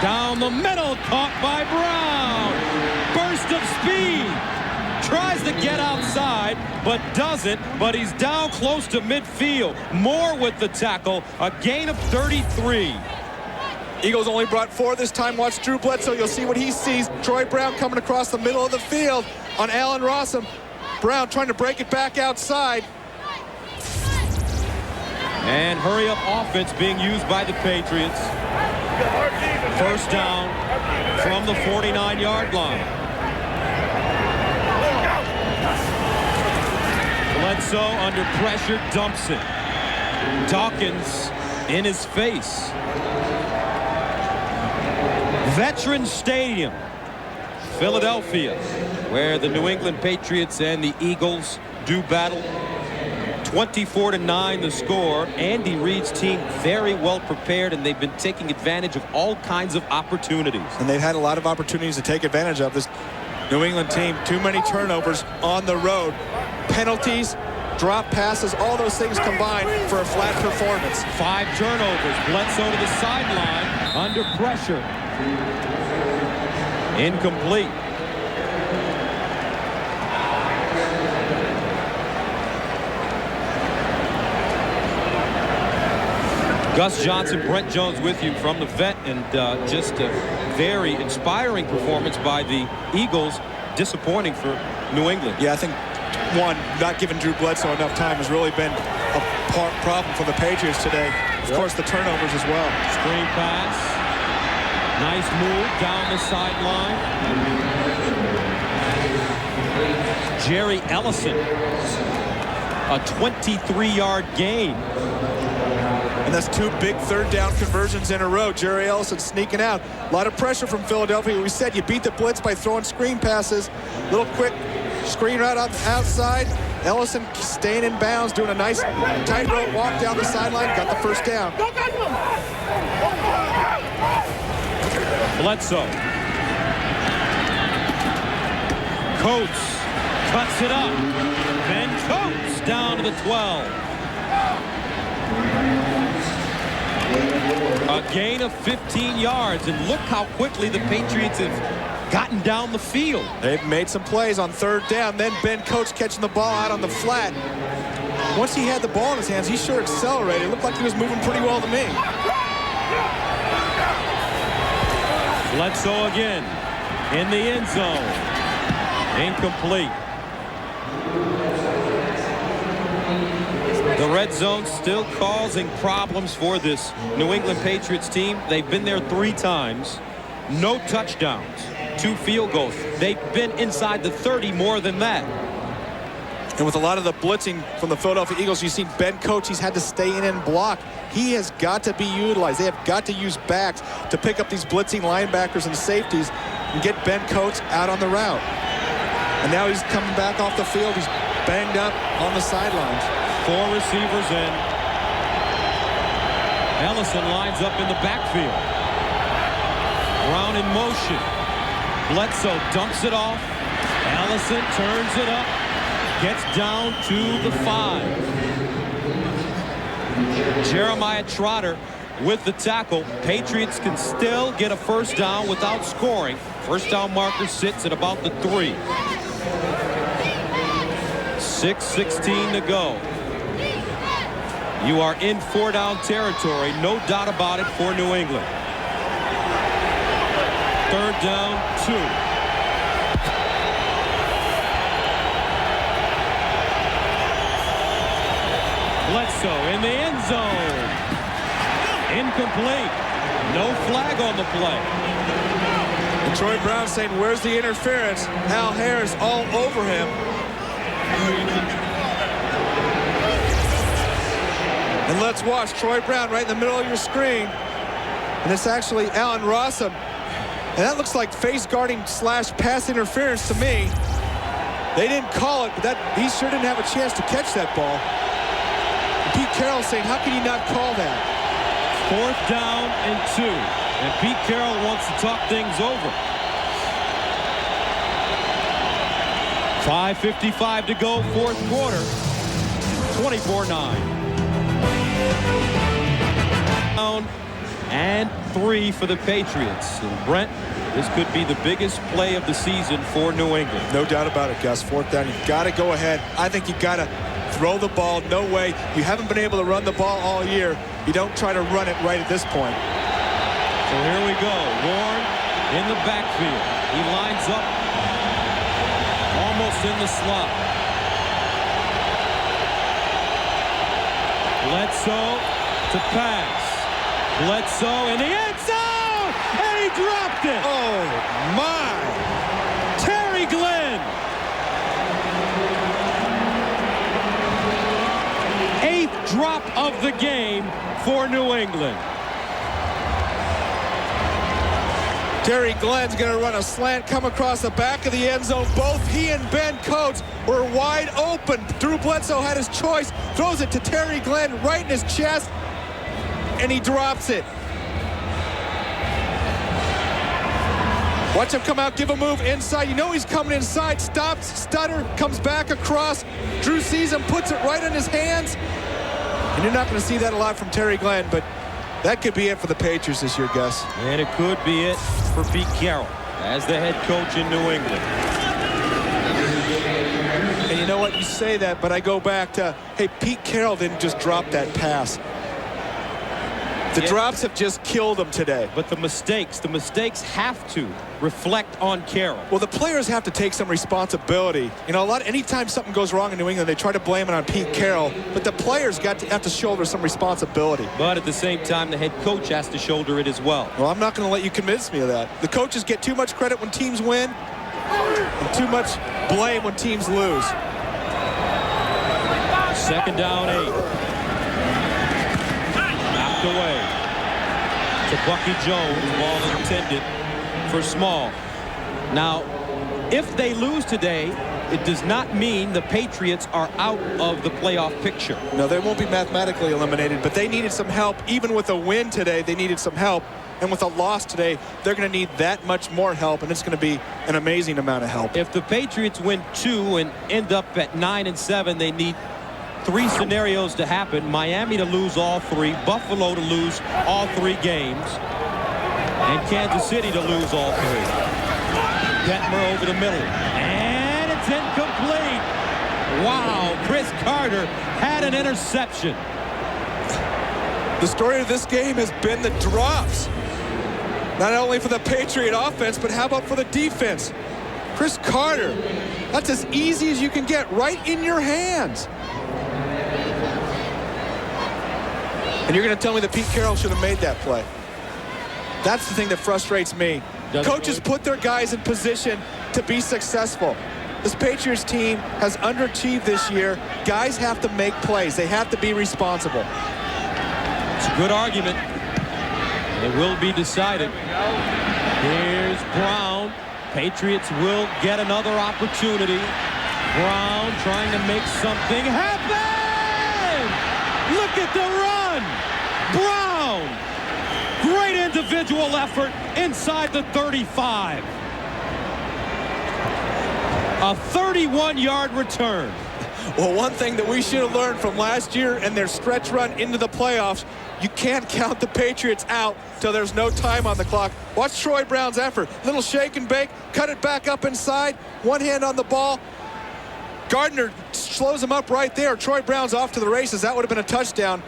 down the middle, caught by Brown. Burst of speed. Tries to get outside, but doesn't. But he's down close to midfield. Moore with the tackle. A gain of 33. Eagles only brought 4 this time. Watch Drew Bledsoe. You'll see what he sees. Troy Brown coming across the middle of the field on Allen Rossum. Brown trying to break it back outside. And hurry-up offense being used by the Patriots. First down from the 49-yard line. Bledsoe under pressure, dumps it. Dawkins in his face. Veterans Stadium, Philadelphia, where the New England Patriots and the Eagles do battle. 24-9 the score. Andy Reid's team very well prepared, and they've been taking advantage of all kinds of opportunities. And they've had a lot of opportunities to take advantage of. This New England team, too many turnovers on the road. Penalties, drop passes, all those things combined for a flat performance. 5 turnovers. Bledsoe to the sideline under pressure. Incomplete. Gus Johnson, Brent Jones with you from the vet, and just a very inspiring performance by the Eagles. Disappointing for New England. Yeah, I think, one, not giving Drew Bledsoe enough time has really been a problem for the Patriots today. Of course, the turnovers as well. Screen pass. Nice move down the sideline. Jerry Ellison. A 23-yard gain. And that's 2 big third down conversions in a row. Jerry Ellison sneaking out. A lot of pressure from Philadelphia. We said you beat the blitz by throwing screen passes. Little quick screen right on the outside. Ellison staying in bounds, doing a nice tightrope walk down the sideline. Got the first down. Bledsoe. Coates cuts it up. Ben Coates down to the 12. A gain of 15 yards, and look how quickly the Patriots have gotten down the field. They've made some plays on third down. Then Ben Coates catching the ball out on the flat. Once he had the ball in his hands, he sure accelerated. It looked like he was moving pretty well to me. Bledsoe again in the end zone. Incomplete. The red zone still causing problems for this New England Patriots team. They've been there 3 times. No touchdowns. 2 field goals. They've been inside the 30 more than that. And with a lot of the blitzing from the Philadelphia Eagles, you've seen Ben Coates, he's had to stay in and block. He has got to be utilized. They have got to use backs to pick up these blitzing linebackers and safeties and get Ben Coates out on the route. And now he's coming back off the field. He's banged up on the sidelines. 4 receivers in. Ellison lines up in the backfield. Brown in motion. Bledsoe dumps it off. Ellison turns it up. Gets down to the 5. Jeremiah Trotter with the tackle. Patriots can still get a first down without scoring. First down marker sits at about the 3. 6:16 to go. You are in 4-down territory, no doubt about it, for New England. Third down, 2. Bledsoe in the end zone. Incomplete. No flag on the play. And Troy Brown saying, where's the interference? Al Harris all over him. And let's watch Troy Brown right in the middle of your screen. And it's actually Allen Rossum. And that looks like face guarding / pass interference to me. They didn't call it, but he sure didn't have a chance to catch that ball. And Pete Carroll saying, how can you not call that? 4th down and 2. And Pete Carroll wants to talk things over. 5:55 to go, 4th quarter. 24-9. Down and 3 for the Patriots. And Brent, this could be the biggest play of the season for New England. No doubt about it, Gus. 4th down, you've got to go ahead. I think you've got to throw the ball. No way. You haven't been able to run the ball all year. You don't try to run it right at this point. So here we go. Warren in the backfield. He lines up almost in the slot. Bledsoe to pass. Bledsoe in the end zone, and he dropped it. Oh, my. Terry Glenn. 8th drop of the game for New England. Terry Glenn's going to run a slant, come across the back of the end zone. Both he and Ben Coates were wide open. Drew Bledsoe had his choice, throws it to Terry Glenn right in his chest, and he drops it. Watch him come out, give a move inside. You know he's coming inside, stops, stutter, comes back across. Drew sees him, puts it right in his hands. And you're not going to see that a lot from Terry Glenn, but that could be it for the Patriots this year, Gus. And it could be it for Pete Carroll as the head coach in New England. And you know what? You say that, but I go back to, hey, Pete Carroll didn't just drop that pass. The drops have just killed them today. But the mistakes have to reflect on Carroll. Well, the players have to take some responsibility. You know, anytime something goes wrong in New England, they try to blame it on Pete Carroll. But the players have to shoulder some responsibility. But at the same time, the head coach has to shoulder it as well. Well, I'm not going to let you convince me of that. The coaches get too much credit when teams win and too much blame when teams lose. 2nd down, 8. Knocked away to Bucky Jones. Ball intended for Small. Now, if they lose today, it does not mean the Patriots are out of the playoff picture. No, they won't be mathematically eliminated, but they needed some help. Even with a win today, they needed some help. And with a loss today, they're going to need that much more help, and it's going to be an amazing amount of help. If the Patriots win 2 and end up at 9-7, they need 3 scenarios to happen. Miami to lose all 3, Buffalo to lose all 3 games, and Kansas City to lose all 3. Detmer over the middle, and it's incomplete. Wow, Chris Carter had an interception. The story of this game has been the drops. Not only for the Patriot offense, but how about for the defense? Chris Carter, that's as easy as you can get, right in your hands. And you're going to tell me that Pete Carroll should have made that play. That's the thing that frustrates me. Coaches put their guys in position to be successful. This Patriots team has underachieved this year. Guys have to make plays. They have to be responsible. It's a good argument. It will be decided. Here's Brown. Patriots will get another opportunity. Brown trying to make something happen. Look at the run. Brown. Great individual effort inside the 35. A 31-yard return. Well, one thing that we should have learned from last year and their stretch run into the playoffs, you can't count the Patriots out till there's no time on the clock. Watch Troy Brown's effort. Little shake and bake, cut it back up inside, one hand on the ball. Gardner slows him up right there. Troy Brown's off to the races. That would have been a touchdown.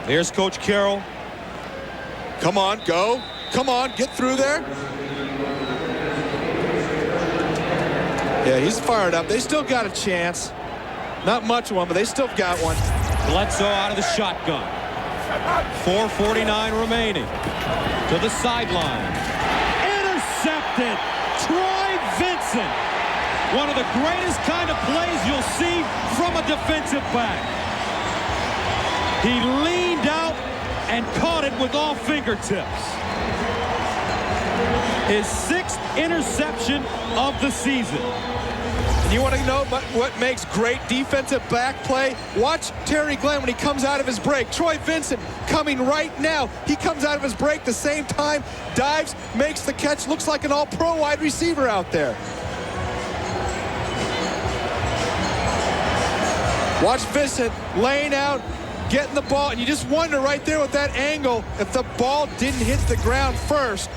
There's Coach Carroll. Come on, go. Come on, get through there. Yeah, he's fired up. They still got a chance. Not much of one, but they still got one. Bledsoe out of the shotgun. 4:49 remaining. To the sideline. Intercepted. Troy Vincent. One of the greatest kind of plays you'll see from a defensive back. He leaned out and caught it with all fingertips. His 6th interception of the season. You want to know what makes great defensive back play? Watch Terry Glenn when he comes out of his break. Troy Vincent coming right now. He comes out of his break the same time, dives, makes the catch, looks like an all-pro wide receiver out there. Watch Vincent laying out, getting the ball, and you just wonder right there with that angle if the ball didn't hit the ground first.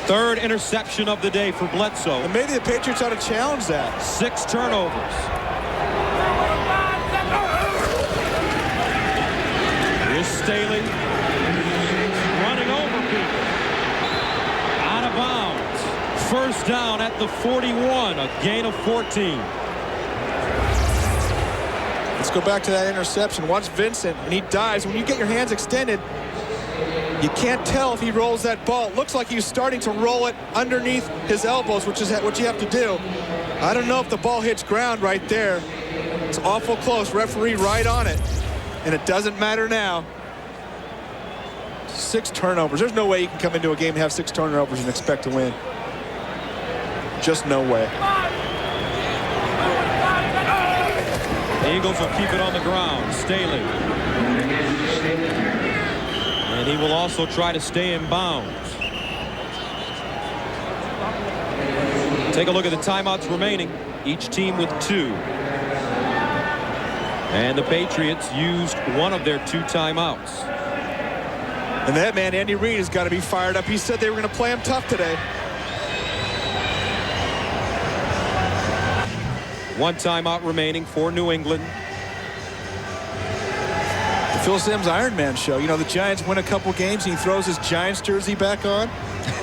3rd interception of the day for Bledsoe. And maybe the Patriots ought to challenge that. 6 turnovers. Here's Staley. Running over people. Out of bounds. 1st down at the 41. A gain of 14. Let's go back to that interception. Watch Vincent, and he dives. When you get your hands extended, you can't tell if he rolls that ball. It looks like he was starting to roll it underneath his elbows, which is what you have to do. I don't know if the ball hits ground right there. It's awful close. Referee right on it. And it doesn't matter now. 6 turnovers. There's no way you can come into a game and have 6 turnovers and expect to win. Just no way. The Eagles will keep it on the ground. Staley. And he will also try to stay in bounds. Take a look at the timeouts remaining. Each team with 2. And the Patriots used one of their 2 timeouts. And that man, Andy Reid, has got to be fired up. He said they were going to play him tough today. 1 timeout remaining for New England. Phil Simms Iron Man show. You know, the Giants win a couple games and he throws his Giants jersey back on.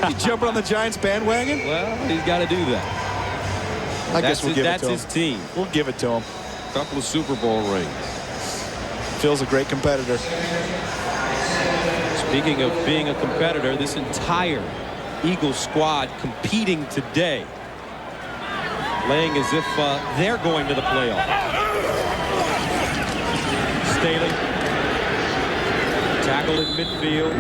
He jumping on the Giants bandwagon? Well, he's got to do that. I guess we'll give it to him. That's his team. We'll give it to him. A couple of Super Bowl rings. Phil's a great competitor. Speaking of being a competitor, this entire Eagles squad competing today, playing as if they're going to the playoffs. Staley tackled in midfield.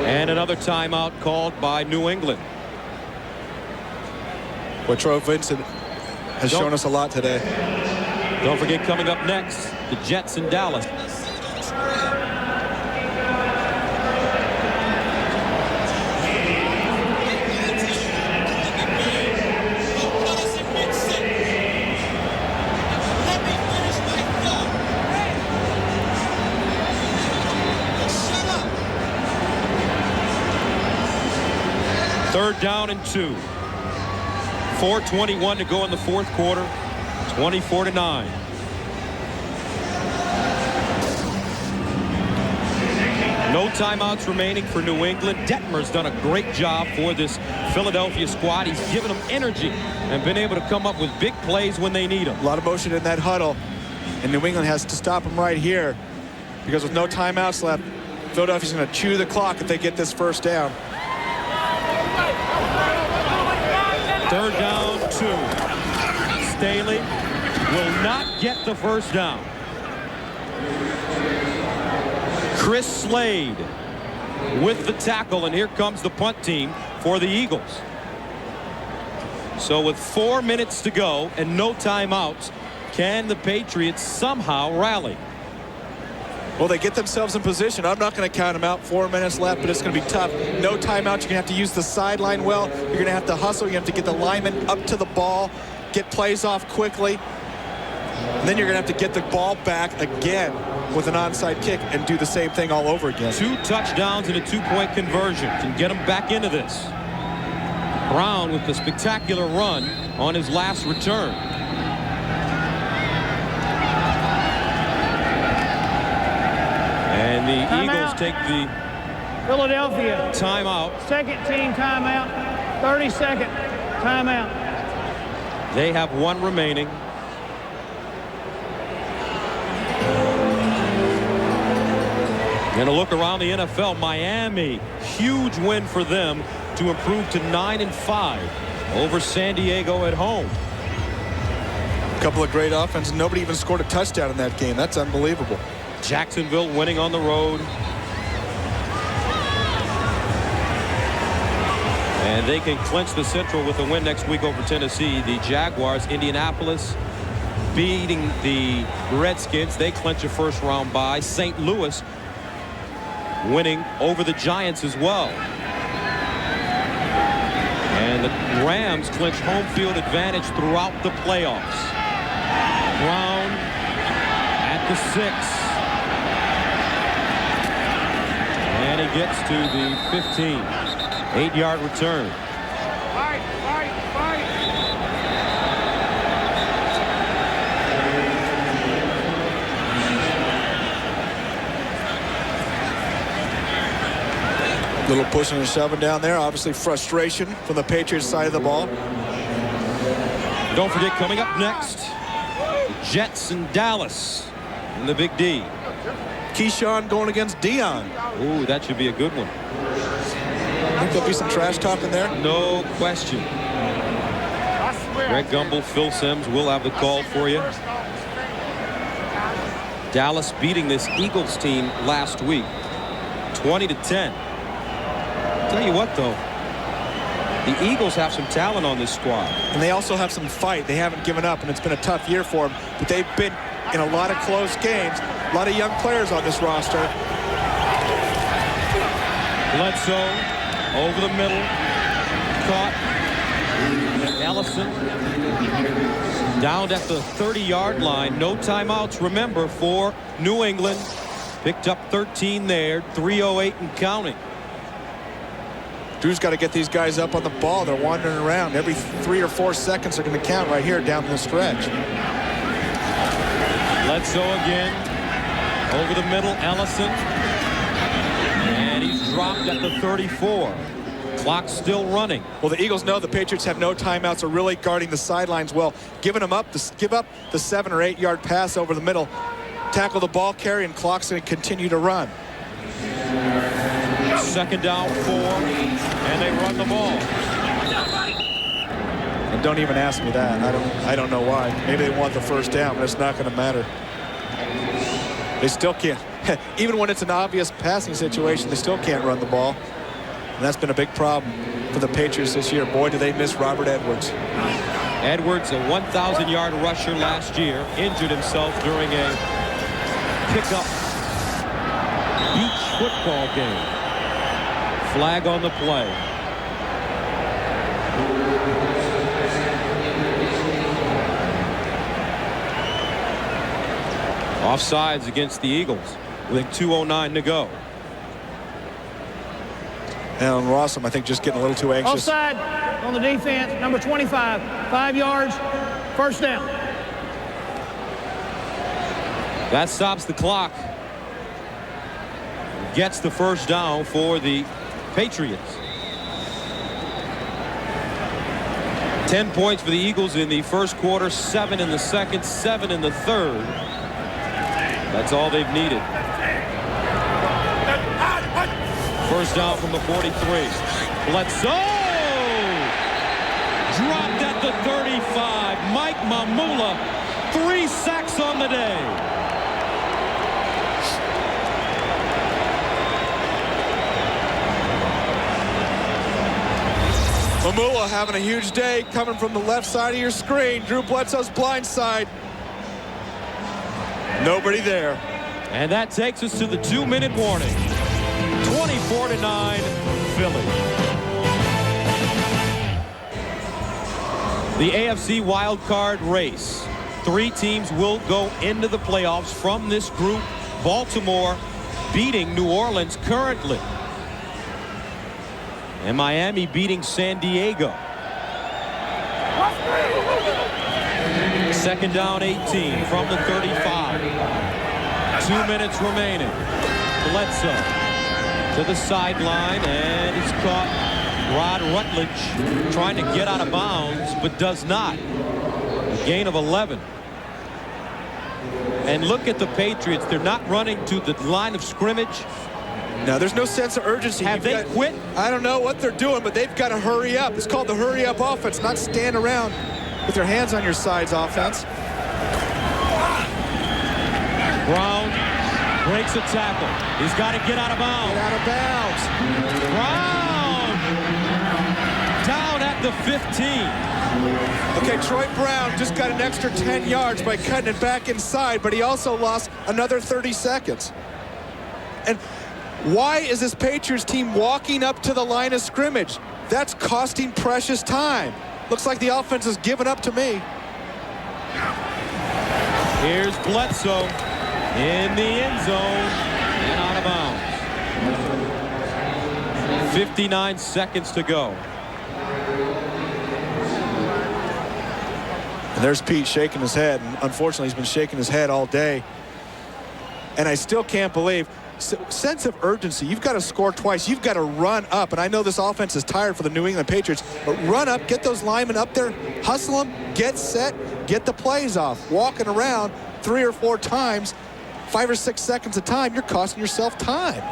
And another timeout called by New England. Well, Troy Vincent has shown us a lot today. Don't forget, coming up next, the Jets in Dallas. Third down and 2. 4:21 to go in the fourth quarter. 24-9. No timeouts remaining for New England. Detmer's done a great job for this Philadelphia squad. He's given them energy and been able to come up with big plays when they need them. A lot of motion in that huddle, and New England has to stop them right here because with no timeouts left, Philadelphia's going to chew the clock if they get this first down. Third down, 2. Staley will not get the first down. Chris Slade with the tackle, and here comes the punt team for the Eagles. So with 4 minutes to go and no timeouts, can the Patriots somehow rally? Well, they get themselves in position. I'm not going to count them out. 4 minutes left, but it's going to be tough. No timeouts. You're going to have to use the sideline well. You're going to have to hustle. You have to get the lineman up to the ball, get plays off quickly. And then you're going to have to get the ball back again with an onside kick and do the same thing all over again. 2 touchdowns and a 2-point conversion can get them back into this. Brown with the spectacular run on his last return. And the Eagles take the Philadelphia timeout. Second team timeout. 30-second timeout. They have 1 remaining. And a look around the NFL, Miami, huge win for them to improve to 9-5 over San Diego at home. A couple of great offenses. Nobody even scored a touchdown in that game. That's unbelievable. Jacksonville winning on the road. And they can clinch the Central with a win next week over Tennessee. The Jaguars, Indianapolis beating the Redskins. They clinch a first-round bye. St. Louis winning over the Giants as well. And the Rams clinch home field advantage throughout the playoffs. Brown at the 6. And he gets to the 15. 8-yard return. Little pushing and shoving down there. Obviously frustration from the Patriots side of the ball. Don't forget, coming up next, the Jets in Dallas in the Big D. Keyshawn going against Dion. Ooh, that should be a good one. I think there'll be some trash talk in there. No question. Greg Gumbel, Phil Simms will have the call for you. Dallas beating this Eagles team last week, 20-10. Tell you what, though, the Eagles have some talent on this squad. And they also have some fight. They haven't given up, and it's been a tough year for them. But they've been in a lot of close games. A lot of young players on this roster. Bledsoe over the middle. Caught. Ellison down at the 30-yard line. No timeouts, remember, for New England. Picked up 13 there. 3:08 and counting. Drew's got to get these guys up on the ball. They're wandering around. Every 3 or 4 seconds are going to count right here down the stretch. Bledsoe again. Over the middle, Ellison. And he's dropped at the 34. Clock still running. Well, the Eagles know the Patriots have no timeouts, are really guarding the sidelines well. Give up the 7 or 8 yard pass over the middle. Tackle the ball carrier, and clock's going to continue to run. Second down 4, and they run the ball. And don't even ask me that. I don't know why. Maybe they want the first down, but it's not going to matter. They still can't. Even when it's an obvious passing situation, they still can't run the ball. And that's been a big problem for the Patriots this year. Boy, do they miss Robert Edwards. Edwards, a 1,000-yard rusher last year, injured himself during a pickup beach football game. Flag on the play. Offsides against the Eagles with 2:09 to go. And Rossum, I think, just getting a little too anxious. Offside on the defense, number 25, 5 yards, first down. That stops the clock. Gets the first down for the Patriots. 10 points for the Eagles in the first quarter, 7 in the second, 7 in the third. That's all they've needed. First down from the 43. Bledsoe! Dropped at the 35. Mike Mamula, 3 sacks on the day. Mamula having a huge day coming from the left side of your screen. Drew Bledsoe's blind side. Nobody there. And that takes us to the 2-minute warning. 24-9 Philly. The AFC wildcard race. 3 teams will go into the playoffs from this group. Baltimore beating New Orleans currently. And Miami beating San Diego. Second down 18 from the 35. 2 minutes remaining. Bledsoe to the sideline, and it's caught. Rod Rutledge trying to get out of bounds, but does not. A gain of 11. And look at the Patriots. They're not running to the line of scrimmage. Now, there's no sense of urgency. Have they quit? I don't know what they're doing, but they've got to hurry up. It's called the hurry up offense, not stand around with your hands on your sides offense. Brown breaks a tackle. He's got to get out of bounds. Get out of bounds. Brown down at the 15. Okay, Troy Brown just got an extra 10 yards by cutting it back inside, but he also lost another 30 seconds. And why is this Patriots team walking up to the line of scrimmage? That's costing precious time. Looks like the offense has given up to me. Here's Bledsoe in the end zone and out of bounds. 59 seconds to go. And there's Pete shaking his head. And unfortunately, he's been shaking his head all day. And I still can't believe. Sense of urgency. You've got to score twice. You've got to run up. And I know this offense is tired for the New England Patriots, but run up, get those linemen up there, hustle them, get set, get the plays off. Walking around 3 or 4 times, 5 or 6 seconds a time, you're costing yourself time.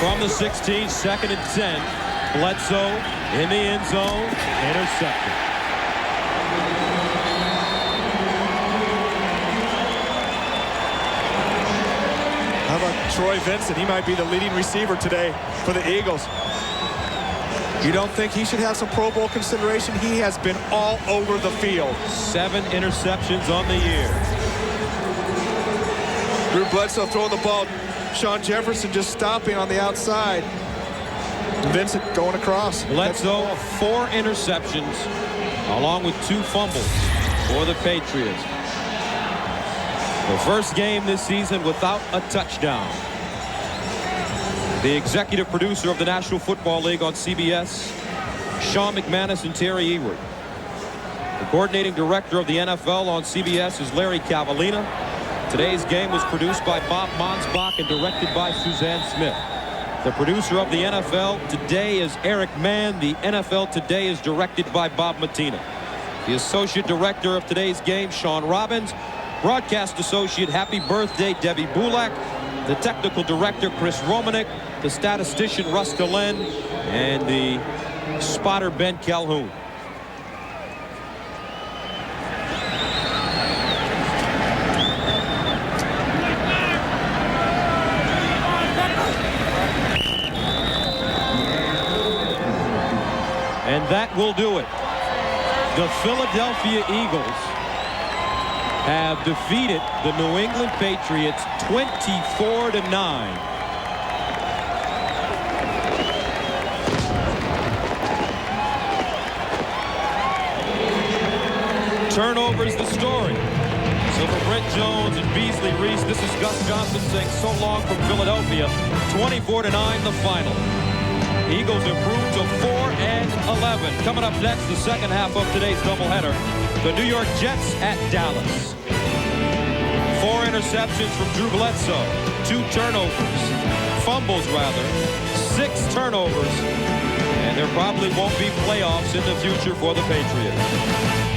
From the 16, 2nd and 10. Bledsoe in the end zone, intercepted. How about Troy Vincent? He might be the leading receiver today for the Eagles. You don't think he should have some Pro Bowl consideration? He has been all over the field. 7 interceptions on the year. Drew Bledsoe throwing the ball. Sean Jefferson just stopping on the outside. Vincent going across. Bledsoe, 4 interceptions, along with 2 fumbles for the Patriots. The first game this season without a touchdown. The executive producer of the National Football League on CBS, Sean McManus and Terry Ewert. The coordinating director of the NFL on CBS is Larry Cavallina. Today's game was produced by Bob Monsbach and directed by Suzanne Smith. The producer of the NFL Today is Eric Mann. The NFL Today is directed by Bob Matina. The associate director of today's game, Sean Robbins. Broadcast associate, happy birthday, Debbie Bulak. The technical director, Chris Romanek. The statistician, Russ Glenn. And the spotter, Ben Calhoun. And that will do it. The Philadelphia Eagles have defeated the New England Patriots 24-9. Turnovers the story. So for Brent Jones and Beasley Reese, this is Gus Johnson saying so long from Philadelphia. 24-9 the final. Eagles improved to 4-11. Coming up next, the second half of today's doubleheader. The New York Jets at Dallas. 4 interceptions from Drew Bledsoe. 2 turnovers. Fumbles, rather. 6 turnovers. And there probably won't be playoffs in the future for the Patriots.